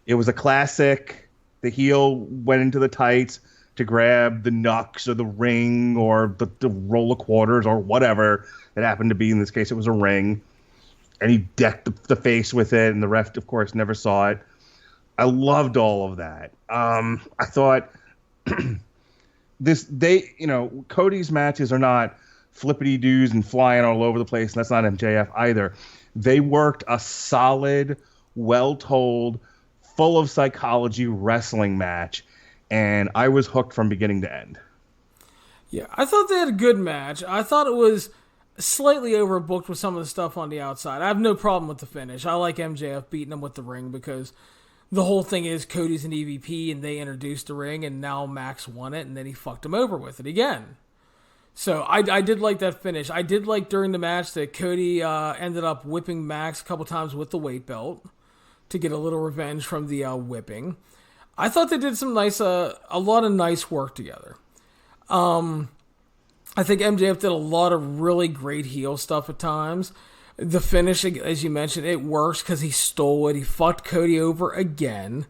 It was a classic. The heel went into the tights to grab the knucks or the ring or the roll of quarters or whatever it happened to be. In this case, it was a ring. And he decked the face with it, and the ref, of course, never saw it. I loved all of that. I thought Cody's matches are not flippity-doos and flying all over the place, and that's not MJF either. They worked a solid, well-told, full of psychology wrestling match, and I was hooked from beginning to end. Yeah, I thought they had a good match. I thought it was slightly overbooked with some of the stuff on the outside. I have no problem with the finish. I like MJF beating him with the ring because the whole thing is Cody's an EVP and they introduced the ring and now Max won it and then he fucked him over with it again. So I did like that finish. I did like during the match that Cody ended up whipping Max a couple times with the weight belt to get a little revenge from the whipping. I thought they did some nice, a lot of nice work together. I think MJF did a lot of really great heel stuff at times. The finish, as you mentioned, it works because he stole it. He fucked Cody over again.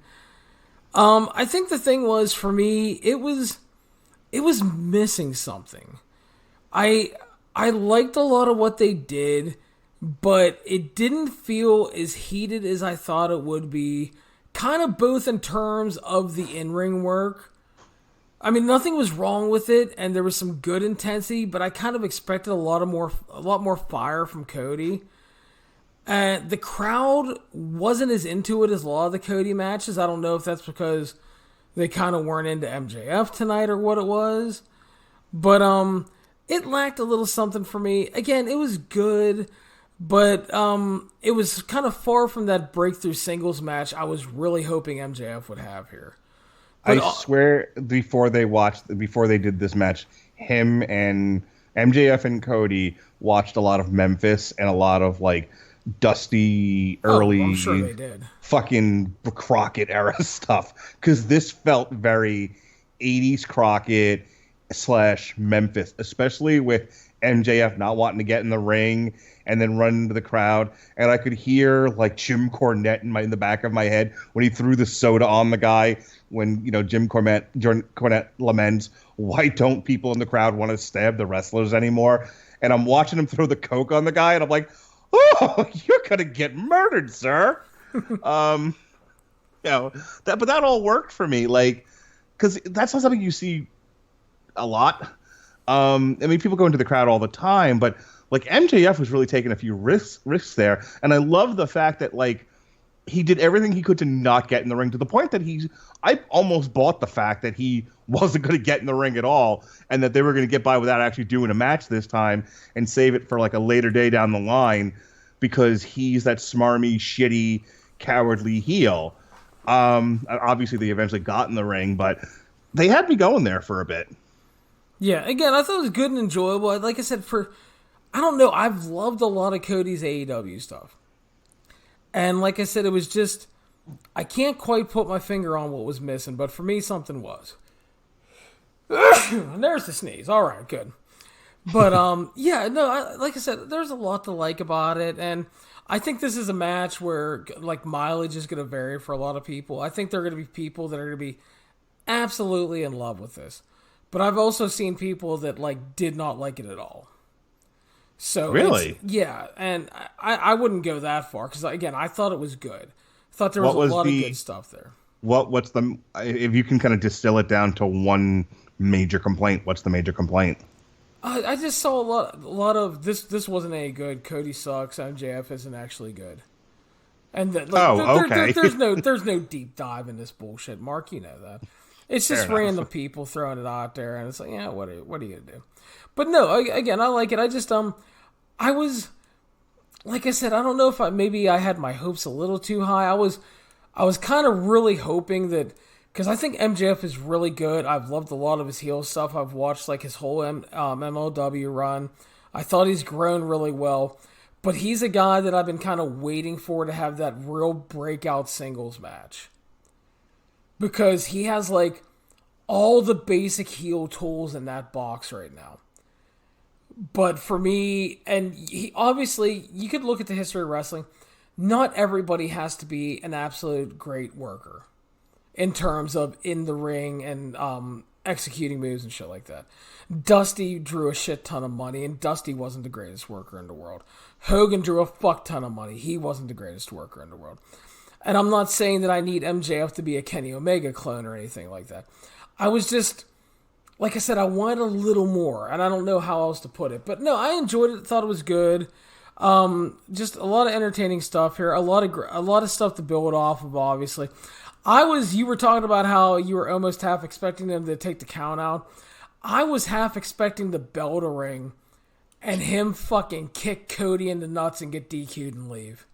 I think the thing was, for me, it was missing something. I liked a lot of what they did, but it didn't feel as heated as I thought it would be. Kind of both in terms of the in-ring work. I mean, nothing was wrong with it, and there was some good intensity, but I kind of expected a lot more fire from Cody. The crowd wasn't as into it as a lot of the Cody matches. I don't know if that's because they kind of weren't into MJF tonight or what it was, but it lacked a little something for me. Again, it was good, but it was kind of far from that breakthrough singles match I was really hoping MJF would have here. I swear, before they did this match, him and MJF and Cody watched a lot of Memphis and a lot of like dusty early I'm sure they did. Fucking Crockett era stuff, because this felt very 80s Crockett / Memphis, especially with MJF not wanting to get in the ring and then run into the crowd. And I could hear like Jim Cornette in the back of my head when he threw the soda on the guy, when, you know, Jim Cornette laments, why don't people in the crowd want to stab the wrestlers anymore? And I'm watching him throw the Coke on the guy, and I'm like, oh, you're going to get murdered, sir. But that all worked for me. Like, because that's not something you see a lot. I mean, people go into the crowd all the time, but like MJF was really taking a few risks there. And I love the fact that like he did everything he could to not get in the ring, to the point that I almost bought the fact that he wasn't going to get in the ring at all, and that they were going to get by without actually doing a match this time and save it for like a later day down the line, because he's that smarmy, shitty, cowardly heel. Obviously they eventually got in the ring, but they had me going there for a bit. Yeah, again, I thought it was good and enjoyable. Like I said, I don't know, I've loved a lot of Cody's AEW stuff. And like I said, it was just, I can't quite put my finger on what was missing, but for me, something was. There's the sneeze. All right, good. But, like I said, there's a lot to like about it, and I think this is a match where, like, mileage is going to vary for a lot of people. I think there are going to be people that are going to be absolutely in love with this. But I've also seen people that, like, did not like it at all. So really? Yeah, and I wouldn't go that far, because, again, I thought it was good. I thought there was a lot of good stuff there. What's if you can kind of distill it down to one major complaint, what's the major complaint? I just saw a lot of this wasn't any good. Cody sucks. MJF isn't actually good. And okay. There's no deep dive in this bullshit, Mark. You know that. It's just random people throwing it out there, and it's like, yeah, what are you gonna do? But no, again, I like it. I just I was, like I said, I don't know if maybe I had my hopes a little too high. I was kind of really hoping that, because I think MJF is really good. I've loved a lot of his heel stuff. I've watched like his whole MLW run. I thought he's grown really well, but he's a guy that I've been kind of waiting for to have that real breakout singles match, because he has like all the basic heel tools in that box right now. But for me, and he, obviously, you could look at the history of wrestling. Not everybody has to be an absolute great worker in terms of in the ring and executing moves and shit like that. Dusty drew a shit ton of money, and Dusty wasn't the greatest worker in the world. Hogan drew a fuck ton of money. He wasn't the greatest worker in the world. And I'm not saying that I need MJF to be a Kenny Omega clone or anything like that. I was just, like I said, I wanted a little more, and I don't know how else to put it. But no, I enjoyed it. Thought it was good. Just a lot of entertaining stuff here. A lot of stuff to build off of. Obviously, you were talking about how you were almost half expecting them to take the count out. I was half expecting the bell to ring, and him fucking kick Cody in the nuts and get DQ'd and leave.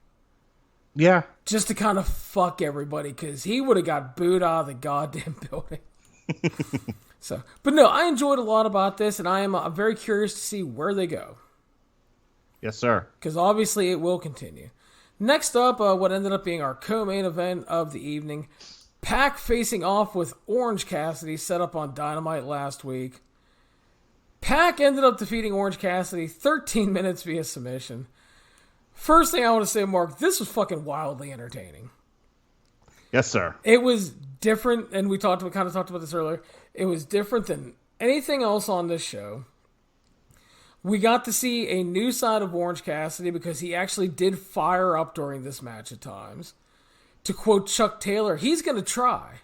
Yeah, just to kind of fuck everybody, because he would have got booed out of the goddamn building. So, but no, I enjoyed a lot about this, and I'm very curious to see where they go. Yes, sir. Because obviously it will continue. Next up, what ended up being our co-main event of the evening, Pac facing off with Orange Cassidy, set up on Dynamite last week. Pac ended up defeating Orange Cassidy 13 minutes via submission. First thing I want to say, Mark, this was fucking wildly entertaining. Yes, sir. It was different, and we kind of talked about this earlier. It was different than anything else on this show. We got to see a new side of Orange Cassidy, because he actually did fire up during this match at times. To quote Chuck Taylor, he's going to try.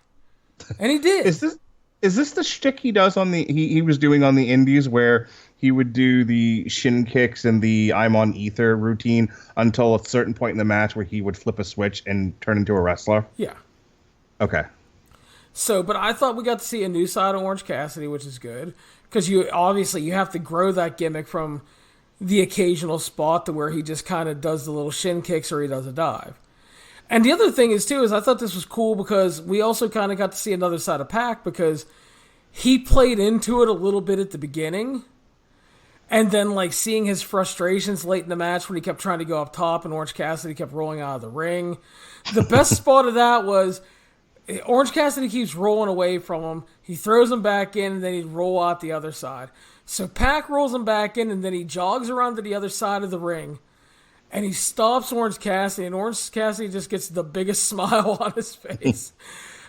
And he did. Is this the shtick he does on he was doing on the indies, where he would do the shin kicks and the I'm on ether routine until a certain point in the match where he would flip a switch and turn into a wrestler? Yeah. Okay. So, but I thought we got to see a new side of Orange Cassidy, which is good. Because you have to grow that gimmick from the occasional spot to where he just kind of does the little shin kicks or he does a dive. And the other thing is I thought this was cool because we also kind of got to see another side of Pac, because he played into it a little bit at the beginning. And then, like, seeing his frustrations late in the match when he kept trying to go up top and Orange Cassidy kept rolling out of the ring. The best spot of that was Orange Cassidy keeps rolling away from him. He throws him back in, and then he'd roll out the other side. So Pac rolls him back in, and then he jogs around to the other side of the ring. And he stops Orange Cassidy, and Orange Cassidy just gets the biggest smile on his face.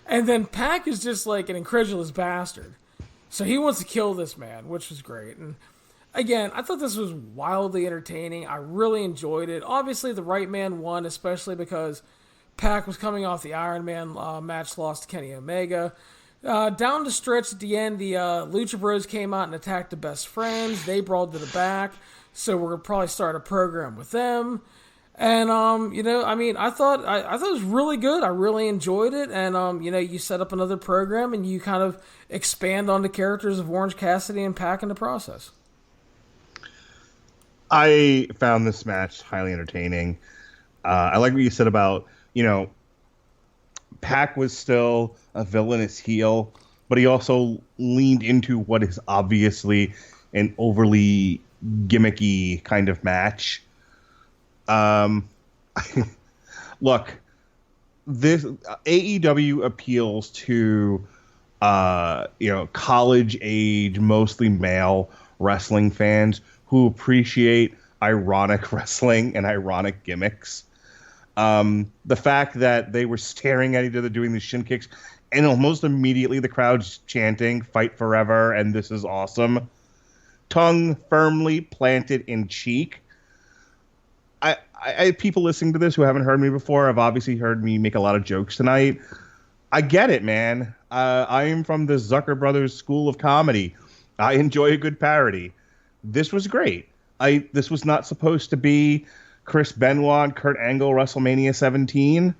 And then Pac is just like an incredulous bastard. So he wants to kill this man, which was great. And again, I thought this was wildly entertaining. I really enjoyed it. Obviously, the right man won, especially because Pac was coming off the Iron Man match loss to Kenny Omega. Down the stretch at the end, the Lucha Bros came out and attacked the Best Friends. They brawled to the back. So we're going to probably start a program with them. And, I thought it was really good. I really enjoyed it. And, you set up another program and you kind of expand on the characters of Orange Cassidy and Pac in the process. I found this match highly entertaining. I like what you said about, Pac was still a villainous heel, but he also leaned into what is obviously an overly gimmicky kind of match. Look, this AEW appeals to college age, mostly male wrestling fans who appreciate ironic wrestling and ironic gimmicks. The fact that they were staring at each other doing the shin kicks, and almost immediately the crowd's chanting "Fight Forever" and "This is awesome." Tongue firmly planted in cheek. I people listening to this who haven't heard me before have obviously heard me make a lot of jokes tonight. I get it, man. I am from the Zucker Brothers School of Comedy. I enjoy a good parody. This was great. This was not supposed to be Chris Benoit and Kurt Angle WrestleMania 17.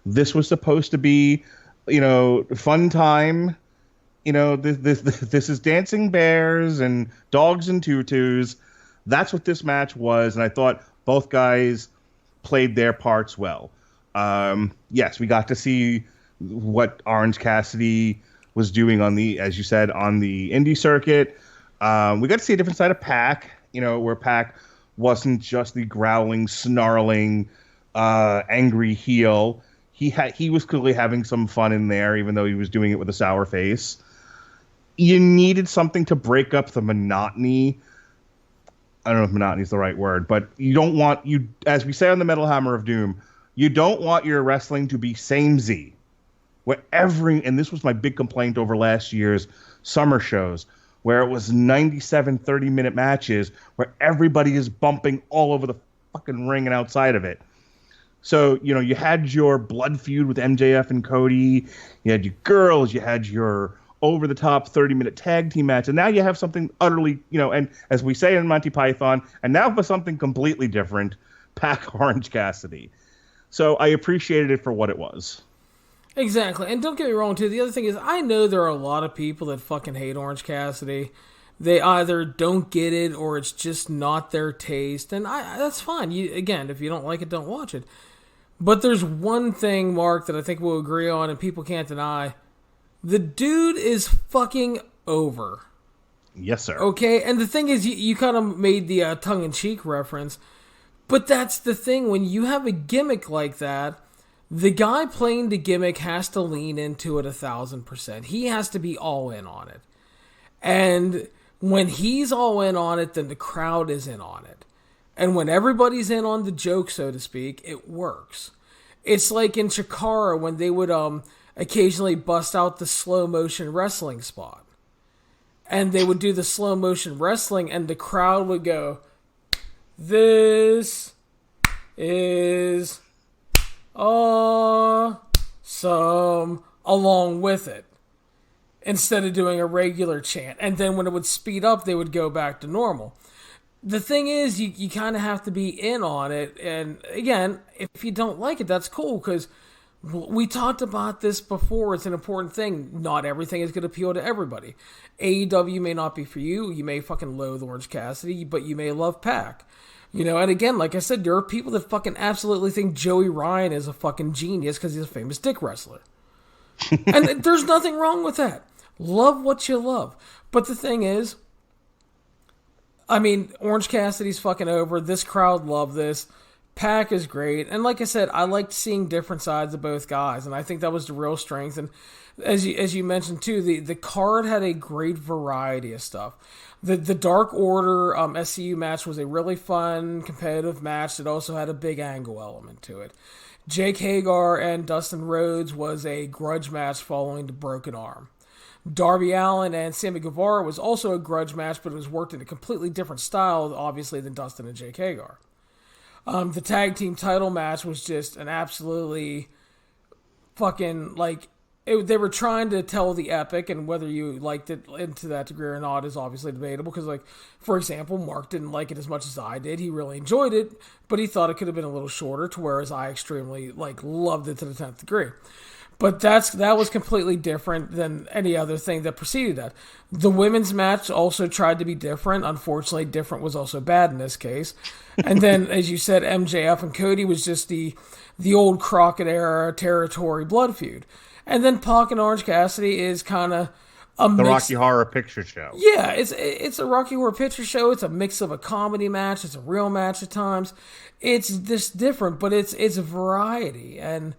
This was supposed to be, fun time. This is dancing bears and dogs and tutus. That's what this match was, and I thought both guys played their parts well. Yes, we got to see what Orange Cassidy was doing as you said, on the indie circuit. We got to see a different side of Pac, where Pac wasn't just the growling, snarling, angry heel. He was clearly having some fun in there, even though he was doing it with a sour face. You needed something to break up the monotony. I don't know if monotony is the right word, but you don't want, as we say on the Metal Hammer of Doom, you don't want your wrestling to be samey. And this was my big complaint over last year's summer shows, where it was 97 30-minute matches where everybody is bumping all over the fucking ring and outside of it. So, you had your blood feud with MJF and Cody, you had your girls, you had your over-the-top 30-minute tag team match, and now you have something utterly, and as we say in Monty Python, and now for something completely different, Pac Orange Cassidy. So I appreciated it for what it was. Exactly, and don't get me wrong, too. The other thing is, I know there are a lot of people that fucking hate Orange Cassidy. They either don't get it, or it's just not their taste, and that's fine. Again, if you don't like it, don't watch it. But there's one thing, Mark, that I think we'll agree on, and people can't deny. The dude is fucking over. Yes, sir. Okay, and the thing is, you kind of made the tongue-in-cheek reference, but that's the thing. When you have a gimmick like that, the guy playing the gimmick has to lean into it 1,000%. He has to be all in on it. And when he's all in on it, then the crowd is in on it. And when everybody's in on the joke, so to speak, it works. It's like in Chikara when they would occasionally bust out the slow motion wrestling spot. And they would do the slow motion wrestling and the crowd would go, "This is awesome," along with it, instead of doing a regular chant. And then when it would speed up, they would go back to normal. The thing is, you kind of have to be in on it. And again, if you don't like it, that's cool, because we talked about this before. It's an important thing. Not everything is going to appeal to everybody. AEW may not be for you. You may fucking loathe Orange Cassidy, but you may love Pac. You know, and again, like I said, there are people that fucking absolutely think Joey Ryan is a fucking genius because he's a famous dick wrestler. And there's nothing wrong with that. Love what you love. But the thing is, I mean, Orange Cassidy's fucking over. This crowd loved this. Pac is great. And like I said, I liked seeing different sides of both guys. And I think that was the real strength. And as you mentioned, too, the card had a great variety of stuff. The Dark Order SCU match was a really fun, competitive match that also had a big angle element to it. Jake Hagar and Dustin Rhodes was a grudge match following the broken arm. Darby Allin and Sammy Guevara was also a grudge match, but it was worked in a completely different style, obviously, than Dustin and Jake Hagar. The tag team title match was just an absolutely fucking, like, they were trying to tell the epic, and whether you liked it to that degree or not is obviously debatable, because, like, for example, Mark didn't like it as much as I did. He really enjoyed it, but he thought it could have been a little shorter, to whereas I extremely, like, loved it to the 10th degree. But that was completely different than any other thing that preceded that. The women's match also tried to be different. Unfortunately, different was also bad in this case. And then, as you said, MJF and Cody was just the old Crockett era territory blood feud. And then Pac and Orange Cassidy is kind of a mix. The Rocky Horror Picture Show. Yeah, it's a Rocky Horror Picture Show. It's a mix of a comedy match. It's a real match at times. It's just different, but it's a variety. And,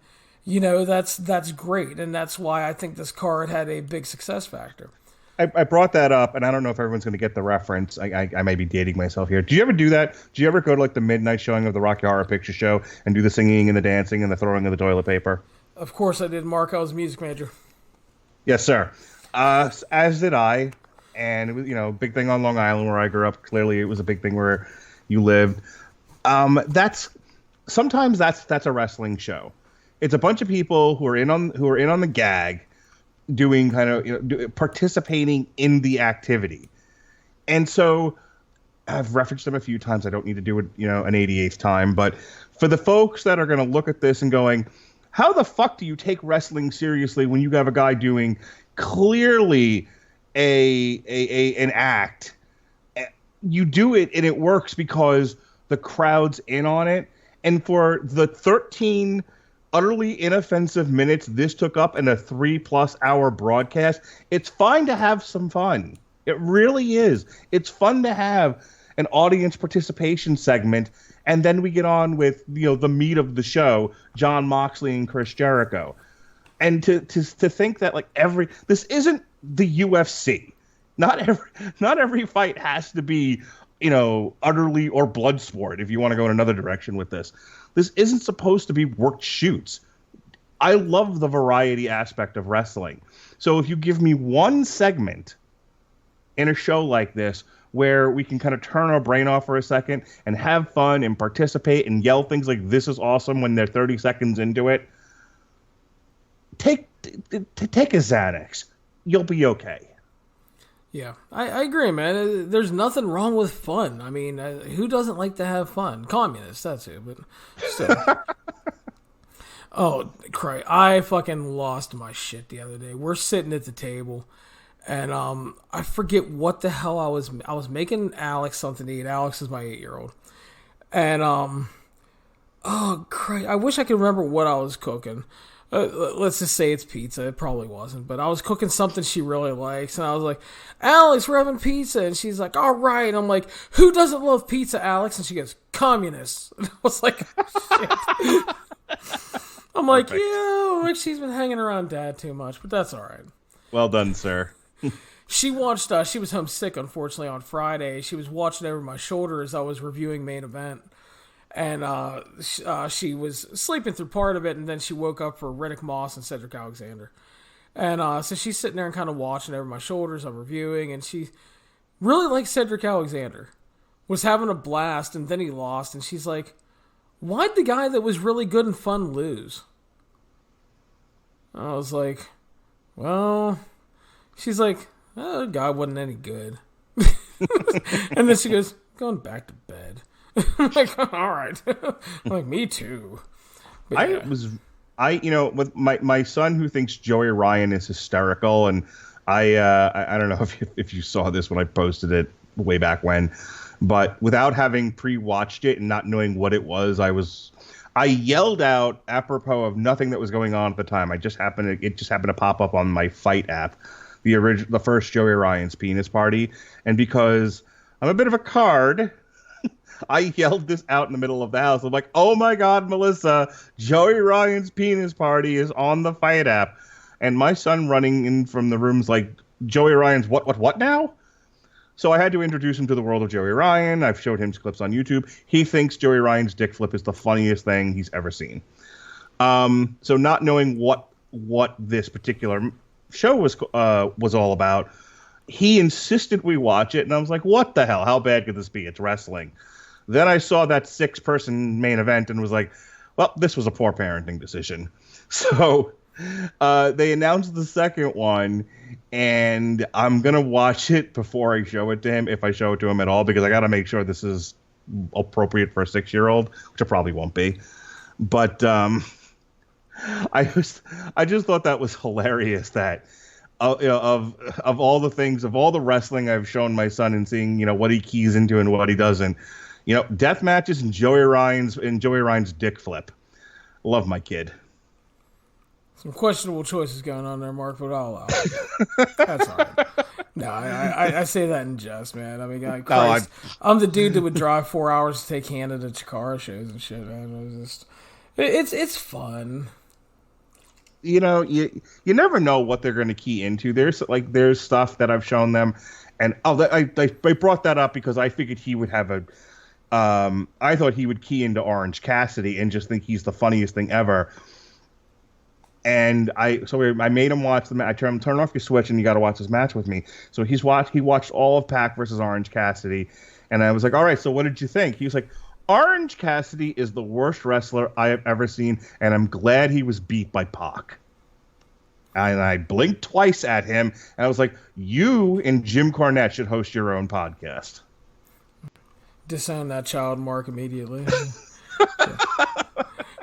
you know, that's great. And that's why I think this card had a big success factor. I brought that up, and I don't know if everyone's going to get the reference. I may be dating myself here. Do you ever do that? Do you ever go to, like, the midnight showing of the Rocky Horror Picture Show and do the singing and the dancing and the throwing of the toilet paper? Of course I did, Mark. I was music major. Yes, sir. As did I. And it was, you know, big thing on Long Island where I grew up. Clearly, it was a big thing where you lived. Sometimes that's a wrestling show. It's a bunch of people who are in on the gag, doing kind of participating in the activity. And so I've referenced them a few times. I don't need to do it, an 88th time. But for the folks that are going to look at this and going, how the fuck do you take wrestling seriously when you have a guy doing clearly an act? You do it and it works because the crowd's in on it. And for the 13 utterly inoffensive minutes this took up in a 3+ hour broadcast, it's fine to have some fun. It really is. It's fun to have an audience participation segment, and then we get on with the meat of the show, Jon Moxley and Chris Jericho. And to think that this isn't the UFC. Not every fight has to be utterly or blood sport if you want to go in another direction with this. This isn't supposed to be worked shoots. I love the variety aspect of wrestling. So if you give me one segment in a show like this where we can kind of turn our brain off for a second and have fun and participate and yell things like "this is awesome" when they're 30 seconds into it, take a Xanax. You'll be okay. Yeah, I agree, man. There's nothing wrong with fun. I mean, who doesn't like to have fun? Communists, that's it. But still. Oh, cry! I fucking lost my shit the other day. We're sitting at the table, and I forget what the hell I was making Alex something to eat. Alex is my 8-year-old, and oh, cry! I wish I could remember what I was cooking. Let's just say it's pizza. It probably wasn't, but I was cooking something she really likes, and I was like, "Alex, we're having pizza," and she's like, "All right." And I'm like, "Who doesn't love pizza, Alex?" And she goes, "Communists." And I was like, "Shit." I'm like, yeah, like she's been hanging around Dad too much, but that's all right. Well done, sir. She watched. She was homesick, unfortunately, on Friday. She was watching over my shoulder as I was reviewing Main Event. And she was sleeping through part of it, and then she woke up for Riddick Moss and Cedric Alexander. And so she's sitting there and kind of watching over my shoulders. I'm reviewing, and she really liked Cedric Alexander. Was having a blast, and then he lost. And she's like, "Why'd the guy that was really good and fun lose?" I was like, "Well," she's like, "Oh, the guy wasn't any good." And then she goes, "Going back to bed." I'm like, all right. I'm like, me too. But yeah. With my son who thinks Joey Ryan is hysterical, and I don't know if you saw this when I posted it way back when, But without having pre-watched it and not knowing what it was, I yelled out apropos of nothing that was going on at the time. It just happened to pop up on my Fight app, the first Joey Ryan's penis party, and because I'm a bit of a card, I yelled this out in the middle of the house. I'm like, "Oh my God, Melissa, Joey Ryan's penis party is on the Fight app," and my son running in from the room's like, "Joey Ryan's what now?" So I had to introduce him to the world of Joey Ryan. I've showed him clips on YouTube. He thinks Joey Ryan's dick flip is the funniest thing he's ever seen. So not knowing what this particular show was all about, he insisted we watch it, and I was like, "What the hell? How bad could this be? It's wrestling." Then I saw that 6-person main event and was like, "Well, this was a poor parenting decision." So they announced the second one, and I'm going to watch it before I show it to him, if I show it to him at all, because I got to make sure this is appropriate for a 6-year-old, which it probably won't be. But I just thought that was hilarious that of all the things, of all the wrestling I've shown my son and seeing, what he keys into and what he doesn't, death matches and Joey Ryan's dick flip. Love my kid. Some questionable choices going on there, Mark, but I'll allow it. That's all right. No, I say that in jest, man. I mean, God, Christ, I'm the dude that would drive 4 hours to take Hannah to Chikara shows and shit, man. It's fun. You never know what they're going to key into. There's stuff that I've shown them, and I brought that up because I figured he would have I thought he would key into Orange Cassidy and just think he's the funniest thing ever. And I made him watch the match. I turn off your switch, and you got to watch this match with me. So he watched all of Pac versus Orange Cassidy, and I was like, "All right, so what did you think?" He was like, "Orange Cassidy is the worst wrestler I have ever seen, and I'm glad he was beat by Pac." And I blinked twice at him, and I was like, "You and Jim Cornette should host your own podcast." Disown that child, Mark, immediately. Yeah.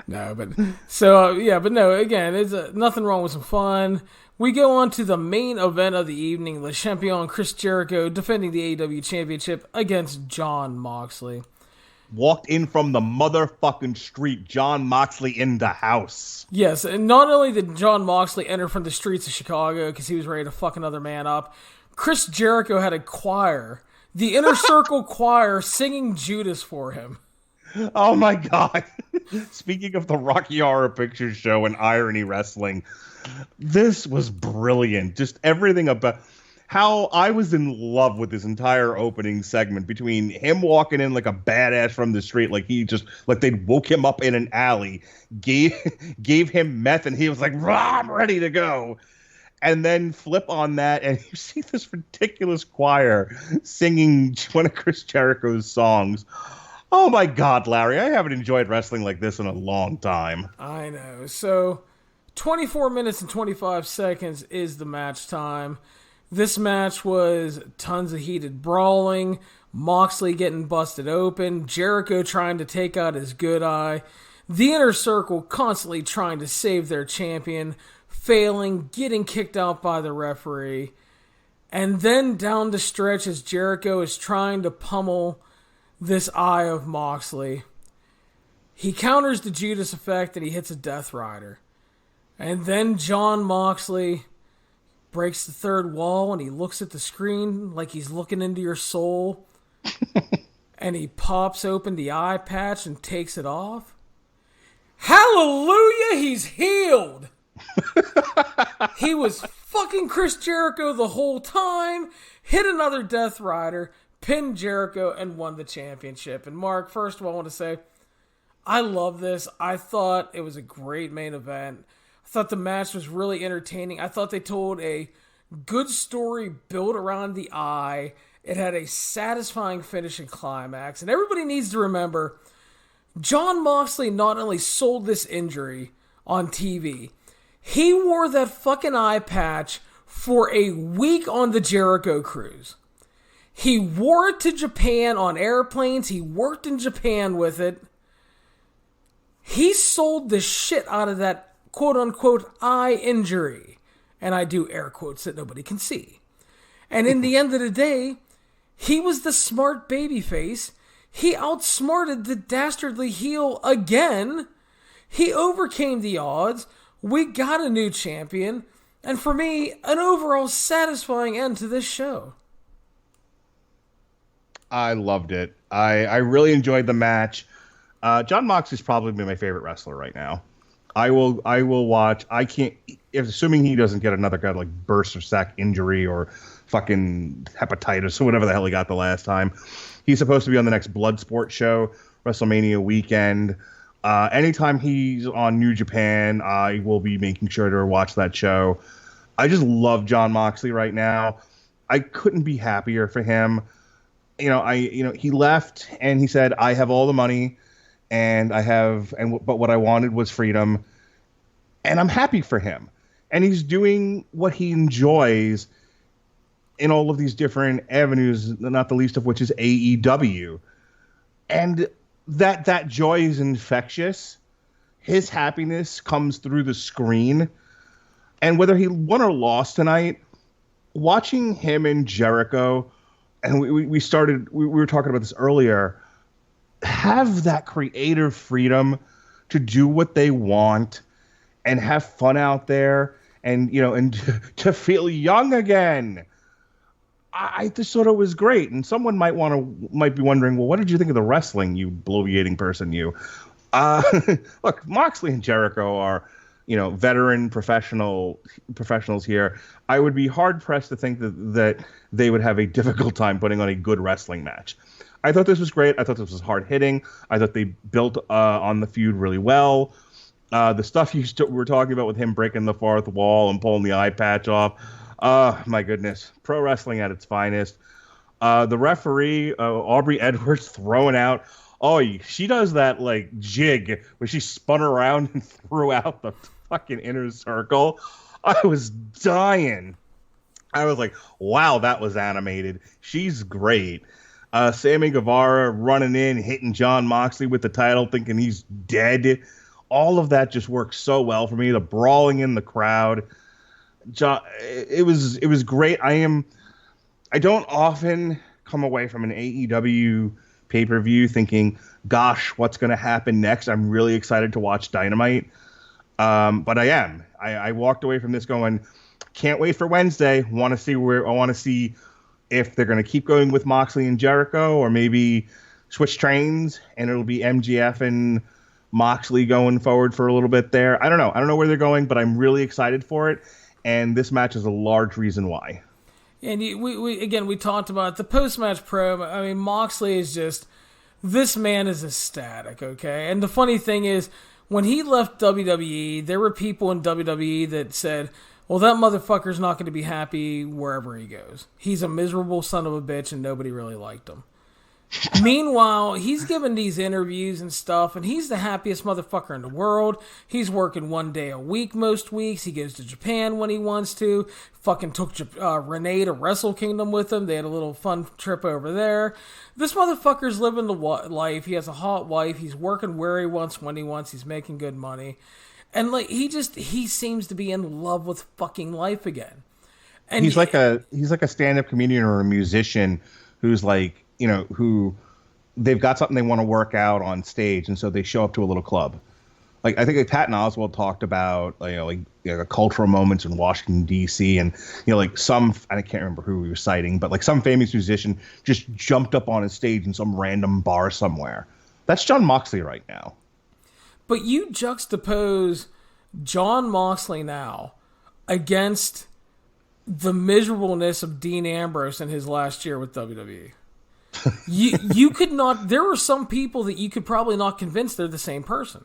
No, but so but no. Again, it's nothing wrong with some fun. We go on to the main event of the evening: Le Champion Chris Jericho defending the AEW Championship against Jon Moxley. Walked in from the motherfucking street, Jon Moxley in the house. Yes, and not only did Jon Moxley enter from the streets of Chicago because he was ready to fuck another man up, Chris Jericho had a choir, the Inner Circle choir, singing Judas for him. Oh my God. Speaking of the Rocky Horror Picture Show and Irony Wrestling, this was brilliant. Just everything about how I was in love with this entire opening segment, between him walking in like a badass from the street, like they woke him up in an alley, gave him meth, and he was like, "I'm ready to go." And then flip on that, and you see this ridiculous choir singing one of Chris Jericho's songs. Oh my God, Larry, I haven't enjoyed wrestling like this in a long time. I know. So, 24 minutes and 25 seconds is the match time. This match was tons of heated brawling, Moxley getting busted open, Jericho trying to take out his good eye, the Inner Circle constantly trying to save their champion, failing, getting kicked out by the referee, and then down the stretch as Jericho is trying to pummel this eye of Moxley. He counters the Judas effect and he hits a Death Rider. And then Jon Moxley breaks the third wall and he looks at the screen like he's looking into your soul. And he pops open the eye patch and takes it off. Hallelujah, he's healed! He was fucking Chris Jericho the whole time, hit another Death Rider, pinned Jericho, and won the championship. And Mark, first of all, I want to say, I love this. I thought it was a great main event. I thought the match was really entertaining. I thought they told a good story built around the eye. It had a satisfying finish and climax. And everybody needs to remember, Jon Moxley not only sold this injury on TV, he wore that fucking eye patch for a week on the Jericho cruise. He wore it to Japan on airplanes. He worked in Japan with it. He sold the shit out of that quote-unquote eye injury. And I do air quotes that nobody can see. And in the end of the day, He was the smart babyface. He outsmarted the dastardly heel again. He overcame the odds. We got a new champion. And for me, an overall satisfying end to this show. I loved it. I really enjoyed the match. Jon Moxley's probably my favorite wrestler right now. I will watch. I can't, assuming he doesn't get another kind of like burst or sack injury or fucking hepatitis or whatever the hell he got the last time. He's supposed to be on the next Bloodsport show, WrestleMania weekend. Anytime he's on New Japan, I will be making sure to watch that show. I just love Jon Moxley right now. I couldn't be happier for him. He left and he said, "I have all the money, but what I wanted was freedom," and I'm happy for him. And he's doing what he enjoys in all of these different avenues, not the least of which is AEW. And that joy is infectious. His happiness comes through the screen. And whether he won or lost tonight, watching him and Jericho, and we were talking about this earlier, have that creative freedom to do what they want and have fun out there and to feel young again. I just thought it was great. And someone might be wondering, well, what did you think of the wrestling, you bloviating person, you? Look, Moxley and Jericho are, veteran professionals here. I would be hard pressed to think that they would have a difficult time putting on a good wrestling match. I thought this was great. I thought this was hard hitting. I thought they built on the feud really well. The stuff you were talking about with him breaking the fourth wall and pulling the eye patch off. My goodness. Pro wrestling at its finest. The referee, Aubrey Edwards, throwing out. Oh, she does that like jig where she spun around and threw out the fucking inner circle. I was dying. I was like, wow, that was animated. She's great. Sammy Guevara running in, hitting Jon Moxley with the title, thinking he's dead. All of that just works so well for me. The brawling in the crowd. It was great. I don't often come away from an AEW pay-per-view thinking, gosh, what's going to happen next? I'm really excited to watch Dynamite. But I am. I walked away from this going, can't wait for Wednesday. I want to see if they're going to keep going with Moxley and Jericho or maybe switch trains and it'll be MGF and Moxley going forward for a little bit there. I don't know. I don't know where they're going, but I'm really excited for it. And this match is a large reason why. And we talked about the post-match promo. I mean, Moxley is just, this man is ecstatic, okay? And the funny thing is, when he left WWE, there were people in WWE that said, well, that motherfucker's not going to be happy wherever he goes. He's a miserable son of a bitch and nobody really liked him. Meanwhile, he's giving these interviews and stuff, and he's the happiest motherfucker in the world. He's working 1 day a week most weeks. He goes to Japan when he wants to. Fucking took Renee to Wrestle Kingdom with him. They had a little fun trip over there. This motherfucker's living the life. He has a hot wife. He's working where he wants, when he wants. He's making good money. And like he seems to be in love with fucking life again. And he's like a stand-up comedian or a musician who's like, who they've got something they want to work out on stage, and so they show up to a little club. Like I think Patton Oswalt talked about, cultural moments in Washington D.C. and like some, I can't remember who he was citing, but like some famous musician just jumped up on a stage in some random bar somewhere. That's Jon Moxley right now. But you juxtapose Jon Moxley now against the miserableness of Dean Ambrose in his last year with WWE. You could not. There were some people that you could probably not convince they're the same person.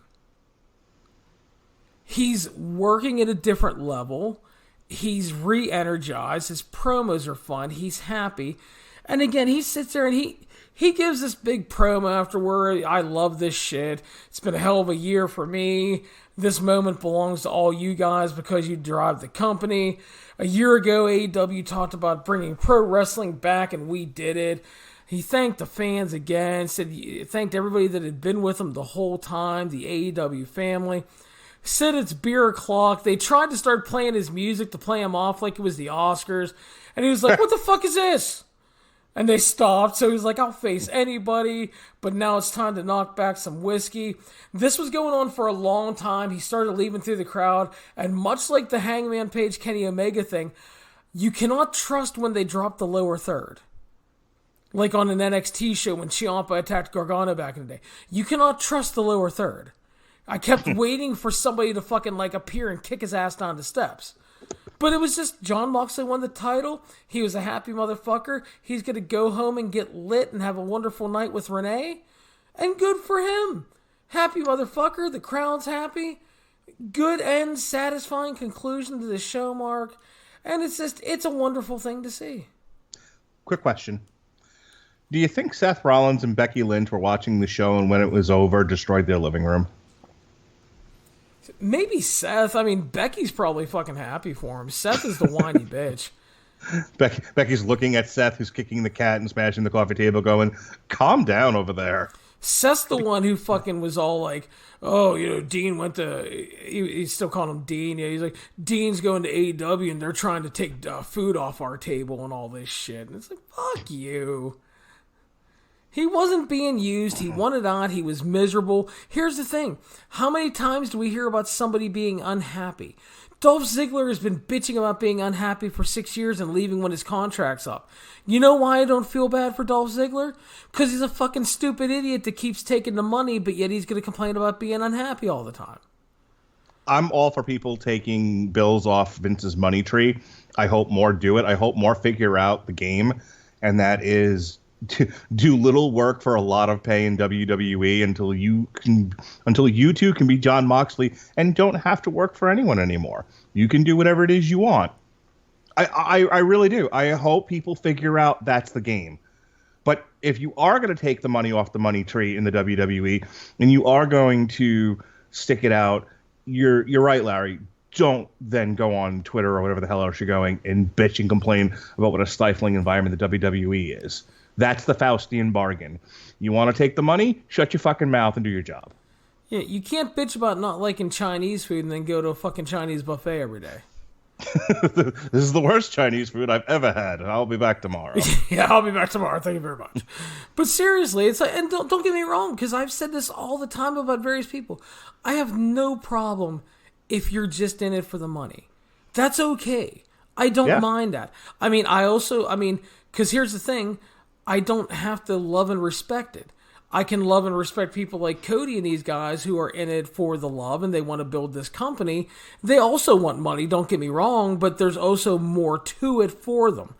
He's working at a different level. He's re-energized. His promos are fun. He's happy. And again, he sits there and he gives this big promo afterward. I love this shit. It's been a hell of a year for me. This moment belongs to all you guys because you drive the company. A year ago, AEW talked about bringing pro wrestling back, and we did it. He thanked the fans again, thanked everybody that had been with him the whole time, the AEW family. Said it's beer o'clock. They tried to start playing his music to play him off like it was the Oscars. And he was like, what the fuck is this? And they stopped, so he's like, I'll face anybody, but now it's time to knock back some whiskey. This was going on for a long time. He started leaving through the crowd, and much like the Hangman Page Kenny Omega thing, you cannot trust when they drop the lower third. Like on an NXT show when Ciampa attacked Gargano back in the day. You cannot trust the lower third. I kept waiting for somebody to fucking like appear and kick his ass down the steps. But it was just Jon Moxley won the title. He was a happy motherfucker. He's going to go home and get lit and have a wonderful night with Renee. And good for him. Happy motherfucker. The crowd's happy. Good end, satisfying conclusion to the show, Mark. And it's a wonderful thing to see. Quick question. Do you think Seth Rollins and Becky Lynch were watching the show and when it was over, destroyed their living room? Maybe Seth. I mean, Becky's probably fucking happy for him. Seth is the whiny bitch. Becky's looking at Seth, who's kicking the cat and smashing the coffee table, going, calm down over there. Seth's the one who fucking was all like, oh, Dean went to... He's still calling him Dean. Yeah, he's like, Dean's going to AEW and they're trying to take food off our table and all this shit. And it's like, fuck you. He wasn't being used. He wanted out. He was miserable. Here's the thing. How many times do we hear about somebody being unhappy? Dolph Ziggler has been bitching about being unhappy for 6 years and leaving when his contract's up. You know why I don't feel bad for Dolph Ziggler? Because he's a fucking stupid idiot that keeps taking the money, but yet he's going to complain about being unhappy all the time. I'm all for people taking bills off Vince's money tree. I hope more do it. I hope more figure out the game, and that is... to do little work for a lot of pay in WWE until you two can be Jon Moxley and don't have to work for anyone anymore. You can do whatever it is you want. I really do. I hope people figure out that's the game. But if you are going to take the money off the money tree in the WWE and you are going to stick it out, you're right, Larry. Don't then go on Twitter or whatever the hell else you're going and bitch and complain about what a stifling environment the WWE is. That's the Faustian bargain. You want to take the money? Shut your fucking mouth and do your job. Yeah, you can't bitch about not liking Chinese food and then go to a fucking Chinese buffet every day. This is the worst Chinese food I've ever had. I'll be back tomorrow. Yeah, I'll be back tomorrow. Thank you very much. But seriously, it's like, and don't get me wrong, because I've said this all the time about various people. I have no problem if you're just in it for the money. That's okay. I don't mind that. I mean, because here's the thing. I don't have to love and respect it. I can love and respect people like Cody and these guys who are in it for the love and they want to build this company. They also want money, don't get me wrong, but there's also more to it for them.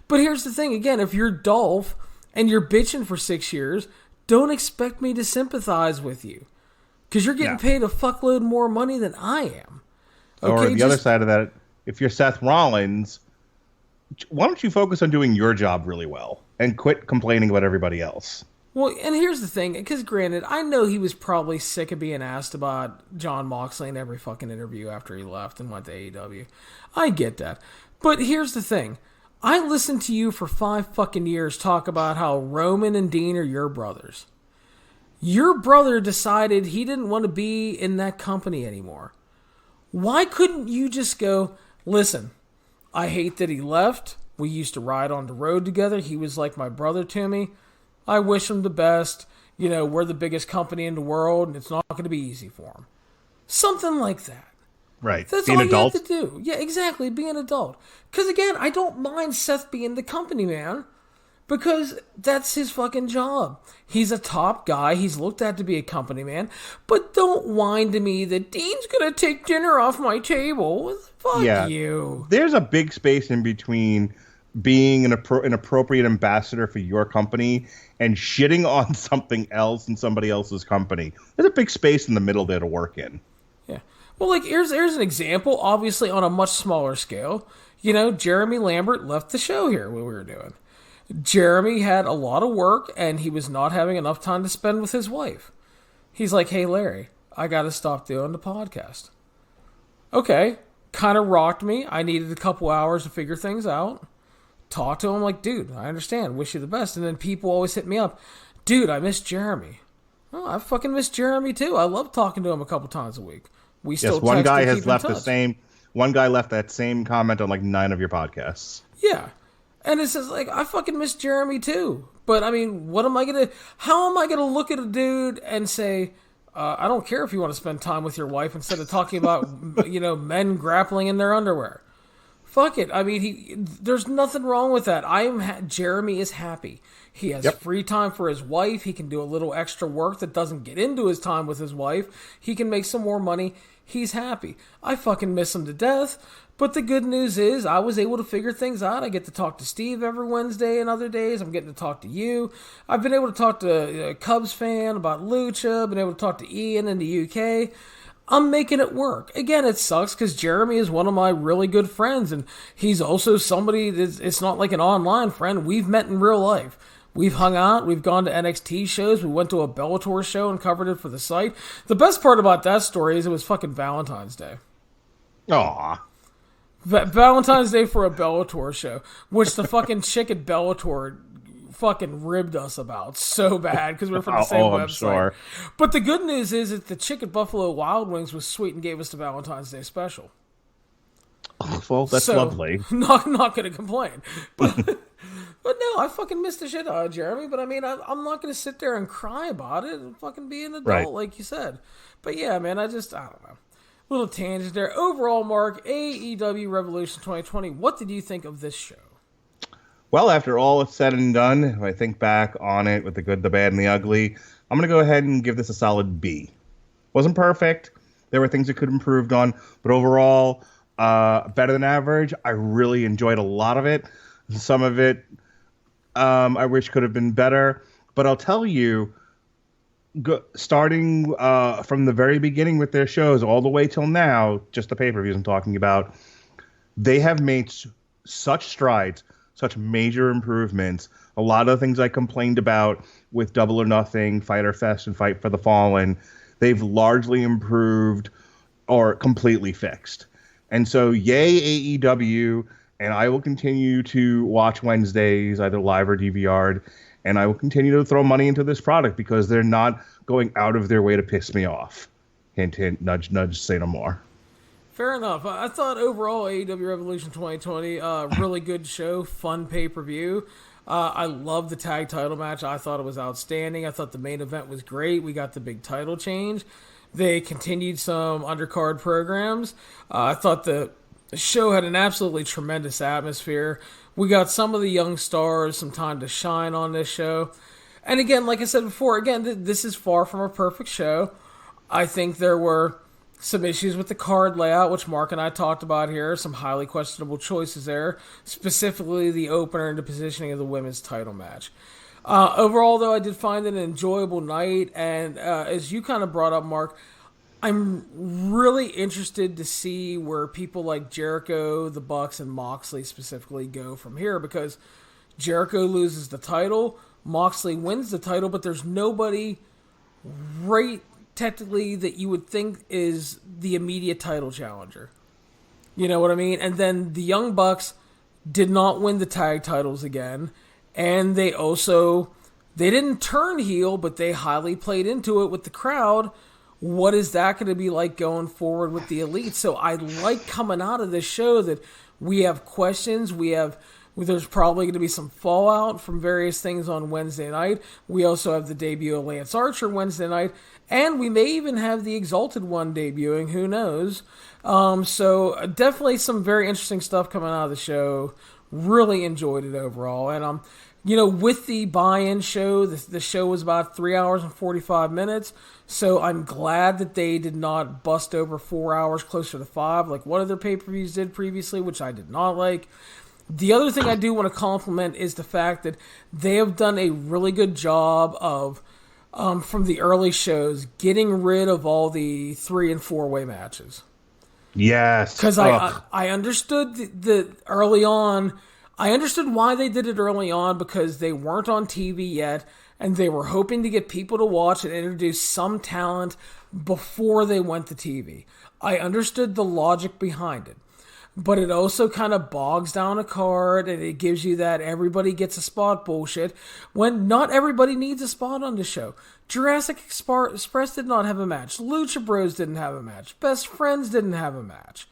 But here's the thing, again, if you're Dolph and you're bitching for 6 years, don't expect me to sympathize with you. Because you're getting paid a fuckload more money than I am. Okay, or the other side of that, if you're Seth Rollins, why don't you focus on doing your job really well and quit complaining about everybody else? Well, and here's the thing, because granted, I know he was probably sick of being asked about Jon Moxley in every fucking interview after he left and went to AEW. I get that. But here's the thing. I listened to you for 5 fucking years talk about how Roman and Dean are your brothers. Your brother decided he didn't want to be in that company anymore. Why couldn't you just go, listen, I hate that he left. We used to ride on the road together. He was like my brother to me. I wish him the best. We're the biggest company in the world, and it's not going to be easy for him. Something like that. Right. That's all you have to do. Yeah, exactly. Be an adult. Because, again, I don't mind Seth being the company man. Because that's his fucking job. He's a top guy. He's looked at to be a company man. But don't whine to me that Dean's going to take dinner off my table. Fuck you. There's a big space in between being an appropriate ambassador for your company and shitting on something else in somebody else's company. There's a big space in the middle there to work in. Yeah. Well, here's an example, obviously on a much smaller scale. Jeremy Lambert left the show here when we were doing. Jeremy had a lot of work, and he was not having enough time to spend with his wife. He's like, hey, Larry, I got to stop doing the podcast. Okay, kind of rocked me. I needed a couple hours to figure things out. Talk to him like, dude, I understand. Wish you the best. And then people always hit me up. Dude, I miss Jeremy. Oh, I fucking miss Jeremy, too. I love talking to him a couple times a week. We still one guy has left one guy left that same comment on like 9 of your podcasts. Yeah. And it's just like, I fucking miss Jeremy too. But I mean, how am I gonna look at a dude and say, I don't care if you want to spend time with your wife instead of talking about, men grappling in their underwear. Fuck it. I mean, there's nothing wrong with that. Jeremy is happy. He has free time for his wife. He can do a little extra work that doesn't get into his time with his wife. He can make some more money. He's happy. I fucking miss him to death. But the good news is I was able to figure things out. I get to talk to Steve every Wednesday and other days. I'm getting to talk to you. I've been able to talk to a Cubs fan about Lucha. Been able to talk to Ian in the UK. I'm making it work. Again, it sucks because Jeremy is one of my really good friends, and he's also somebody it's not like an online friend. We've met in real life. We've hung out. We've gone to NXT shows. We went to a Bellator show and covered it for the site. The best part about that story is it was fucking Valentine's Day. Aw. Valentine's Day for a Bellator show, which the fucking chick at Bellator fucking ribbed us about so bad because we're from the same website. I'm sure. But the good news is that the chick at Buffalo Wild Wings was sweet and gave us the Valentine's Day special. Oh, well, that's lovely. Not going to complain. But no, I fucking missed the shit out of Jeremy. But I mean, I'm not going to sit there and cry about it and fucking be an adult like you said. But yeah, man, I don't know. Little tangent there. Overall, Mark, AEW Revolution 2020, what did you think of this show? Well, after all is said and done, if I think back on it with the good, the bad, and the ugly, I'm going to go ahead and give this a solid B. Wasn't perfect. There were things it could have improved on, but overall, better than average. I really enjoyed a lot of it. Some of it I wish could have been better, but I'll tell you, starting from the very beginning with their shows all the way till now, just the pay-per-views I'm talking about, they have made such strides, such major improvements. A lot of the things I complained about with Double or Nothing, Fyter Fest, and Fight for the Fallen, they've largely improved or completely fixed. And so, yay, AEW, and I will continue to watch Wednesdays, either live or DVR'd, and I will continue to throw money into this product because they're not going out of their way to piss me off. Hint, hint, nudge, nudge, say no more. Fair enough. I thought overall AEW Revolution 2020, really good show, fun pay-per-view. I love the tag title match. I thought it was outstanding. I thought the main event was great. We got the big title change. They continued some undercard programs. I thought the show had an absolutely tremendous atmosphere. We got some of the young stars some time to shine on this show. And again, like I said before, this is far from a perfect show. I think there were some issues with the card layout, which Mark and I talked about here. Some highly questionable choices there, specifically the opener and the positioning of the women's title match. Overall, though, I did find it an enjoyable night, and as you kind of brought up, Mark, I'm really interested to see where people like Jericho, the Bucks, and Moxley specifically go from here, because Jericho loses the title, Moxley wins the title, but there's nobody right technically that you would think is the immediate title challenger. You know what I mean? And then the Young Bucks did not win the tag titles again, and they didn't turn heel, but they highly played into it with the crowd. What is that going to be like going forward with the Elite? So I like coming out of this show that we have questions. There's probably going to be some fallout from various things on Wednesday night. We also have the debut of Lance Archer Wednesday night. And we may even have the Exalted One debuting. Who knows? So definitely some very interesting stuff coming out of the show. Really enjoyed it overall. And with the buy-in show, the show was about 3 hours and 45 minutes. So I'm glad that they did not bust over 4 hours, closer to 5, like one of their pay-per-views did previously, which I did not like. The other thing I do want to compliment is the fact that they have done a really good job of, from the early shows, getting rid of all the 3- and 4-way matches. Yes. Because I understood the early on. I understood why they did it early on, because they weren't on TV yet, and they were hoping to get people to watch and introduce some talent before they went to TV. I understood the logic behind it. But it also kind of bogs down a card, and it gives you that everybody gets a spot bullshit, when not everybody needs a spot on the show. Jurassic Express did not have a match. Lucha Bros didn't have a match. Best Friends didn't have a match.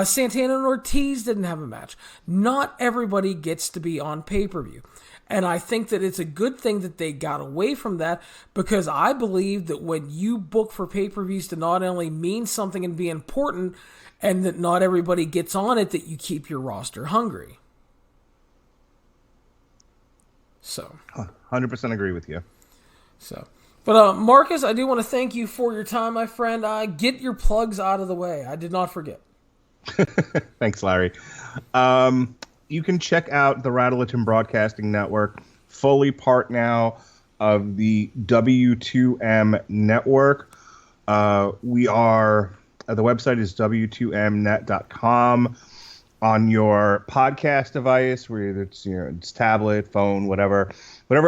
Santana and Ortiz didn't have a match. Not everybody gets to be on pay-per-view. And I think that it's a good thing that they got away from that, because I believe that when you book for pay-per-views to not only mean something and be important, and that not everybody gets on it, that you keep your roster hungry. So 100% agree with you. But Marcus, I do want to thank you for your time, my friend. Get your plugs out of the way. I did not forget. Thanks, Larry. You can check out the Radulich Broadcasting Network, fully part now of the W2M network. We are, the website is w2mnet.com. On your podcast device, whether it's tablet, phone, whatever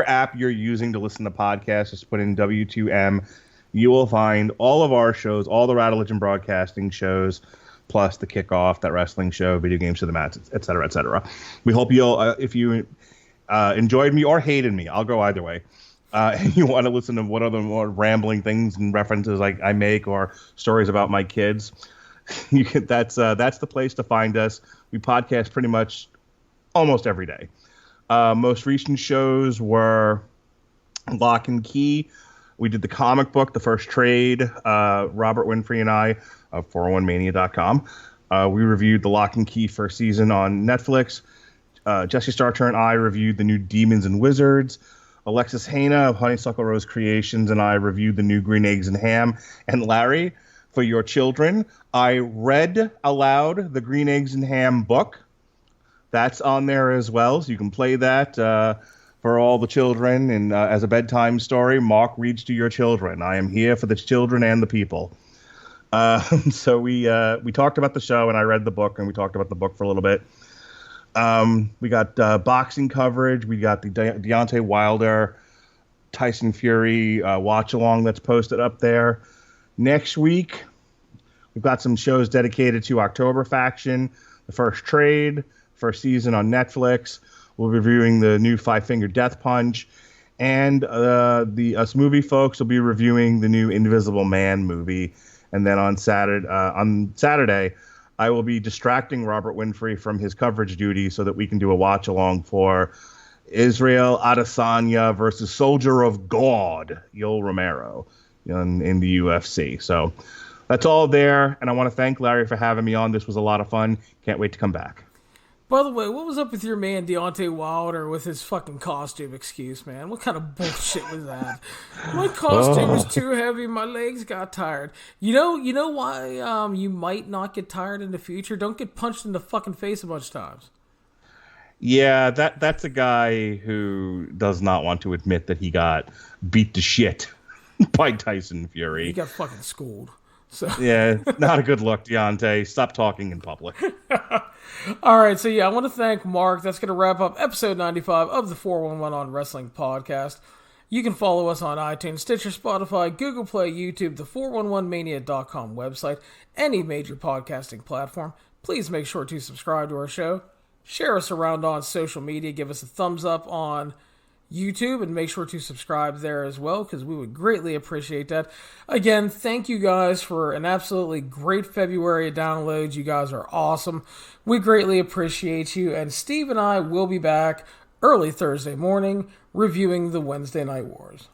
app you're using to listen to podcasts, just put in W2M. You will find all of our shows, all the Radulich Broadcasting shows, plus the Kickoff, that wrestling show, video games to the mats, et cetera, et cetera. We hope you'll, if you enjoyed me or hated me, I'll go either way. And you want to listen to what other more rambling things and references like I make, or stories about my kids, that's the place to find us. We podcast pretty much almost every day. Most recent shows were Lock and Key. We did the comic book, The First Trade, Robert Winfrey and I of 401mania.com. We reviewed the Lock and Key first season on Netflix. Jesse Starcher and I reviewed the new Demons and Wizards. Alexis Hana of Honeysuckle Rose Creations and I reviewed the new Green Eggs and Ham. And Larry, for your children, I read aloud the Green Eggs and Ham book. That's on there as well, so you can play that for all the children. And as a bedtime story, Mark reads to your children. I am here for the children and the people. So we talked about the show, and I read the book, and we talked about the book for a little bit. We got boxing coverage. We got the Deontay Wilder, Tyson Fury watch-along that's posted up there. Next week, we've got some shows dedicated to October Faction, The First Trade, first season on Netflix. We'll be reviewing the new Five Finger Death Punch. And the Us Movie folks will be reviewing the new Invisible Man movie. And then on Saturday, I will be distracting Robert Winfrey from his coverage duty so that we can do a watch-along for Israel Adesanya versus Soldier of God, Yoel Romero, in the UFC. So that's all there, and I want to thank Larry for having me on. This was a lot of fun. Can't wait to come back. By the way, what was up with your man Deontay Wilder with his fucking costume excuse, man? What kind of bullshit was that? My costume was too heavy, my legs got tired. You know why you might not get tired in the future? Don't get punched in the fucking face a bunch of times. Yeah, that's a guy who does not want to admit that he got beat to shit by Tyson Fury. He got fucking schooled. So. Yeah, not a good look, Deontay. Stop talking in public. All right, so yeah, I want to thank Mark. That's going to wrap up episode 95 of the 411 on Wrestling podcast. You can follow us on iTunes, Stitcher, Spotify, Google Play, YouTube, the 411mania.com website, any major podcasting platform. Please make sure to subscribe to our show. Share us around on social media. Give us a thumbs up on YouTube and make sure to subscribe there as well, because we would greatly appreciate that. Again, thank you guys for an absolutely great February of downloads. You guys are awesome. We greatly appreciate you, and Steve and I will be back early Thursday morning reviewing the Wednesday Night Wars.